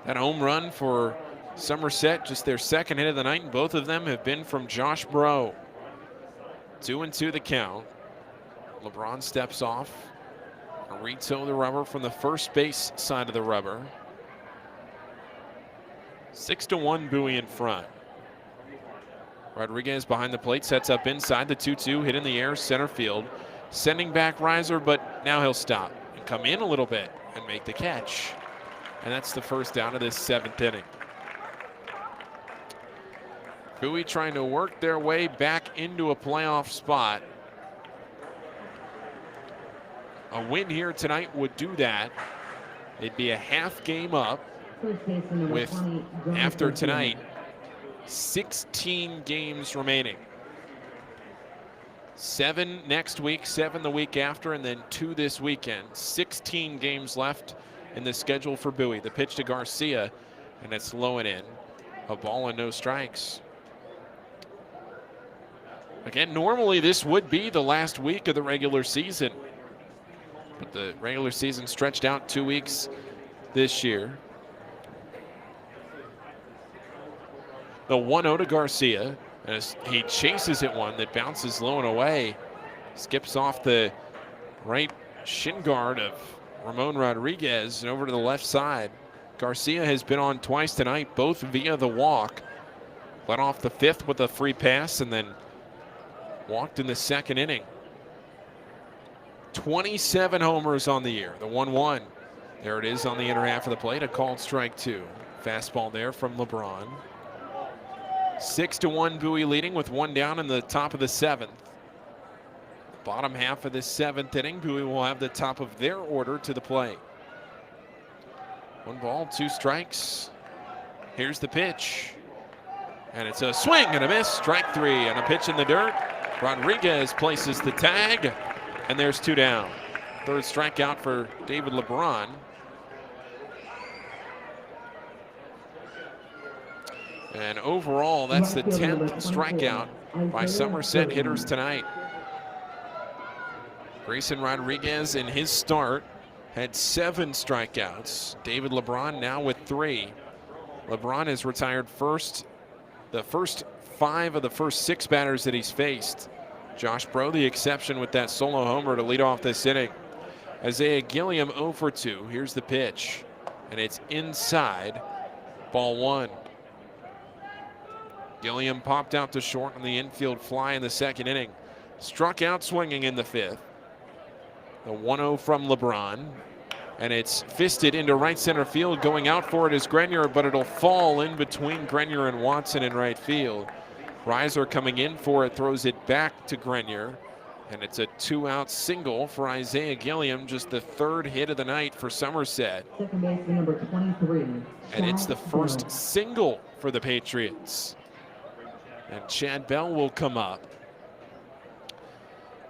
That home run for Somerset, just their second hit of the night, and both of them have been from Josh Bro. 2-2 the count. LeBron steps off. Retoe the rubber from the first base side of the rubber. 6-1 Bowie in front. Rodriguez behind the plate, sets up inside. The 2-2 hit in the air, center field. Sending back Reiser, but now he'll stop and come in a little bit and make the catch. And that's the first out of this 7th inning. Bowie trying to work their way back into a playoff spot. A win here tonight would do that. It'd be a half game up with, after tonight, 16 games remaining. 7 next week, 7 the week after, and then 2 this weekend. 16 games left in the schedule for Bowie. The pitch to Garcia, and it's low and in. A ball and no strikes. Again, normally this would be the last week of the regular season, but the regular season stretched out 2 weeks this year. The 1-0 to Garcia, as he chases it one that bounces low and away. Skips off the right shin guard of Ramon Rodriguez and over to the left side. Garcia has been on twice tonight, both via the walk. Led off the 5th with a free pass and then walked in the 2nd inning. 27 homers on the year, the 1-1. There it is on the inner half of the plate, a called strike 2. Fastball there from LeBron. 6-1 Bowie leading with 1 down in the top of the 7th. Bottom half of this 7th inning, Bowie will have the top of their order to the plate. 1 ball, 2 strikes. Here's the pitch. And it's a swing and a miss, strike 3, and a pitch in the dirt. Rodriguez places the tag, and there's 2 down. 3rd strikeout for David LeBron. And overall, that's the 10th strikeout by Somerset hitters tonight. Grayson Rodriguez in his start had 7 strikeouts. David LeBron now with 3. LeBron has retired the first 5 of the first 6 batters that he's faced. Josh Bro the exception with that solo homer to lead off this inning. Isaiah Gilliam 0 for 2. Here's the pitch, and it's inside, ball 1. Gilliam popped out to short on the infield fly in the 2nd inning. Struck out swinging in the 5th. The 1-0 from LeBron. And it's fisted into right center field. Going out for it is Grenier, but it'll fall in between Grenier and Watson in right field. Reiser coming in for it, throws it back to Grenier. And it's a 2-out single for Isaiah Gilliam, just the 3rd hit of the night for Somerset. Second baseman number 23. And it's the first single for the Patriots. And Chad Bell will come up.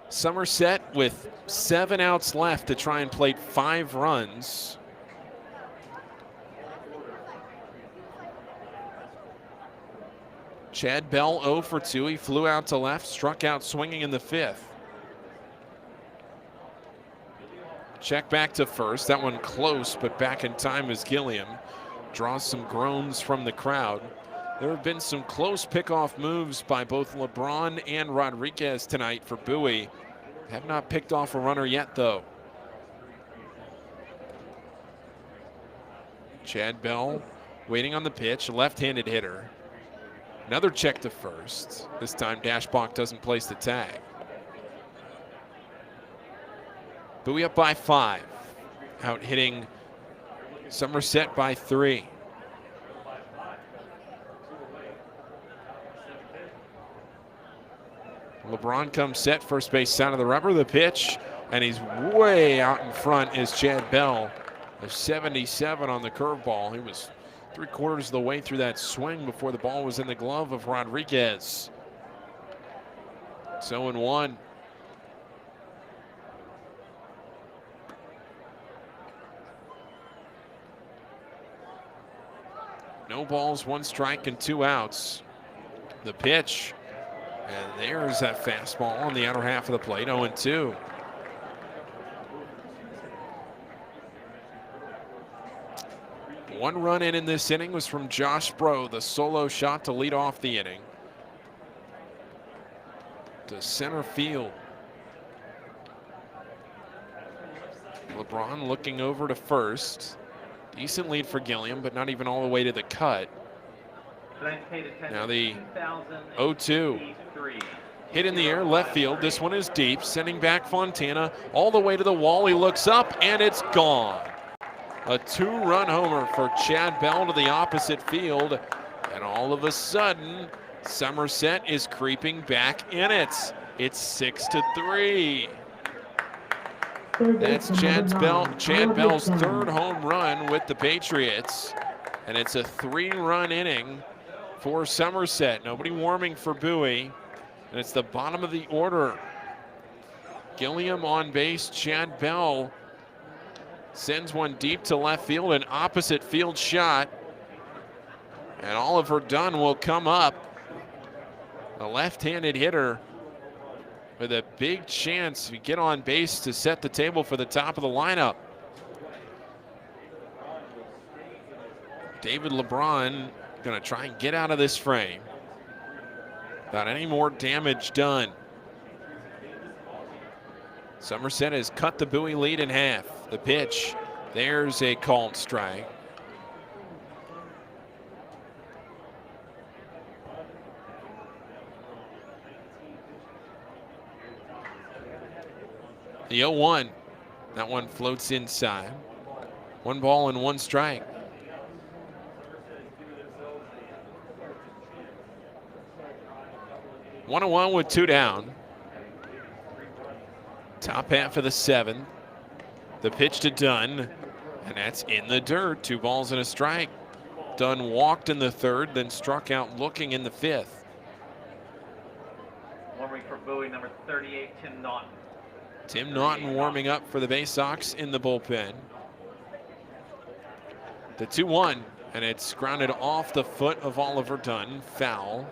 Somerset with 7 outs left to try and plate 5 runs. Chad Bell 0 for 2. He flew out to left, struck out swinging in the 5th. Check back to first. That one close, but back in time is Gilliam. Draws some groans from the crowd. There have been some close pickoff moves by both LeBron and Rodriguez tonight for Bowie. Have not picked off a runner yet, though. Chad Bell waiting on the pitch, left-handed hitter. Another check to first. This time Dashbach doesn't place the tag. Bowie up by 5. Out hitting Somerset by 3. LeBron comes set, first base side of the rubber, the pitch, and he's way out in front is Chad Bell. a 77 on the curveball. He was 3/4 of the way through that swing before the ball was in the glove of Rodriguez. 0-1. No balls, 1 strike, and 2 outs. The pitch, and there's that fastball on the outer half of the plate, 0-2. One run in this inning was from Josh Bro, the solo shot to lead off the inning. To center field. LeBron looking over to first. Decent lead for Gilliam, but not even all the way to the cut. Now the 0-2. Hit in the air, left field. This one is deep, sending back Fontana all the way to the wall. He looks up, and it's gone. A 2-run homer for Chad Bell to the opposite field. And all of a sudden, Somerset is creeping back in it. It's 6-3. That's Chad Bell's 3rd home run with the Patriots. And it's a 3-run inning for Somerset. Nobody warming for Bowie. And it's the bottom of the order. Gilliam on base. Chad Bell sends one deep to left field, an opposite field shot. And Oliver Dunn will come up. A left-handed hitter with a big chance to get on base to set the table for the top of the lineup. David LeBron going to try and get out of this frame without any more damage done. Somerset has cut the Bowie lead in half. The pitch, there's a called strike. The 0-1, that one floats inside. 1 ball and 1 strike. One 1 with 2 down. Top half of the 7th. The pitch to Dunn, and that's in the dirt. 2 balls and a strike. Dunn walked in the 3rd, then struck out looking in the 5th. Warming for Bowie, number 38, Tim Naughton. Tim Naughton warming up for the Bay Sox in the bullpen. The 2-1, and it's grounded off the foot of Oliver Dunn. Foul.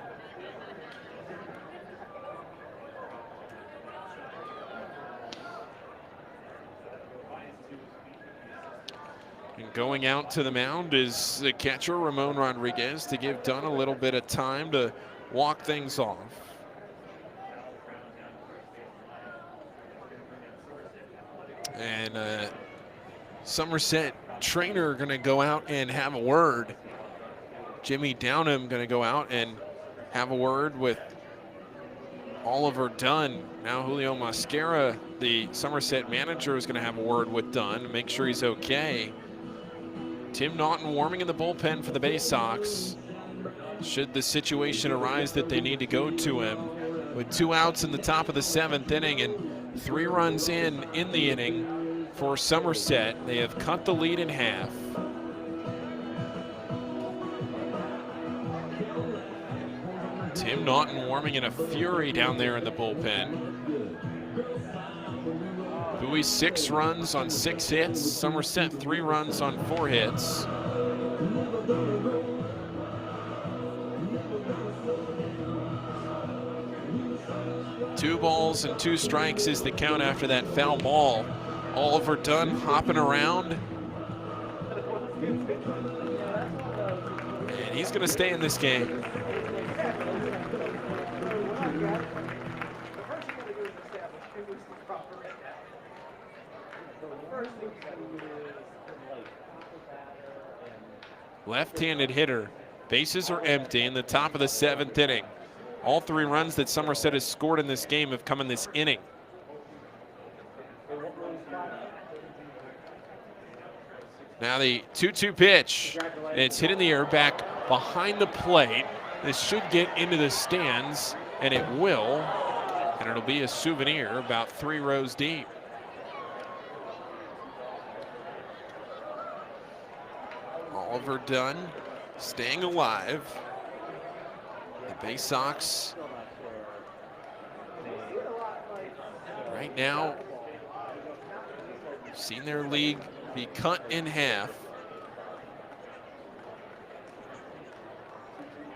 And going out to the mound is the catcher, Ramon Rodriguez, to give Dunn a little bit of time to walk things off. And Somerset trainer going to go out and have a word. Jimmy Downham going to go out and have a word with Oliver Dunn. Now Julio Mascara, the Somerset manager, is going to have a word with Dunn to make sure he's okay. Tim Naughton warming in the bullpen for the Bay Sox. Should the situation arise that they need to go to him. With 2 outs in the top of the 7th inning and 3 runs in the inning for Somerset. They have cut the lead in half. Tim Naughton warming in a fury down there in the bullpen. Bowie 6 runs on 6 hits. Somerset 3 runs on 4 hits. Two balls and 2 strikes is the count after that foul ball. Oliver Dunn hopping around. And he's going to stay in this game. Left-handed hitter. Bases are empty in the top of the 7th inning. All 3 runs that Somerset has scored in this game have come in this inning. Now the 2-2 pitch. It's hit in the air back behind the plate. This should get into the stands, and it will. And it'll be a souvenir about 3 rows deep. Oliver Dunn staying alive. The Bay Sox right now seen their league be cut in half.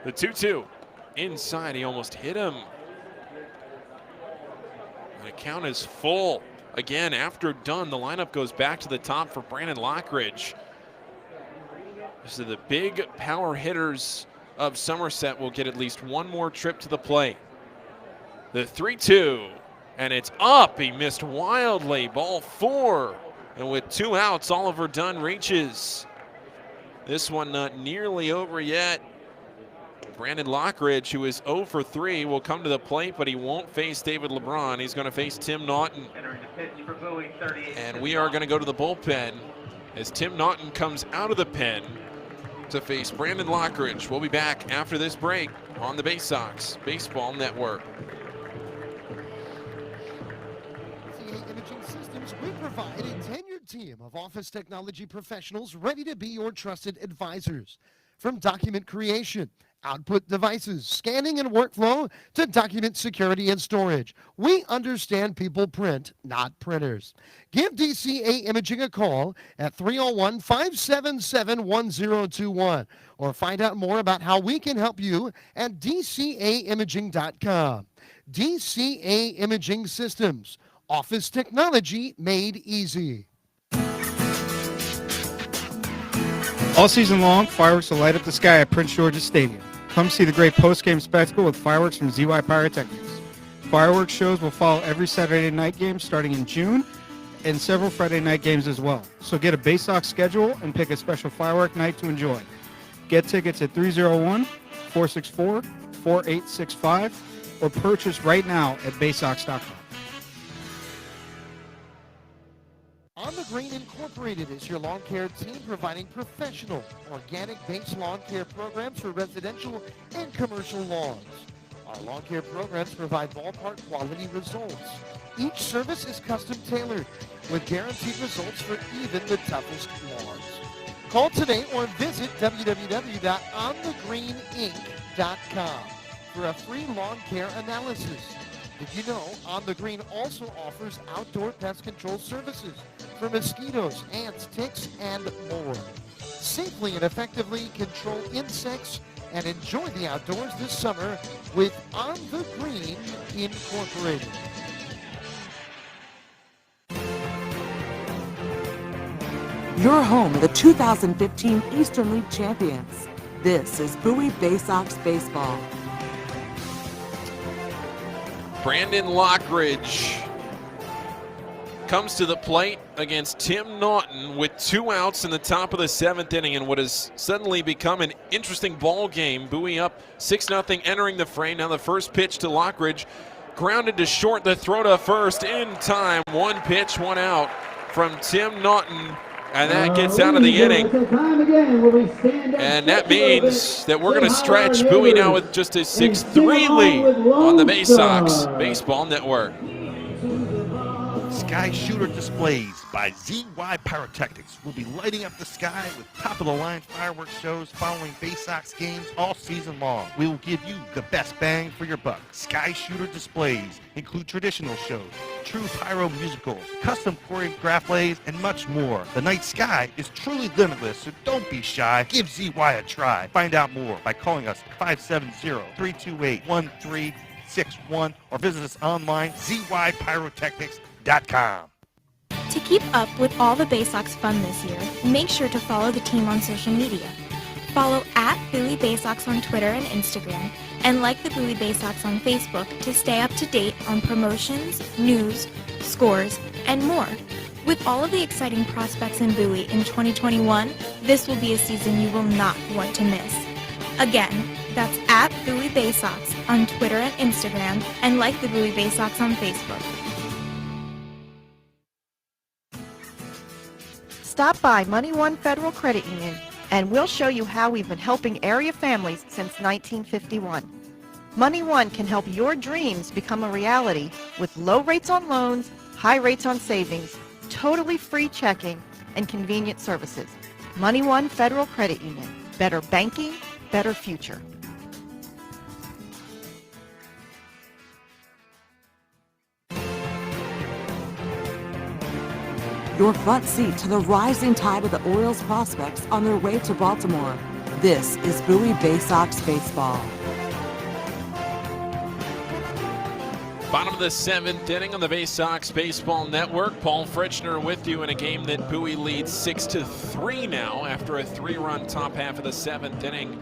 The 2-2 inside, he almost hit him. The count is full. Again, after Dunn, the lineup goes back to the top for Brandon Lockridge. So the big power hitters of Somerset will get at least one more trip to the plate. The 3-2, and it's up. He missed wildly, ball 4. And with 2 outs, Oliver Dunn reaches. This one not nearly over yet. Brandon Lockridge, who is 0 for 3, will come to the plate, but he won't face David LeBron. He's going to face Tim Naughton. And we are going to go to the bullpen as Tim Naughton comes out of the pen to face Brandon Lockridge. We'll be back after this break on the Bay Sox Baseball Network. Imaging Systems, we provide a tenured team of office technology professionals ready to be your trusted advisors. From document creation, output devices, scanning and workflow, to document security and storage, we understand people print, not printers. Give DCA Imaging a call at 301-577-1021 or find out more about how we can help you at dcaimaging.com. DCA Imaging Systems, office technology made easy. All season long, fireworks will light up the sky at Prince George's Stadium. Come see the great post-game spectacle with fireworks from ZY Pyrotechnics. Fireworks shows will follow every Saturday night game starting in June and several Friday night games as well. So get a Bay Sox schedule and pick a special firework night to enjoy. Get tickets at 301-464-4865 or purchase right now at baysox.com. On the Green Incorporated is your lawn care team providing professional, organic-based lawn care programs for residential and commercial lawns. Our lawn care programs provide ballpark quality results. Each service is custom tailored with guaranteed results for even the toughest lawns. Call today or visit www.onthegreeninc.com for a free lawn care analysis. Did you know On the Green also offers outdoor pest control services for mosquitoes, ants, ticks, and more? Safely and effectively control insects and enjoy the outdoors this summer with On the Green Incorporated. Your home of the 2015 Eastern League champions. This is Bowie Bay Sox Baseball. Brandon Lockridge comes to the plate against Tim Naughton with 2 outs in the top of the 7th inning in what has suddenly become an interesting ball game. Bowie up 6-0 entering the frame. Now the first pitch to Lockridge, grounded to short, the throw to first in time. 1 pitch, 1 out from Tim Naughton, and that gets out of the inning. And that means that we're going to stretch Bowie now with just a 6-3 lead on the Bay Sox Baseball Network. Sky Shooter Displays by ZY Pyrotechnics will be lighting up the sky with top-of-the-line fireworks shows following Bay Sox games all season long. We will give you the best bang for your buck. Sky Shooter Displays include traditional shows, true pyro musicals, custom choreographed plays, and much more. The night sky is truly limitless, so don't be shy. Give ZY a try. Find out more by calling us 570-328-1361 or visit us online, zypyrotechnics.com. To keep up with all the Bay Sox fun this year, make sure to follow the team on social media. Follow at Bowie Bay Sox on Twitter and Instagram, and like the Bowie Bay Sox on Facebook to stay up to date on promotions, news, scores, and more. With all of the exciting prospects in Bowie in 2021, this will be a season you will not want to miss. Again, that's at Bowie Bay Sox on Twitter and Instagram, and like the Bowie Bay Sox on Facebook. Stop by Money One Federal Credit Union and we'll show you how we've been helping area families since 1951. Money One can help your dreams become a reality with low rates on loans, high rates on savings, totally free checking, and convenient services. Money One Federal Credit Union. Better banking, better future. Your front seat to the rising tide of the Orioles prospects on their way to Baltimore. This is Bowie Bay Sox Baseball. Bottom of the 7th inning on the Bay Sox Baseball Network. Paul Fritschner with you in a game that Bowie leads 6-3 now after a 3-run top half of the 7th inning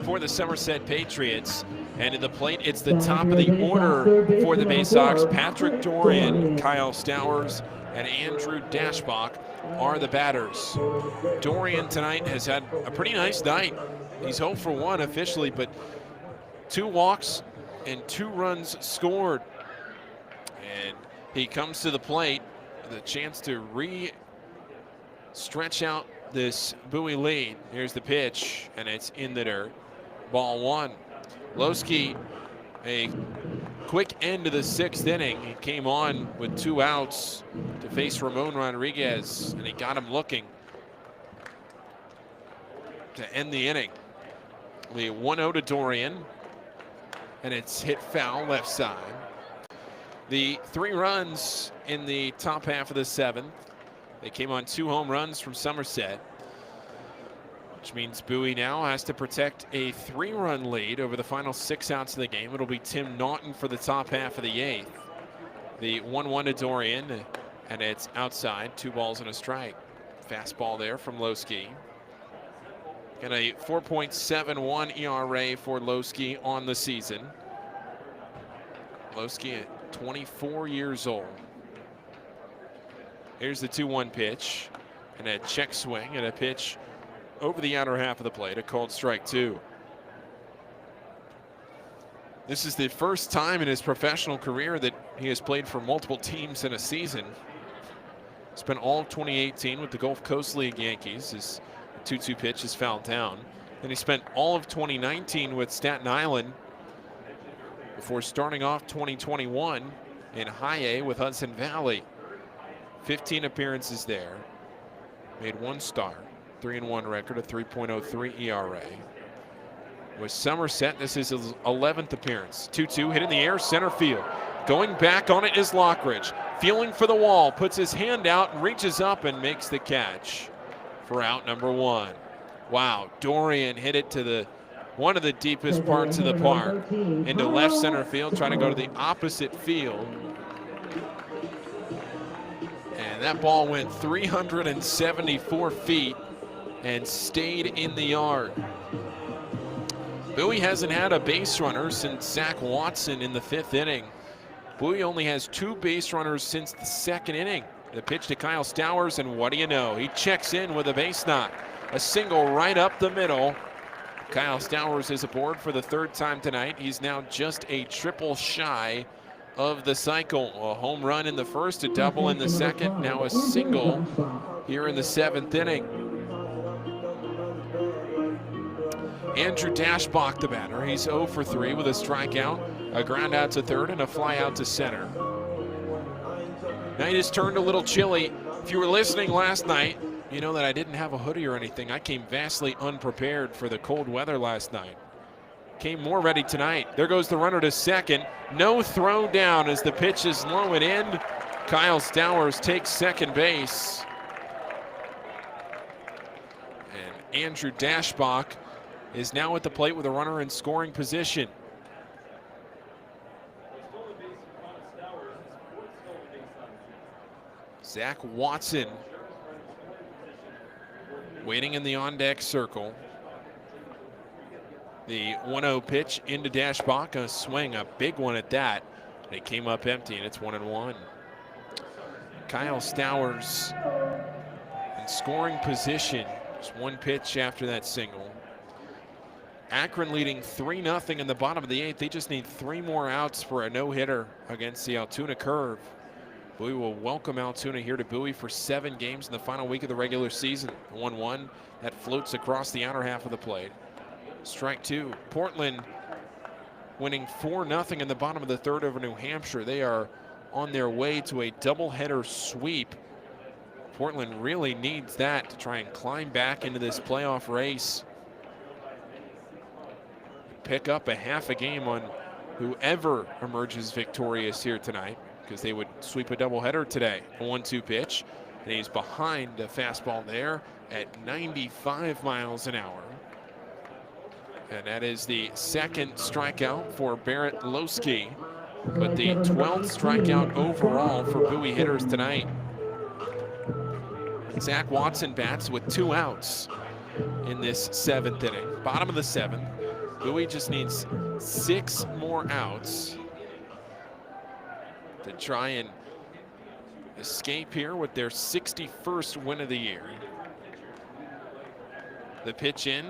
for the Somerset Patriots. And in the plate, it's the top of the order for the Bay Sox. Patrick Dorian, Kyle Stowers, and Andrew Dashbach are the batters. Dorian tonight has had a pretty nice night. He's 0 for 1 officially, but 2 walks and 2 runs scored. And he comes to the plate with a chance to stretch out this Bowie lead. Here's the pitch, and it's in the dirt. Ball 1. Lowski, a quick end to the 6th inning. He came on with 2 outs to face Grayson Rodriguez, and he got him looking to end the inning. The 1-0 to Dorian, and it's hit foul left side. The 3 runs in the top half of the 7th. They came on 2 home runs from Somerset, which means Bowie now has to protect a 3-run lead over the final 6 outs of the game. It'll be Tim Naughton for the top half of the 8th. The 1-1 to Dorian, and it's outside, 2 balls and a strike. Fastball there from Lowski. And a 4.71 ERA for Lowski on the season. Lowski at 24 years old. Here's the 2-1 pitch, and a check swing and a pitch over the outer half of the plate, a called strike 2. This is the first time in his professional career that he has played for multiple teams in a season. Spent all of 2018 with the Gulf Coast League Yankees. His 2-2 pitch is fouled down. Then he spent all of 2019 with Staten Island before starting off 2021 in High A with Hudson Valley. 15 appearances there. Made 1 start. 3-1 record, a 3.03 ERA. With Somerset, this is his 11th appearance. 2-2 hit in the air, center field. Going back on it is Lockridge. Feeling for the wall, puts his hand out and reaches up and makes the catch for out number 1. Wow, Dorian hit it to one of the deepest parts of the park into left center field, trying to go to the opposite field. And that ball went 374 feet and stayed in the yard. Bowie hasn't had a base runner since Zach Watson in the 5th inning. Bowie only has 2 base runners since the 2nd inning. The pitch to Kyle Stowers, and what do you know? He checks in with a base knock. A single right up the middle. Kyle Stowers is aboard for the 3rd time tonight. He's now just a triple shy of the cycle. A home run in the 1st, a double in the 2nd, now a single here in the 7th inning. Andrew Dashbach, the batter. He's 0 for 3 with a strikeout, a ground out to 3rd, and a fly out to center. Night has turned a little chilly. If you were listening last night, you know that I didn't have a hoodie or anything. I came vastly unprepared for the cold weather last night. Came more ready tonight. There goes the runner to 2nd. No throw down as the pitch is low and in. Kyle Stowers takes 2nd base. And Andrew Dashbach is now at the plate with a runner in scoring position. Zach Watson waiting in the on-deck circle. The 1-0 pitch into Dashbach, a swing, a big one at that. It came up empty, and it's 1-1. Kyle Stowers in scoring position. Just 1 pitch after that single. Akron leading 3-0 in the bottom of the 8th. They just need 3 more outs for a no-hitter against the Altoona Curve. Bowie will welcome Altoona here to Bowie for 7 games in the final week of the regular season. 1-1 that floats across the outer half of the plate. Strike 2. Portland winning 4-0 in the bottom of the 3rd over New Hampshire. They are on their way to a doubleheader sweep Portland really needs that to try and climb back into this playoff race. Pick up a half a game on whoever emerges victorious here tonight, because they would sweep a doubleheader today. A 1-2 pitch, and he's behind a fastball there at 95 miles an hour. And that is the second strikeout for Barrett Lowski, but the 12th strikeout overall for Bowie hitters tonight. Zach Watson bats with 2 outs in this 7th inning. Bottom of the 7th. Bowie just needs 6 more outs to try and escape here with their 61st win of the year. The pitch in,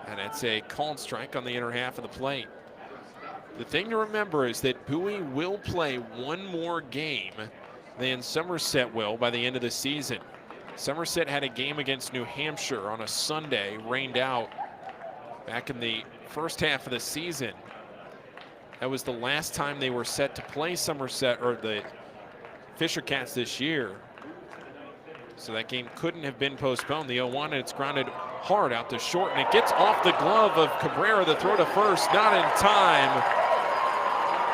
and it's a called strike on the inner half of the plate. The thing to remember is that Bowie will play 1 more game than Somerset will by the end of the season. Somerset had a game against New Hampshire on a Sunday, rained out back in the first half of the season. That was the last time they were set to play Somerset, or the Fisher Cats, this year. So that game couldn't have been postponed. The 0-1, and it's grounded hard out to short, and it gets off the glove of Cabrera. The throw to first, not in time.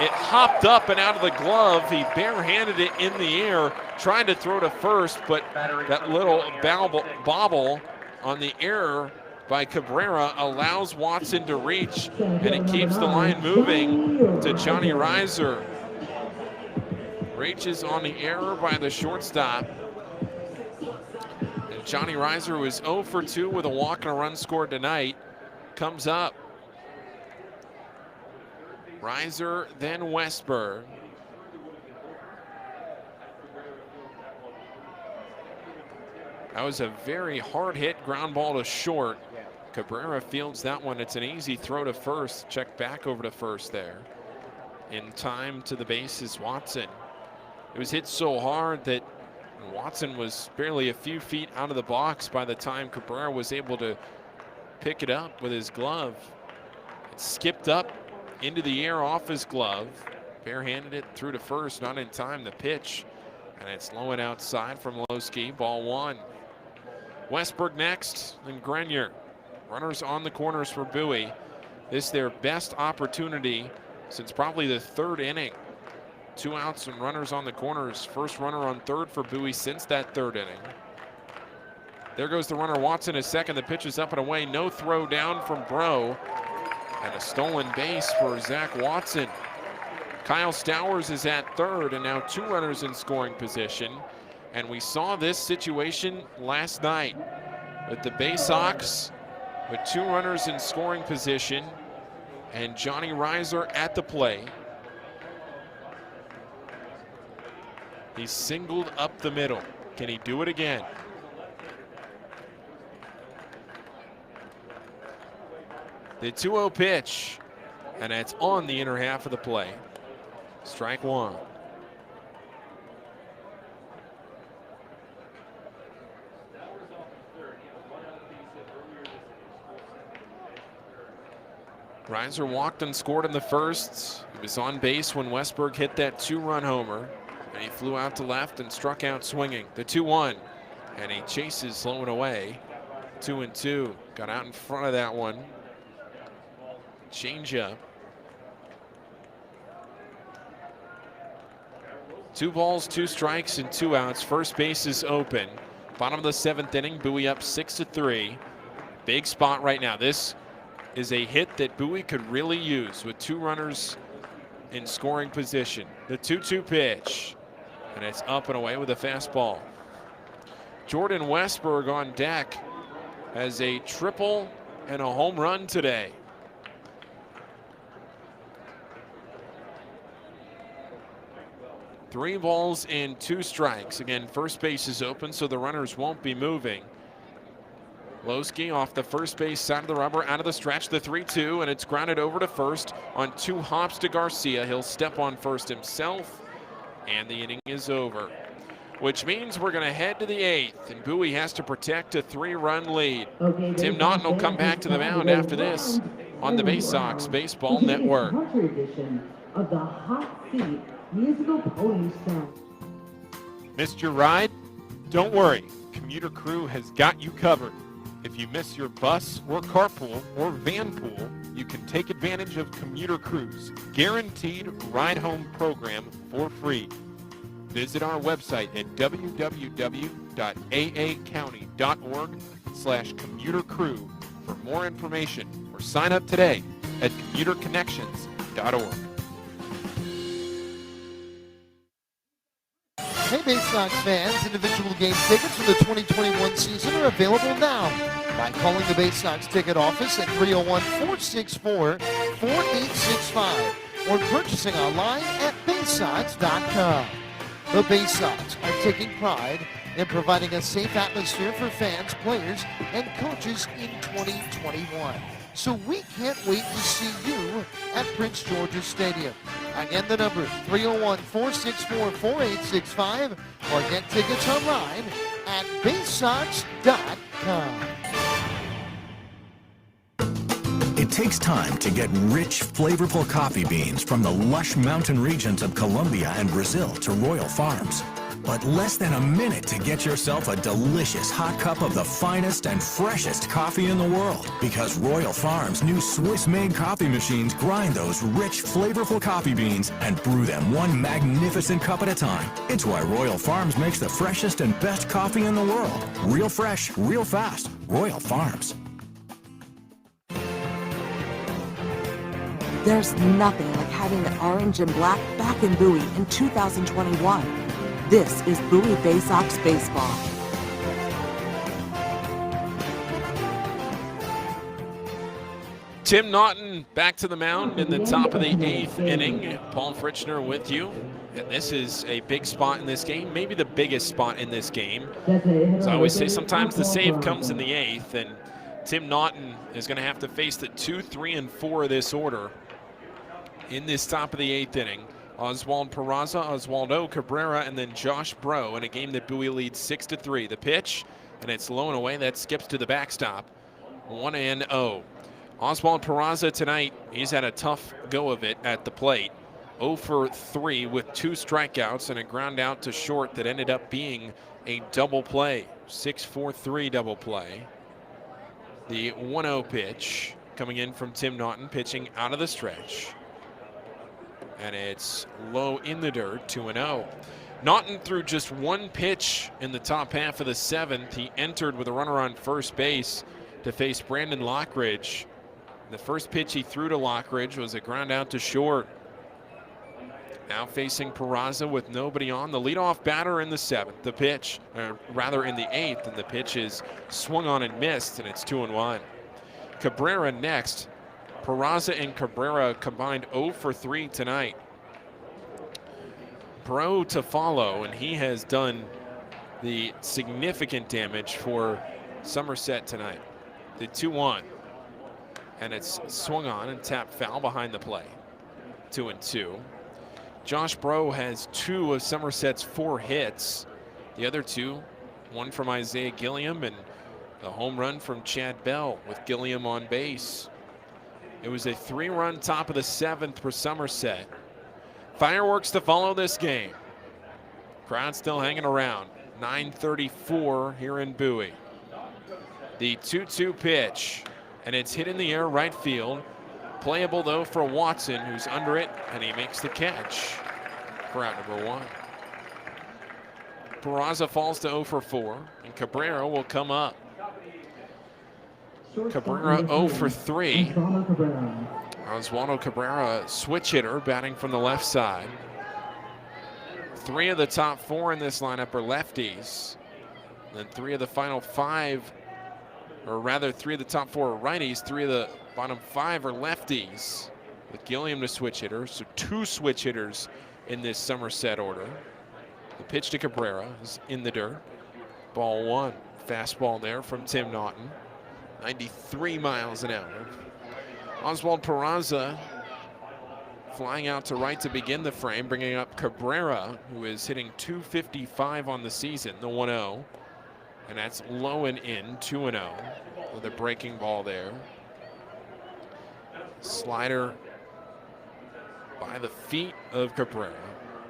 It hopped up and out of the glove. He barehanded it in the air, trying to throw to first, but that little bobble on the error by Cabrera allows Watson to reach, and it keeps the line moving to Johnny Reiser. Reaches on the error by the shortstop. And Johnny Reiser was 0 for 2 with a walk and a run scored tonight. Comes up. Reiser, then Westberg. That was a very hard hit ground ball to short. Cabrera fields that one. It's an easy throw to first. Check back over to first there. In time to the base is Watson. It was hit so hard that Watson was barely a few feet out of the box by the time Cabrera was able to pick it up with his glove. It skipped up into the air off his glove. Barehanded it through to first, not in time. The pitch, and it's low and outside from Lowski. Ball 1. Westberg next, then Grenier. Runners on the corners for Bowie. This is their best opportunity since probably the 3rd inning. 2 outs and runners on the corners. First runner on third for Bowie since that 3rd inning. There goes the runner. Watson is second. The pitch is up and away. No throw down from Bro. And a stolen base for Zach Watson. Kyle Stowers is at third, and now 2 runners in scoring position. And we saw this situation last night with the Bay Sox with 2 runners in scoring position and Johnny Reiser at the plate. He singled up the middle. Can he do it again? The 2-0 pitch, and it's on the inner half of the plate. Strike 1. Reiser walked and scored in the first. He was on base when Westberg hit that 2-run homer, and he flew out to left and struck out swinging. The 2-1, and he chases low and away. 2-2. Got out in front of that one. Changeup. 2 balls, 2 strikes, and 2 outs. First base is open. Bottom of the 7th inning, Bowie up 6-3. Big spot right now. This is a hit that Bowie could really use with 2 runners in scoring position. The 2-2 pitch, and it's up and away with a fastball. Jordan Westberg on deck has a triple and a home run today. Three balls and 2 strikes. Again, first base is open, so the runners won't be moving. Lowski off the first base side of the rubber, out of the stretch, the 3-2, and it's grounded over to first on 2 hops to Garcia. He'll step on first himself, and the inning is over. Which means we're going to head to the 8th, and Bowie has to protect a 3-run lead. Tim Naughton will come back to the mound after this on the Bay Sox Baseball Network. Of the Hot Seat Musical Pony Show. Missed your ride? Don't worry, Commuter Crew has got you covered. If you miss your bus or carpool or van pool, you can take advantage of Commuter Crew's guaranteed ride-home program for free. Visit our website at www.aacounty.org/commutercrew for more information or sign up today at commuterconnections.org. Hey, Bay Sox fans, individual game tickets for the 2021 season are available now by calling the Bay Sox ticket office at 301-464-4865 or purchasing online at baysox.com. The Bay Sox are taking pride in providing a safe atmosphere for fans, players, and coaches in 2021. So we can't wait to see you at Prince George's Stadium. Again, the number 301-464-4865 or get tickets online at baysox.com. It takes time to get rich, flavorful coffee beans from the lush mountain regions of Colombia and Brazil to Royal Farms. But less than a minute to get yourself a delicious hot cup of the finest and freshest coffee in the world. Because Royal Farms' new Swiss-made coffee machines grind those rich, flavorful coffee beans and brew them one magnificent cup at a time. It's why Royal Farms makes the freshest and best coffee in the world. Real fresh, real fast. Royal Farms. There's nothing like having the orange and black back in Bowie in 2021. This is Bowie Bay Sox baseball. Tim Naughton back to the mound in the top of the 8th inning. Paul Fritschner with you. And this is a big spot in this game, maybe the biggest spot in this game. As I always say, sometimes the save comes in the 8th, and Tim Naughton is going to have to face the 2, 3, and 4 of this order in this top of the 8th inning. Oswald Peraza, Oswaldo Cabrera, and then Josh Breaux in a game that Bowie leads 6-3. The pitch, and it's low and away. That skips to the backstop. 1-0. Oswald Peraza tonight, he's had a tough go of it at the plate. 0 for 3 with 2 strikeouts and a ground out to short that ended up being a double play. 6-4-3 double play. The 1-0 pitch coming in from Tim Naughton, pitching out of the stretch. And it's low in the dirt, 2-0. Naughton threw just 1 pitch in the top half of the 7th. He entered with a runner on first base to face Brandon Lockridge. The first pitch he threw to Lockridge was a ground out to short. Now facing Peraza with nobody on. The leadoff batter in the 7th. The pitch, or rather in the 8th, and the pitch is swung on and missed, and it's 2-1. Cabrera next. Peraza and Cabrera combined 0 for 3 tonight. Breaux to follow, and he has done the significant damage for Somerset tonight. The 2-1, and it's swung on and tapped foul behind the play. 2-2. Josh Breaux has 2 of Somerset's 4 hits. The other 2, one from Isaiah Gilliam and the home run from Chad Bell with Gilliam on base. It was a 3-run top of the 7th for Somerset. Fireworks to follow this game. Crowd still hanging around. 9:34 here in Bowie. The 2-2 pitch, and it's hit in the air right field. Playable though for Watson, who's under it, and he makes the catch for out number 1. Peraza falls to 0 for 4, and Cabrera will come up. Cabrera 0 for 3. Oswaldo Cabrera, switch hitter, batting from the left side. 3 of the top 4 in this lineup are lefties. Then 3 of the final 5, or rather 3 of the top 4 are righties. 3 of the bottom 5 are lefties, with Gilliam the switch hitter. So 2 switch hitters in this Somerset order. The pitch to Cabrera is in the dirt. Ball 1. Fastball there from Tim Naughton. 93 miles an hour. Oswald Peraza flying out to right to begin the frame, bringing up Cabrera, who is hitting .255 on the season, the 1-0. And that's low and in, 2-0 with a breaking ball there. Slider by the feet of Cabrera.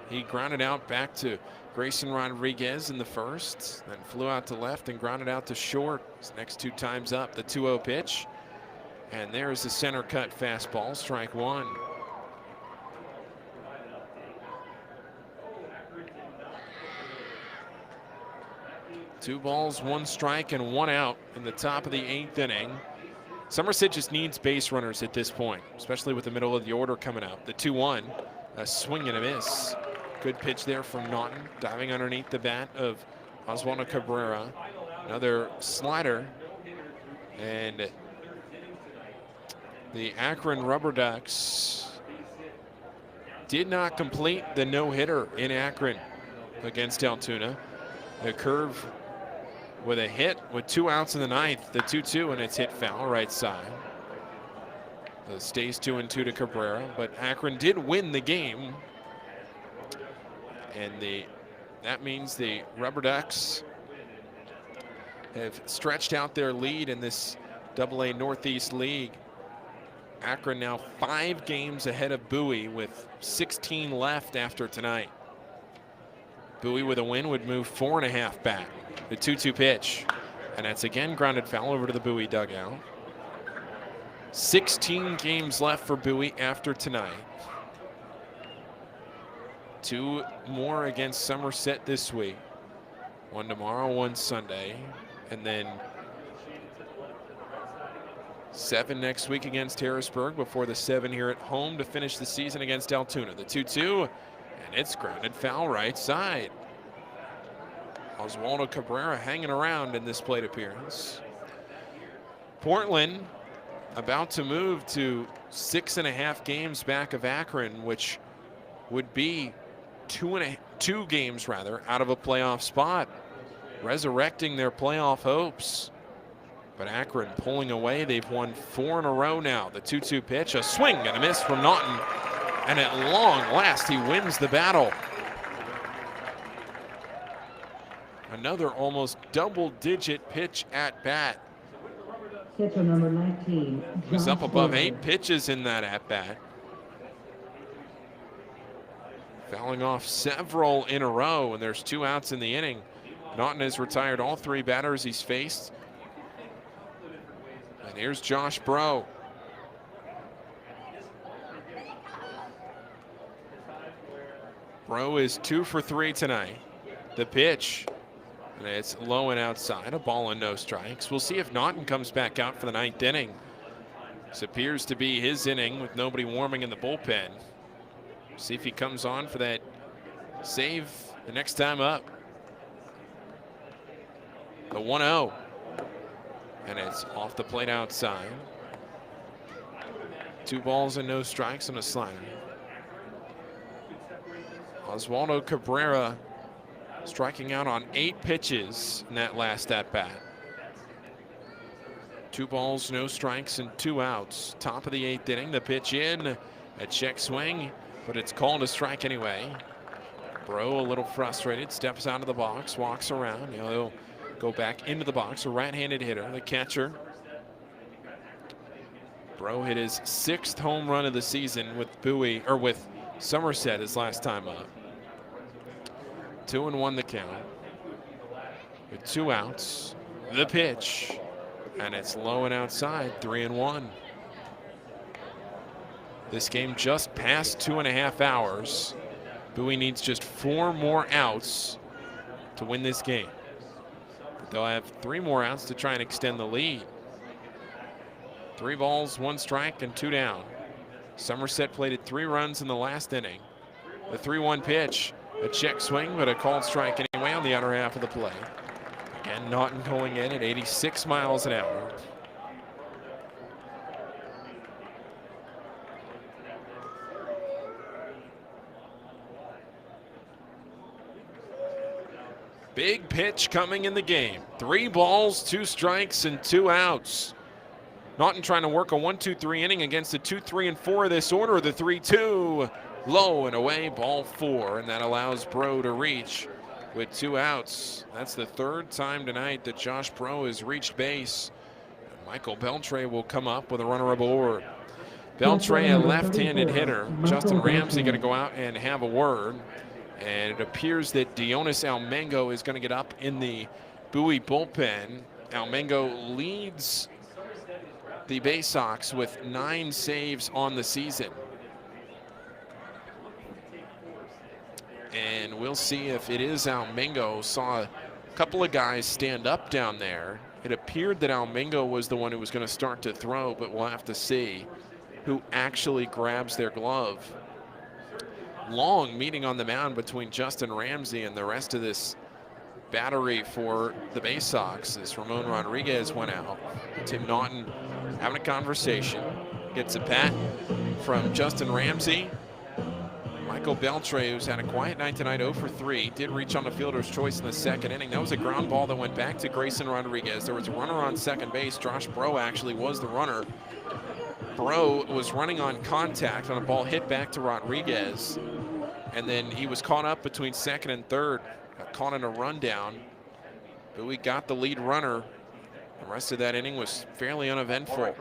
He grounded out back to Grayson Rodriguez in the first, then flew out to left and grounded out to short. His next 2 times up, the 2-0 pitch. And there's the center cut fastball, strike 1. Two balls, 1 strike, and 1 out in the top of the 8th inning. Somerset just needs base runners at this point, especially with the middle of the order coming up. The 2-1, a swing and a miss. Good pitch there from Naughton, diving underneath the bat of Oswaldo Cabrera. Another slider. And the Akron Rubber Ducks did not complete the no-hitter in Akron against Altoona. The curve with a hit with 2 outs in the 9th, the 2-2, and it's hit foul right side. It stays 2-2 to Cabrera, but Akron did win the game. And that means the Rubber Ducks have stretched out their lead in this AA Northeast League. Akron now 5 games ahead of Bowie with 16 left after tonight. Bowie with a win would move 4.5 back. The 2-2 pitch, and that's again grounded foul over to the Bowie dugout. 16 games left for Bowie after tonight. 2 more against Somerset this week. 1 tomorrow, 1 Sunday, and then 7 next week against Harrisburg before the 7 here at home to finish the season against Altoona. The 2-2, and it's grounded foul right side. Oswaldo Cabrera hanging around in this plate appearance. Portland about to move to 6.5 games back of Akron, which would be 2 games rather out of a playoff spot, resurrecting their playoff hopes. But Akron pulling away. They've won 4 in a row now. The 2-2 pitch, a swing and a miss from Naughton, and at long last he wins the battle. Another almost double-digit pitch at bat. Pitcher number 19. He was up above 8 pitches in that at bat. Fouling off several in a row, and there's 2 outs in the inning. Naughton has retired all 3 batters he's faced. And here's Josh Bro. Bro is 2 for 3 tonight. The pitch, and it's low and outside, a ball and no strikes. We'll see if Naughton comes back out for the 9th inning. This appears to be his inning with nobody warming in the bullpen. See if he comes on for that save the next time up. The 1-0, and it's off the plate outside. 2 balls and no strikes on a slider. Oswaldo Cabrera striking out on 8 pitches in that last at bat. 2 balls, no strikes, and 2 outs. Top of the 8th inning, the pitch in, a check swing, but it's called a strike anyway. Bro a little frustrated, steps out of the box, walks around. He'll go back into the box, a right-handed hitter, the catcher. Bro hit his 6th home run of the season with Bowie, or with Somerset his last time up. 2-1 the count. With 2 outs, the pitch, and it's low and outside, 3-1. This game just past 2.5 hours. Bowie needs just 4 more outs to win this game. But they'll have 3 more outs to try and extend the lead. 3 balls, 1 strike, and 2 down. Somerset plated 3 runs in the last inning. The 3-1 pitch, a check swing, but a called strike anyway on the outer half of the plate. Again, Naughton going in at 86 miles an hour. Big pitch coming in the game. 3 balls, 2 strikes, and 2 outs. Naughton trying to work a 1-2-3 inning against the 2-3 and 4 of this order. The 3-2, low and away, ball 4, and that allows Bro to reach with 2 outs. That's the 3rd time tonight that Josh Bro has reached base. Michael Beltre will come up with a runner aboard. Beltre, a left-handed hitter. Justin Ramsey going to go out and have a word. And it appears that Dionis Almengo is going to get up in the Bowie bullpen. Almengo leads the Bay Sox with 9 saves on the season. And we'll see if it is Almengo. Saw a couple of guys stand up down there. It appeared that Almengo was the one who was going to start to throw, but we'll have to see who actually grabs their glove. Long meeting on the mound between Justin Ramsey and the rest of this battery for the Bay Sox as Ramon Rodriguez went out. Tim Naughton having a conversation. Gets a pat from Justin Ramsey. Michael Beltre, who's had a quiet night tonight, 0 for 3, did reach on the fielder's choice in the second inning. That was a ground ball that went back to Grayson Rodriguez. There was a runner on second base. Josh Bro actually was the runner. Bro was running on contact on a ball hit back to Rodriguez. And then he was caught up between second and third, got caught in a rundown. Bowie got the lead runner. The rest of that inning was fairly uneventful.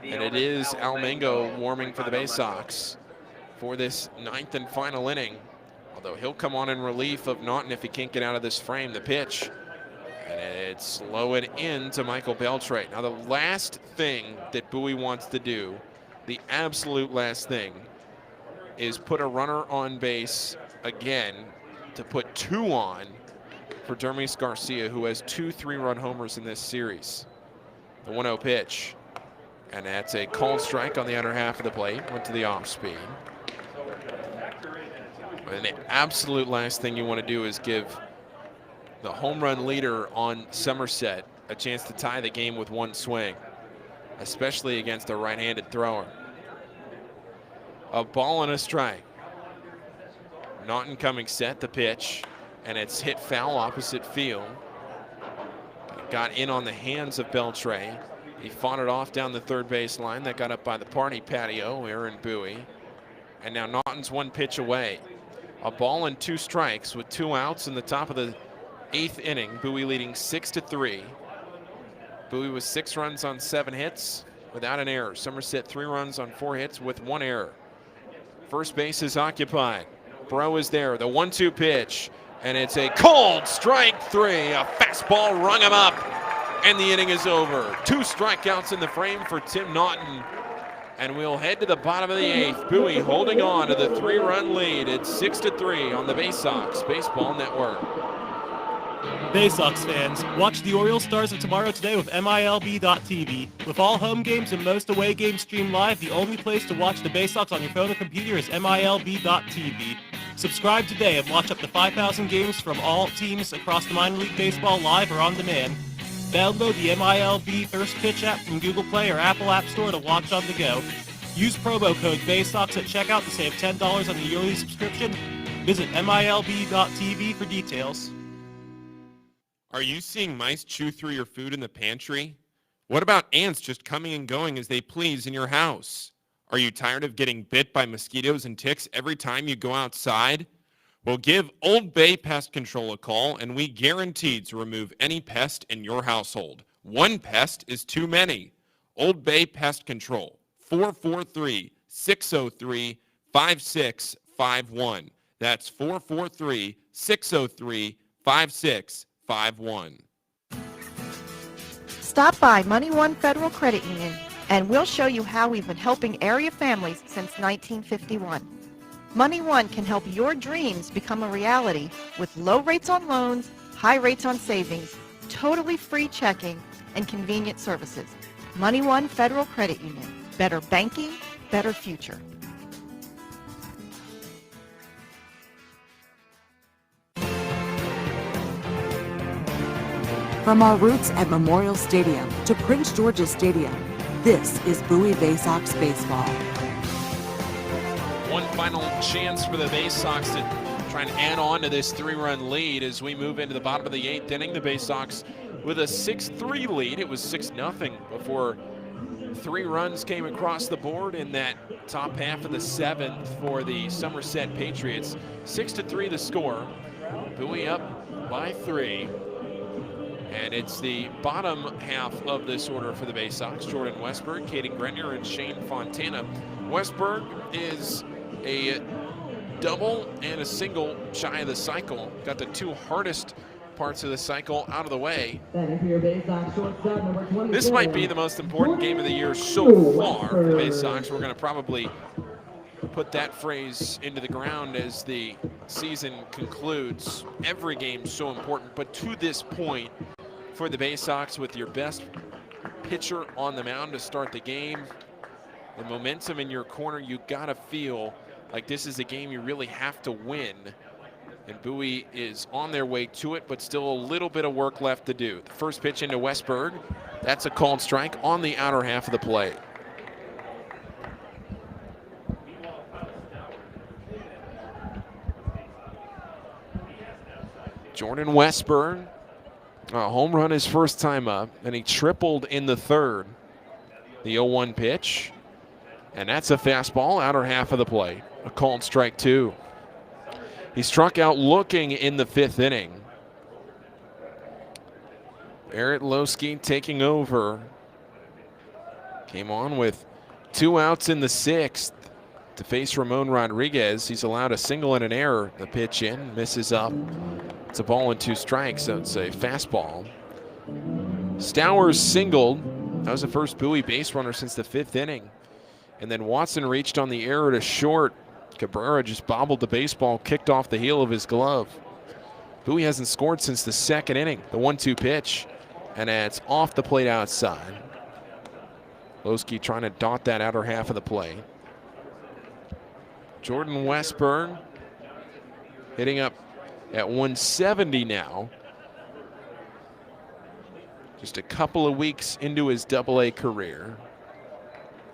And it is Almengo warming for the Bay Sox for this 9th and final inning. Although he'll come on in relief of Naughton if he can't get out of this frame. The pitch, and it's low and in to Michael Beltre. Now the last thing that Bowie wants to do, the absolute last thing, is put a runner on base again to put 2 on for Dermis Garcia, who has 2 3-run homers in this series. The 1-0 pitch, and that's a called strike on the under half of the plate. Went to the off speed. And the absolute last thing you want to do is give the home run leader on Somerset a chance to tie the game with 1 swing, especially against a right-handed thrower. A ball and a strike. Naughton coming set, the pitch, and it's hit foul opposite field. It got in on the hands of Beltre. He fought it off down the third base line. That got up by the party patio, Aaron Bowie. And now Naughton's 1 pitch away. A ball and 2 strikes with 2 outs in the top of the 8th inning. Bowie leading 6-3. Bowie with 6 runs on 7 hits without an error. Somerset 3 runs on 4 hits with 1 error. First base is occupied. Bro is there. The 1-2 pitch, and it's a cold strike 3. A fastball rung him up, and the inning is over. 2 strikeouts in the frame for Tim Naughton. And we'll head to the bottom of the 8th. Bowie holding on to the 3-run lead. It's 6-3 on the Bay Sox Baseball Network. Bay Sox fans, watch the Orioles Stars of Tomorrow today with MILB.TV. With all home games and most away games streamed live, the only place to watch the Bay Sox on your phone or computer is MILB.TV. Subscribe today and watch up to 5,000 games from all teams across the minor league baseball live or on demand. Download the MILB First Pitch app from Google Play or Apple App Store to watch on the go. Use promo code BAYSOX at checkout to save $10 on the yearly subscription. Visit MILB.TV for details. Are you seeing mice chew through your food in the pantry? What about ants just coming and going as they please in your house? Are you tired of getting bit by mosquitoes and ticks every time you go outside? Well, give Old Bay Pest Control a call, and we guarantee to remove any pest in your household. 1 pest is too many. Old Bay Pest Control, 443-603-5651. That's 443-603-5651. Stop by Money One Federal Credit Union, and we'll show you how we've been helping area families since 1951. Money One can help your dreams become a reality with low rates on loans, high rates on savings, totally free checking, and convenient services. Money One Federal Credit Union. Better banking, better future. From our roots at Memorial Stadium to Prince George's Stadium, this is Bowie Bay Sox Baseball. One final chance for the Bay Sox to try and add on to this 3-run lead as we move into the bottom of the 8th inning. The Bay Sox with a 6-3 lead. It was 6-0 before 3 runs came across the board in that top half of the 7th for the Somerset Patriots. 6-3 the score. Bowie up by 3. And it's the bottom half of this order for the Bay Sox. Jordan Westberg, Caden Gretner, and Shane Fontana. Westberg is a double and a single shy of the cycle. Got the two hardest parts of the cycle out of the way. This might be the most important game of the year so far for the Bay Sox. We're going to probably put that phrase into the ground as the season concludes. Every game's so important, but to this point for the Bay Sox, with your best pitcher on the mound to start the game, the momentum in your corner, you gotta feel like this is a game you really have to win. And Bowie is on their way to it, but still a little bit of work left to do. The first pitch into Westberg, that's a called strike on the outer half of the plate. Jordan Westberg, a home run his first time up, and he tripled in the third. The 0-1 pitch, and that's a fastball, outer half of the plate. A called strike 2. He struck out looking in the 5th inning. Barrett Lowski taking over. Came on with 2 outs in the 6th to face Ramon Rodriguez. He's allowed a single and an error. The pitch in, misses up. It's a ball and 2 strikes, so it's a fastball. Stowers singled. That was the first Bowie base runner since the 5th inning. And then Watson reached on the error to short. Cabrera just bobbled the baseball, kicked off the heel of his glove. Bowie hasn't scored since the 2nd inning. The 1-2 pitch, and it's off the plate outside. Lowski trying to dot that outer half of the plate. Jordan Westberg hitting up at 170 now. Just a couple of weeks into his Double-A career.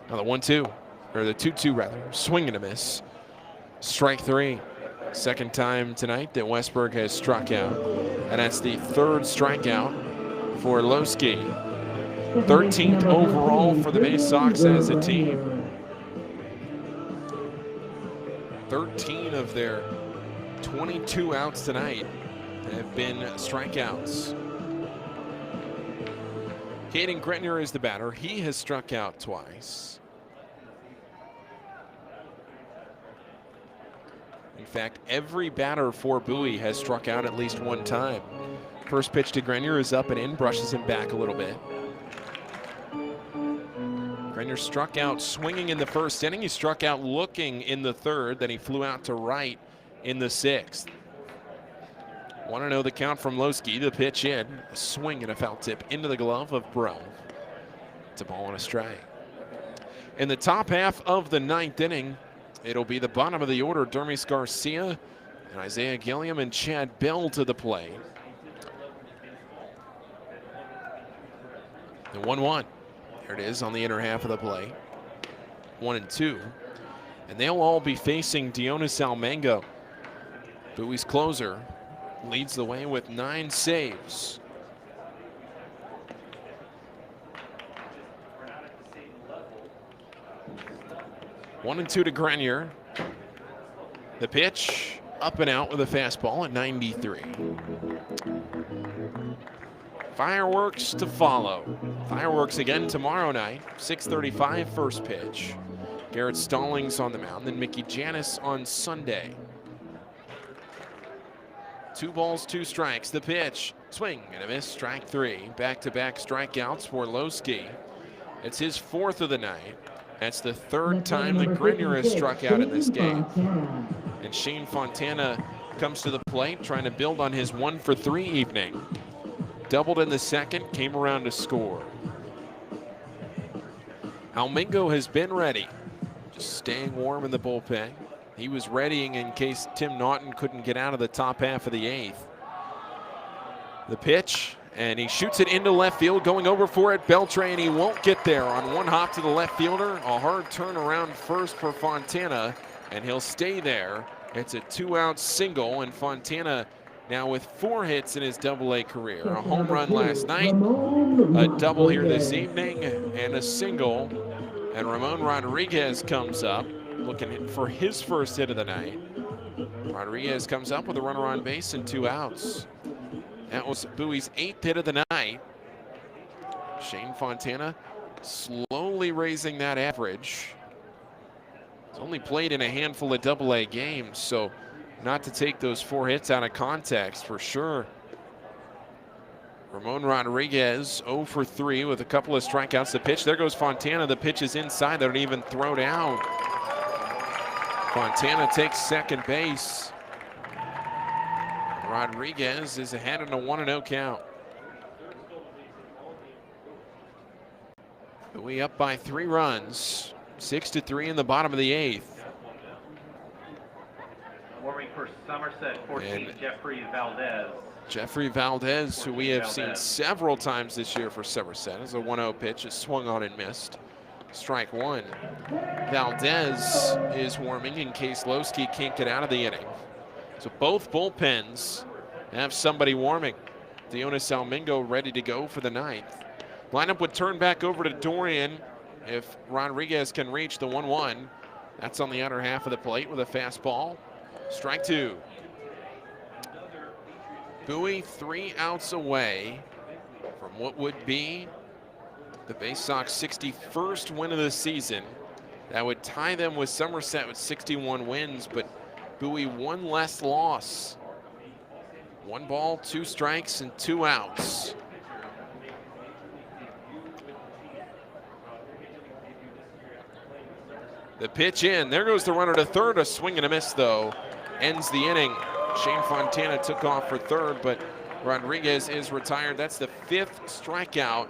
Now the 1-2, or the 2-2 rather, swing and a miss. Strike 3. Second time tonight that Westberg has struck out. And that's the 3rd strikeout for Lowski. 13th overall for the Bay Sox as a team. 13 of their 22 outs tonight have been strikeouts. Caden Gretner is the batter. He has struck out twice. In fact, every batter for Bowie has struck out at least one time. First pitch to Grenier is up and in, brushes him back a little bit. Grenier struck out swinging in the 1st inning. He struck out looking in the 3rd. Then he flew out to right in the 6th. 1-0 the count from Lowski. The pitch in, a swing and a foul tip into the glove of Bro. It's a ball and a strike. In the top half of the 9th inning, it'll be the bottom of the order. Dermis Garcia and Isaiah Gilliam and Chad Bell to the plate. The 1-1. There it is on the inner half of the plate. 1-2. And they'll all be facing Dionis Almango. Bowie's closer leads the way with 9 saves. One and 2 to Grenier. The pitch up and out with a fastball at 93. Fireworks to follow. Fireworks again tomorrow night, 6:35 first pitch. Garrett Stallings on the mound, then Mickey Janis on Sunday. 2 balls, 2 strikes. The pitch, swing and a miss, strike 3. Back-to-back strikeouts for Lowski. It's his 4th of the night. That's the 3rd time that Grenier has struck out in this game. And Shane Fontana comes to the plate, trying to build on his 1-for-3 evening. Doubled in the 2nd, came around to score. Almingo has been ready, just staying warm in the bullpen. He was readying in case Tim Naughton couldn't get out of the top half of the 8th. The pitch, and he shoots it into left field, going over for it. Beltran, he won't get there on one hop to the left fielder. A hard turn around first for Fontana, and he'll stay there. It's a 2-out single, and Fontana now with 4 hits in his Double-A career. A home run last night, a double here this evening, and a single. And Ramon Rodriguez comes up, looking for his first hit of the night. Rodriguez comes up with a runner on base and 2 outs. That was Bowie's 8th hit of the night. Shane Fontana slowly raising that average. He's only played in a handful of Double-A games, so not to take those 4 hits out of context for sure. Ramon Rodriguez 0 for 3 with a couple of strikeouts. The pitch, there goes Fontana. The pitch is inside. They don't even throw down. Fontana takes second base. Rodriguez is ahead in a 1-0 count. Bowie up by 3 runs, 6-3 in the bottom of the 8th. Warming for Somerset, 14, Jeffrey Valdez. Jeffrey Valdez, who we have seen several times this year for Somerset, as a 1-0 pitch is swung on and missed. Strike 1. Valdez is warming in case Lowski can't get out of the inning. So both bullpens have somebody warming. Dionis Almingo ready to go for the 9th. Lineup would turn back over to Dorian if Rodriguez can reach the 1-1. That's on the outer half of the plate with a fastball. Strike 2. Bowie 3 outs away from what would be the Bay Sox 61st win of the season. That would tie them with Somerset with 61 wins, but Bowie 1 less loss. 1 ball, 2 strikes, and 2 outs. The pitch in. There goes the runner to third. A swing and a miss, though. Ends the inning. Shane Fontana took off for third, but Rodriguez is retired. That's the 5th strikeout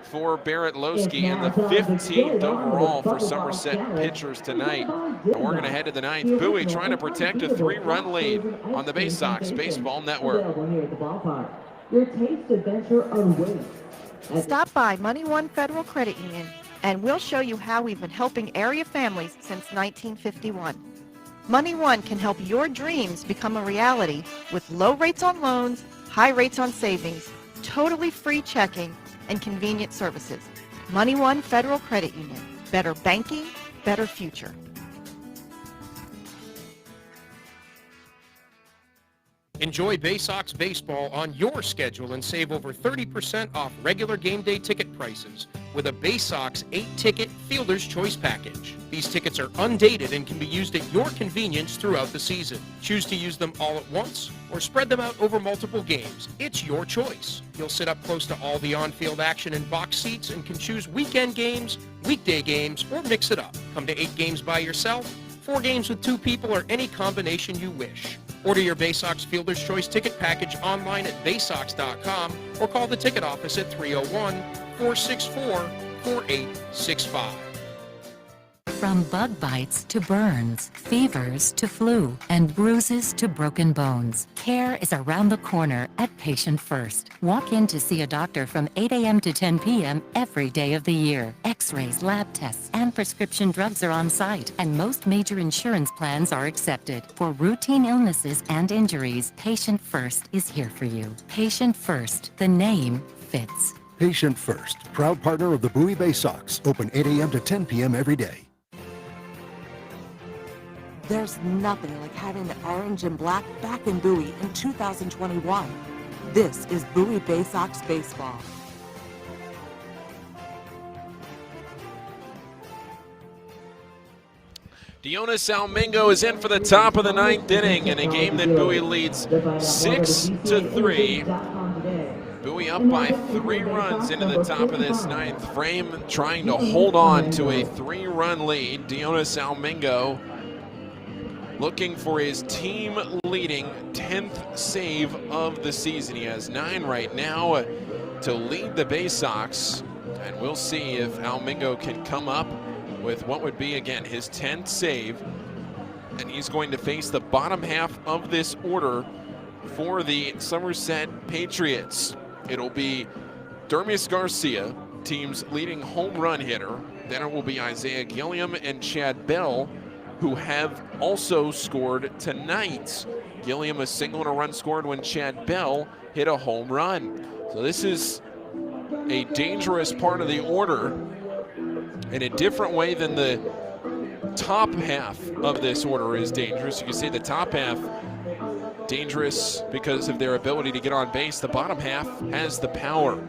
for Barrett Lowski and the 15th overall for Somerset pitchers tonight. And we're going to head to the 9th. Bowie trying to protect a 3-run lead on the Bay Sox Baseball Network. Stop by Money One Federal Credit Union, and we'll show you how we've been helping area families since 1951. Money One can help your dreams become a reality with low rates on loans, high rates on savings, totally free checking, and convenient services. Money One Federal Credit Union. Better banking, better future. Enjoy Bay Sox baseball on your schedule and save over 30% off regular game day ticket prices with a Bay Sox 8-ticket Fielder's Choice package. These tickets are undated and can be used at your convenience throughout the season. Choose to use them all at once or spread them out over multiple games. It's your choice. You'll sit up close to all the on-field action in box seats and can choose weekend games, weekday games, or mix it up. Come to 8 games by yourself, 4 games with 2 people, or any combination you wish. Order your Bay Sox Fielder's Choice ticket package online at baysox.com or call the ticket office at 301-464-4865. From bug bites to burns, fevers to flu, and bruises to broken bones, care is around the corner at Patient First. Walk in to see a doctor from 8 a.m. to 10 p.m. every day of the year. X-rays, lab tests, and prescription drugs are on site, and most major insurance plans are accepted. For routine illnesses and injuries, Patient First is here for you. Patient First, the name fits. Patient First, proud partner of the Bowie Bay Sox. Open 8 a.m. to 10 p.m. every day. There's nothing like having the orange and black back in Bowie in 2021. This is Bowie Bay Sox baseball. Dionis Almingo is in for the top of the 9th inning in a game that Bowie leads 6-3. Bowie up by 3 runs into the top of this 9th frame, trying to hold on to a 3-run lead. Dionis Almingo looking for his team-leading 10th save of the season. He has 9 right now to lead the Bay Sox, and we'll see if Almingo can come up with what would be, again, his 10th save. And he's going to face the bottom half of this order for the Somerset Patriots. It'll be Dermis Garcia, team's leading home run hitter. Then it will be Isaiah Gilliam and Chad Bell, who have also scored tonight. Gilliam a single and a run scored when Chad Bell hit a home run. So this is a dangerous part of the order in a different way than the top half of this order is dangerous. You can see the top half dangerous because of their ability to get on base. The bottom half has the power.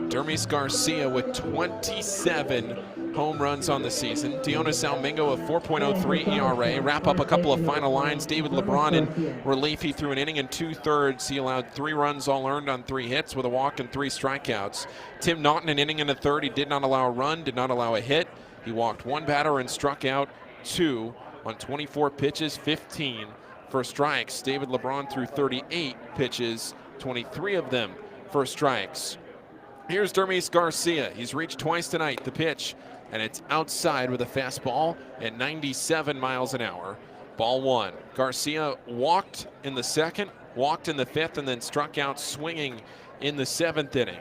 Dermis Garcia with 27 home runs on the season. Dionis Almingo, a 4.03 ERA. Wrap up a couple of final lines. David LeBron in relief. He threw an inning and 2/3. He allowed 3 runs, all earned on 3 hits with a walk and 3 strikeouts. Tim Naughton, an inning and a third. He did not allow a run, did not allow a hit. He walked 1 batter and struck out 2 on 24 pitches, 15 for strikes. David LeBron threw 38 pitches, 23 of them for strikes. Here's Dermis Garcia. He's reached twice tonight. The pitch, and it's outside with a fastball at 97 miles an hour. Ball 1. Garcia walked in the 2nd, walked in the 5th, and then struck out swinging in the 7th inning.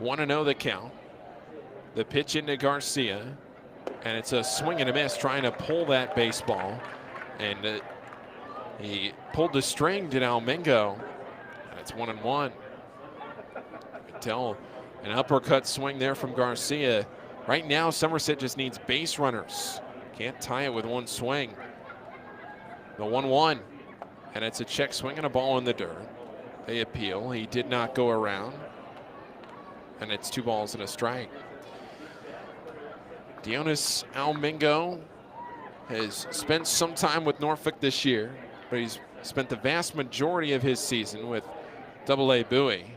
1-0 the count. The pitch into Garcia, and it's a swing and a miss trying to pull that baseball. And he pulled the string, did Almingo. That's 1-1. You can tell an uppercut swing there from Garcia. Right now, Somerset just needs base runners. Can't tie it with one swing. The 1-1, and it's a check swing and a ball in the dirt. They appeal. He did not go around, and it's 2 balls and a strike. Dionis Almingo has spent some time with Norfolk this year, but he's spent the vast majority of his season with AA Bowie.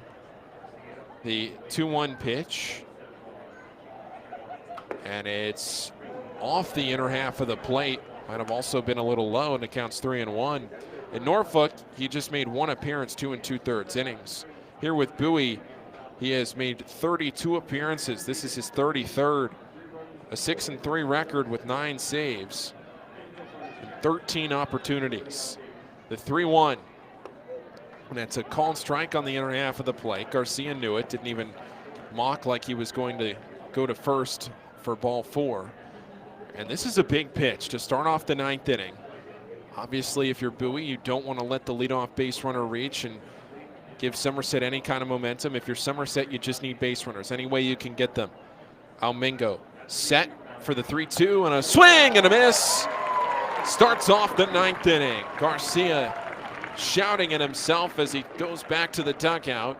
The 2-1 pitch, and it's off the inner half of the plate. Might have also been a little low, and it counts 3-1. In Norfolk, he just made 1 appearance, 2 2/3 innings. Here with Bowie, he has made 32 appearances. This is his 33rd. A 6-3 record with 9 saves and 13 opportunities. The 3-1. And that's a called strike on the inner half of the plate. Garcia knew it, didn't even mock like he was going to go to first for ball 4. And this is a big pitch to start off the 9th inning. Obviously, if you're Bowie, you don't want to let the leadoff base runner reach and give Somerset any kind of momentum. If you're Somerset, you just need base runners, any way you can get them. Almingo set for the 3-2, and a swing and a miss. Starts off the 9th inning. Garcia shouting at himself as he goes back to the dugout.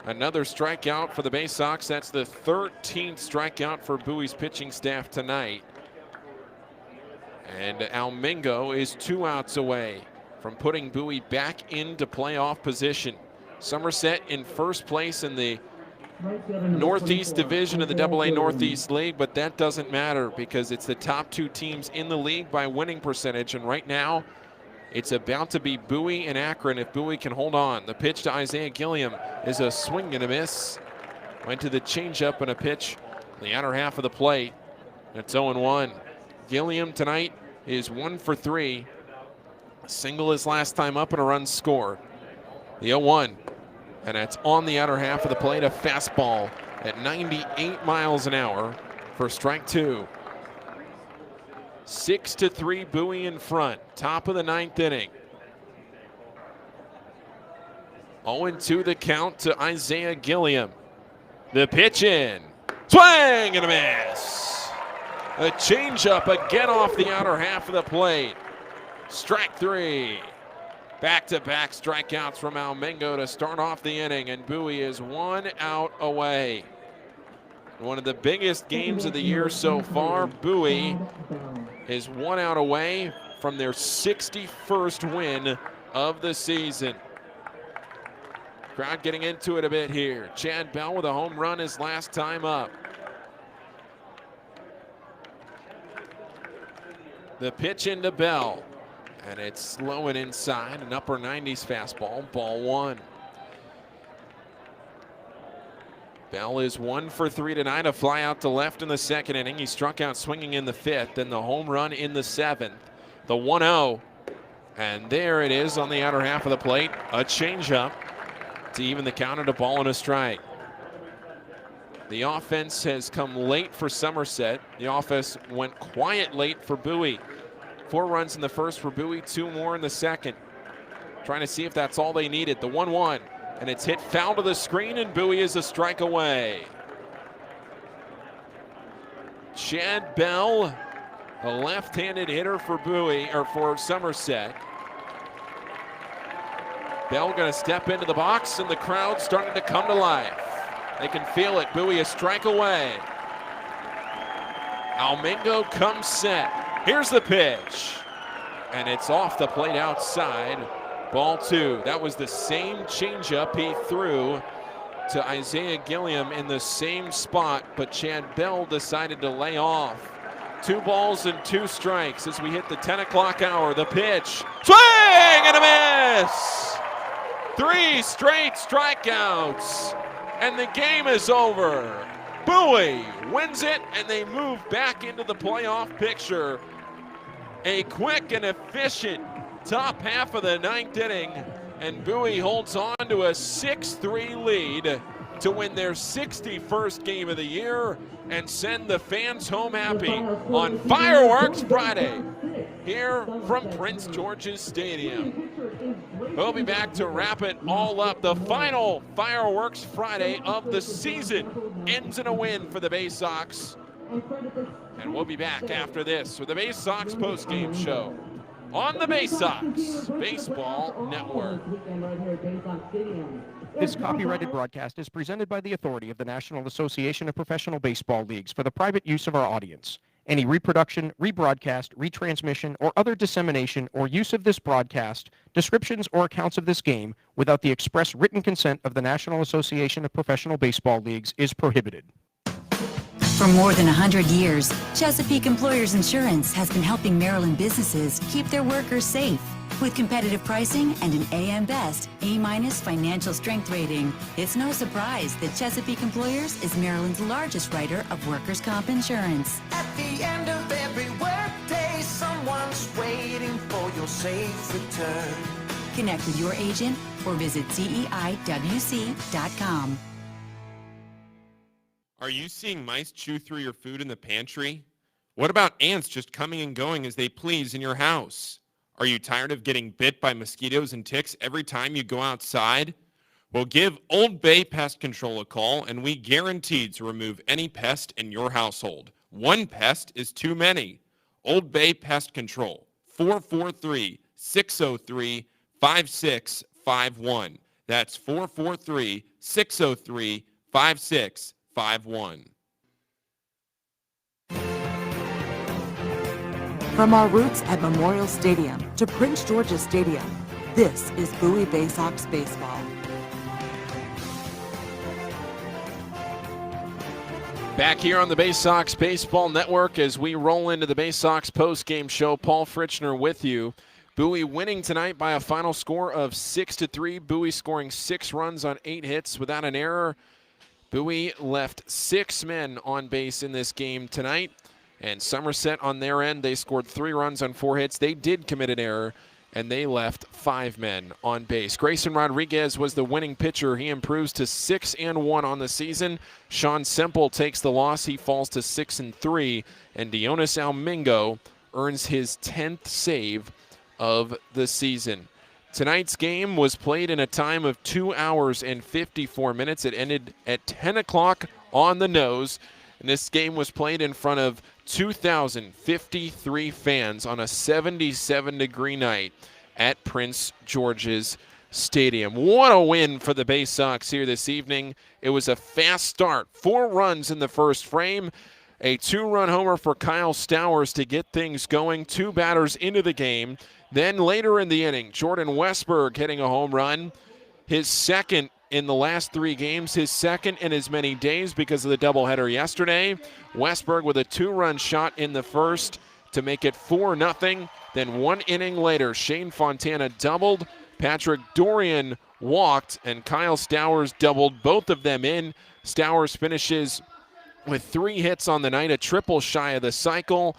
Another strikeout for the Bay Sox. That's the 13th strikeout for Bowie's pitching staff tonight. And Almingo is 2 outs away from putting Bowie back into playoff position. Somerset in first place in the Northeast Division of the AA Northeast League, but that doesn't matter because it's the top 2 teams in the league by winning percentage, and right now it's about to be Bowie and Akron if Bowie can hold on. The pitch to Isaiah Gilliam is a swing and a miss. Went to the changeup and a pitch the outer half of the plate. It's 0-1. Gilliam tonight is 1 for 3. A single his last time up and a run scored. The 0-1. And that's on the outer half of the plate, a fastball at 98 miles an hour for strike 2. 6-3 Bowie in front, top of the 9th inning. 0-2 the count to Isaiah Gilliam. The pitch in, swing and a miss. A changeup again off the outer half of the plate. Strike 3. Back-to-back strikeouts from Almingo to start off the inning, and Bowie is 1 out away. One of the biggest games of the year so far. Bowie is 1 out away from their 61st win of the season. Crowd getting into it a bit here. Chad Bell with a home run his last time up. The pitch into Bell. And it's slow and inside, an upper 90s fastball, ball 1. Bell is 1 for 3 tonight, a fly out to left in the 2nd inning. He struck out swinging in the 5th, then the home run in the 7th. The 1-0, and there it is on the outer half of the plate, a changeup to even the count at a ball and a strike. The offense has come late for Somerset. The offense went quiet late for Bowie. 4 runs in the first for Bowie, 2 more in the 2nd. Trying to see if that's all they needed. The 1-1, and it's hit foul to the screen, and Bowie is a strike away. Chad Bell, a left-handed hitter for Bowie, or for Somerset. Bell going to step into the box, and the crowd starting to come to life. They can feel it. Bowie a strike away. Almingo comes set. Here's the pitch. And it's off the plate outside. Ball 2. That was the same changeup he threw to Isaiah Gilliam in the same spot, but Chad Bell decided to lay off. 2 balls and 2 strikes as we hit the 10 o'clock hour. The pitch. Swing and a miss! 3 straight strikeouts. And the game is over. Bowie wins it, and they move back into the playoff picture. A quick and efficient top half of the 9th inning, and Bowie holds on to a 6-3 lead to win their 61st game of the year and send the fans home happy on Fireworks Friday here from Prince George's Stadium. We'll be back to wrap it all up. The final Fireworks Friday of the season ends in a win for the Bay Sox. And we'll be back after this with the Bay Sox postgame show on the Bay Sox Baseball Network. This copyrighted broadcast is presented by the authority of the National Association of Professional Baseball Leagues for the private use of our audience. Any reproduction, rebroadcast, retransmission, or other dissemination or use of this broadcast, descriptions, or accounts of this game without the express written consent of the National Association of Professional Baseball Leagues is prohibited. For more than 100 years, Chesapeake Employers Insurance has been helping Maryland businesses keep their workers safe. With competitive pricing and an AM Best A- financial strength rating, it's no surprise that Chesapeake Employers is Maryland's largest writer of workers' comp insurance. At the end of every workday, someone's waiting for your safe return. Connect with your agent or visit CEIWC.com. Are you seeing mice chew through your food in the pantry? What about ants just coming and going as they please in your house? Are you tired of getting bit by mosquitoes and ticks every time you go outside? Well, give Old Bay Pest Control a call, and we guarantee to remove any pest in your household. One pest is too many. Old Bay Pest Control, 443-603-5651. That's 443-603-5651. From our roots at Memorial Stadium to Prince George's Stadium, this is Bowie Bay Sox Baseball. Back here on the Bay Sox Baseball Network as we roll into the Bay Sox postgame show. Paul Fritschner with you. Bowie winning tonight by a final score of 6-3. Bowie scoring 6 runs on 8 hits without an error. Bowie left 6 men on base in this game tonight. And Somerset on their end, they scored 3 runs on 4 hits. They did commit an error, and they left 5 men on base. Grayson Rodriguez was the winning pitcher. He improves to 6-1 on the season. Sean Semple takes the loss. He falls to 6-3. And Dionis Almingo earns his 10th save of the season. Tonight's game was played in a time of 2 hours and 54 minutes. It ended at 10 o'clock on the nose. And this game was played in front of 2,053 fans on a 77-degree night at Prince George's Stadium. What a win for the Bay Sox here this evening. It was a fast start. 4 runs in the first frame. A 2-run homer for Kyle Stowers to get things going. 2 batters into the game. Then later in the inning, Jordan Westberg hitting a home run. His second in the last 3 games, his second in as many days because of the doubleheader yesterday. Westberg with a 2-run shot in the first to make it 4-0. Then 1 inning later, Shane Fontana doubled, Patrick Dorian walked, and Kyle Stowers doubled both of them in. Stowers finishes with 3 hits on the night, a triple shy of the cycle,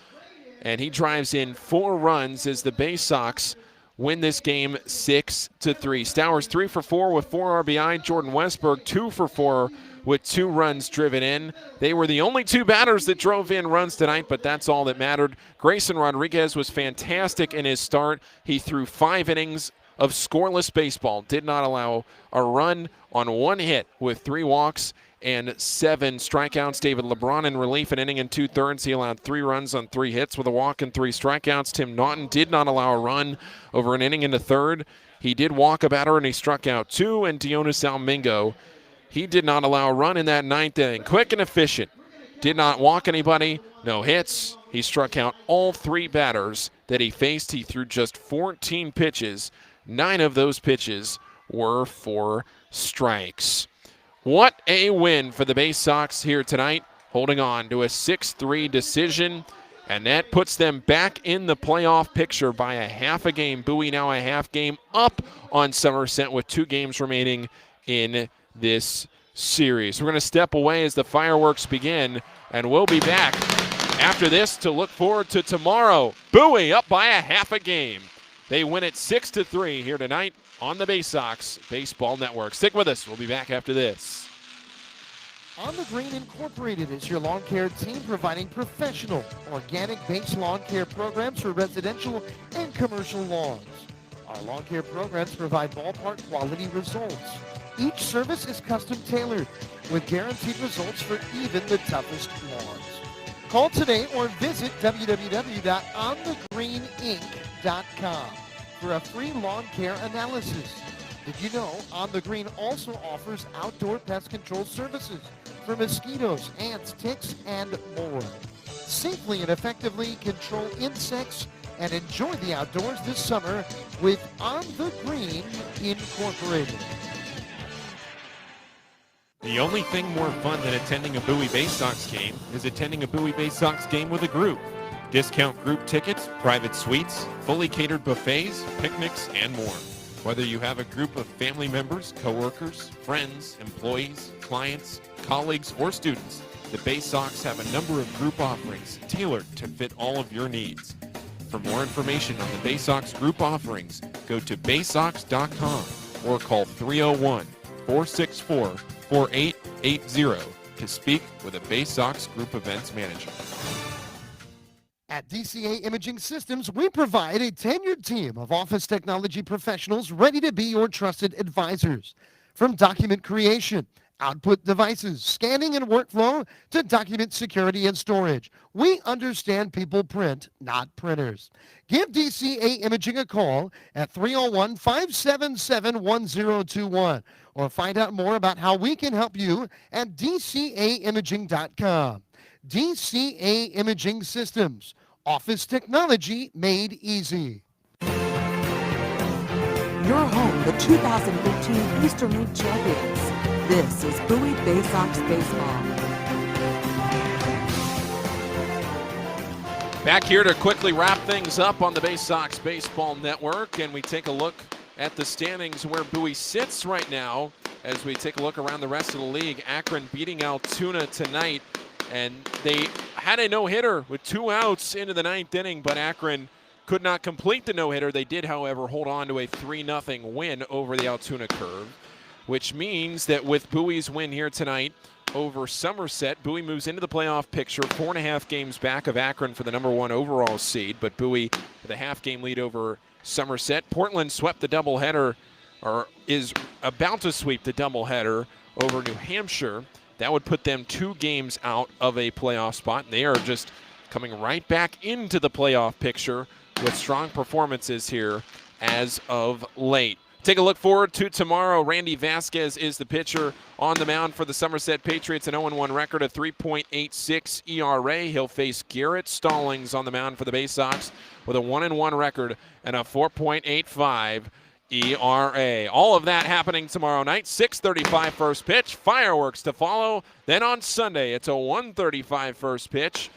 and he drives in 4 runs as the Bay Sox win this game 6-3. Stowers 3 for 4 with 4 RBI. Jordan Westberg 2 for 4 with 2 runs driven in. They were the only 2 batters that drove in runs tonight, but that's all that mattered. Grayson Rodriguez was fantastic in his start. He threw 5 innings of scoreless baseball, did not allow a run on 1 hit with 3 walks and 7 strikeouts. David LeBron in relief, an inning and 2/3. He allowed 3 runs on 3 hits with a walk and 3 strikeouts. Tim Naughton did not allow a run over an inning and a third. He did walk a batter and he struck out 2. And Dionis Almingo, he did not allow a run in that 9th inning. Quick and efficient. Did not walk anybody, no hits. He struck out all 3 batters that he faced. He threw just 14 pitches. 9 of those pitches were for strikes. What a win for the Bay Sox here tonight, holding on to a 6-3 decision, and that puts them back in the playoff picture by a half a game. Bowie now a half game up on Somerset with 2 games remaining in this series. We're going to step away as the fireworks begin, and we'll be back after this to look forward to tomorrow. Bowie up by a half a game. They win it 6-3 here tonight on the Bay Sox Baseball Network. Stick with us. We'll be back after this. On the Green Incorporated is your lawn care team providing professional, organic-based lawn care programs for residential and commercial lawns. Our lawn care programs provide ballpark quality results. Each service is custom tailored with guaranteed results for even the toughest lawns. Call today or visit www.onthegreeninc.com for a free lawn care analysis. Did you know On the Green also offers outdoor pest control services for mosquitoes, ants, ticks, and more? Safely and effectively control insects and enjoy the outdoors this summer with On the Green Incorporated. The only thing more fun than attending a Bowie Bay Sox game is attending a Bowie Bay Sox game with a group. Discount group tickets, private suites, fully catered buffets, picnics, and more. Whether you have a group of family members, coworkers, friends, employees, clients, colleagues, or students, the Bay Sox have a number of group offerings tailored to fit all of your needs. For more information on the Bay Sox group offerings, go to baysox.com or call 301-464-4880 to speak with a Bay Sox group events manager. At DCA Imaging Systems, we provide a tenured team of office technology professionals ready to be your trusted advisors. From document creation, output devices, scanning and workflow, to document security and storage, we understand people print, not printers. Give DCA Imaging a call at 301-577-1021 or find out more about how we can help you at dcaimaging.com. DCA Imaging Systems. Office technology made easy. Your home, the 2015 Eastern League champions. This is Bowie Bay Sox Baseball. Back here to quickly wrap things up on the Bay Sox Baseball Network, and we take a look at the standings where Bowie sits right now as we take a look around the rest of the league. Akron beating Altoona tonight, and they had a no-hitter with 2 outs into the 9th inning, but Akron could not complete the no-hitter. They did, however, hold on to a 3-0 win over the Altoona Curve, which means that with Bowie's win here tonight over Somerset, Bowie moves into the playoff picture, 4.5 games back of Akron for the #1 overall seed, but Bowie with a half-game lead over Somerset. Portland swept the doubleheader, or is about to sweep the doubleheader over New Hampshire. That would put them 2 games out of a playoff spot. They are just coming right back into the playoff picture with strong performances here as of late. Take a look forward to tomorrow. Randy Vasquez is the pitcher on the mound for the Somerset Patriots, an 0-1 record, a 3.86 ERA. He'll face Garrett Stallings on the mound for the Bay Sox with a 1-1 record and a 4.85 ERA. All of that happening tomorrow night. 6:35 first pitch. Fireworks to follow. Then on Sunday, it's a 1:35 first pitch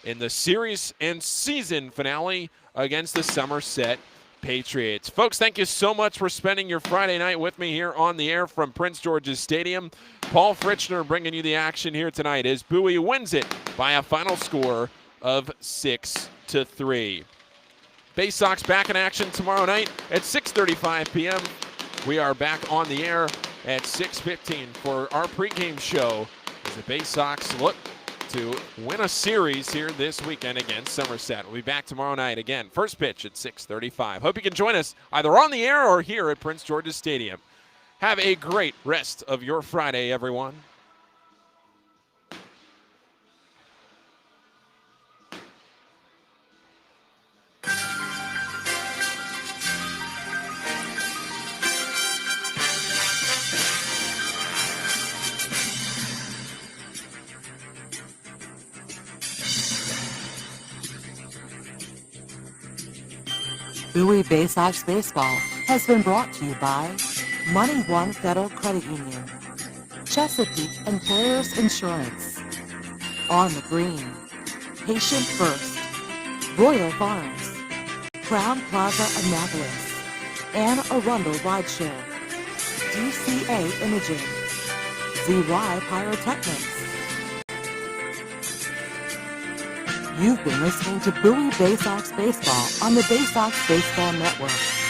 in the series and season finale against the Somerset Patriots. Folks, thank you so much for spending your Friday night with me here on the air from Prince George's Stadium. Paul Fritschner bringing you the action here tonight as Bowie wins it by a final score of 6-3. Bay Sox back in action tomorrow night at 6:35 p.m. We are back on the air at 6:15 for our pregame show as the Bay Sox look to win a series here this weekend against Somerset. We'll be back tomorrow night again. First pitch at 6:35. Hope you can join us either on the air or here at Prince George's Stadium. Have a great rest of your Friday, everyone. Bowie Bay Sox Baseball has been brought to you by Money One Federal Credit Union, Chesapeake Employers Insurance, On the Green, Patient First, Royal Farms, Crown Plaza Annapolis, Anne Arundel Rideshare, DCA Imaging, ZY Pyrotechnics. You've been listening to Bowie Bay Sox Baseball on the Bay Sox Baseball Network.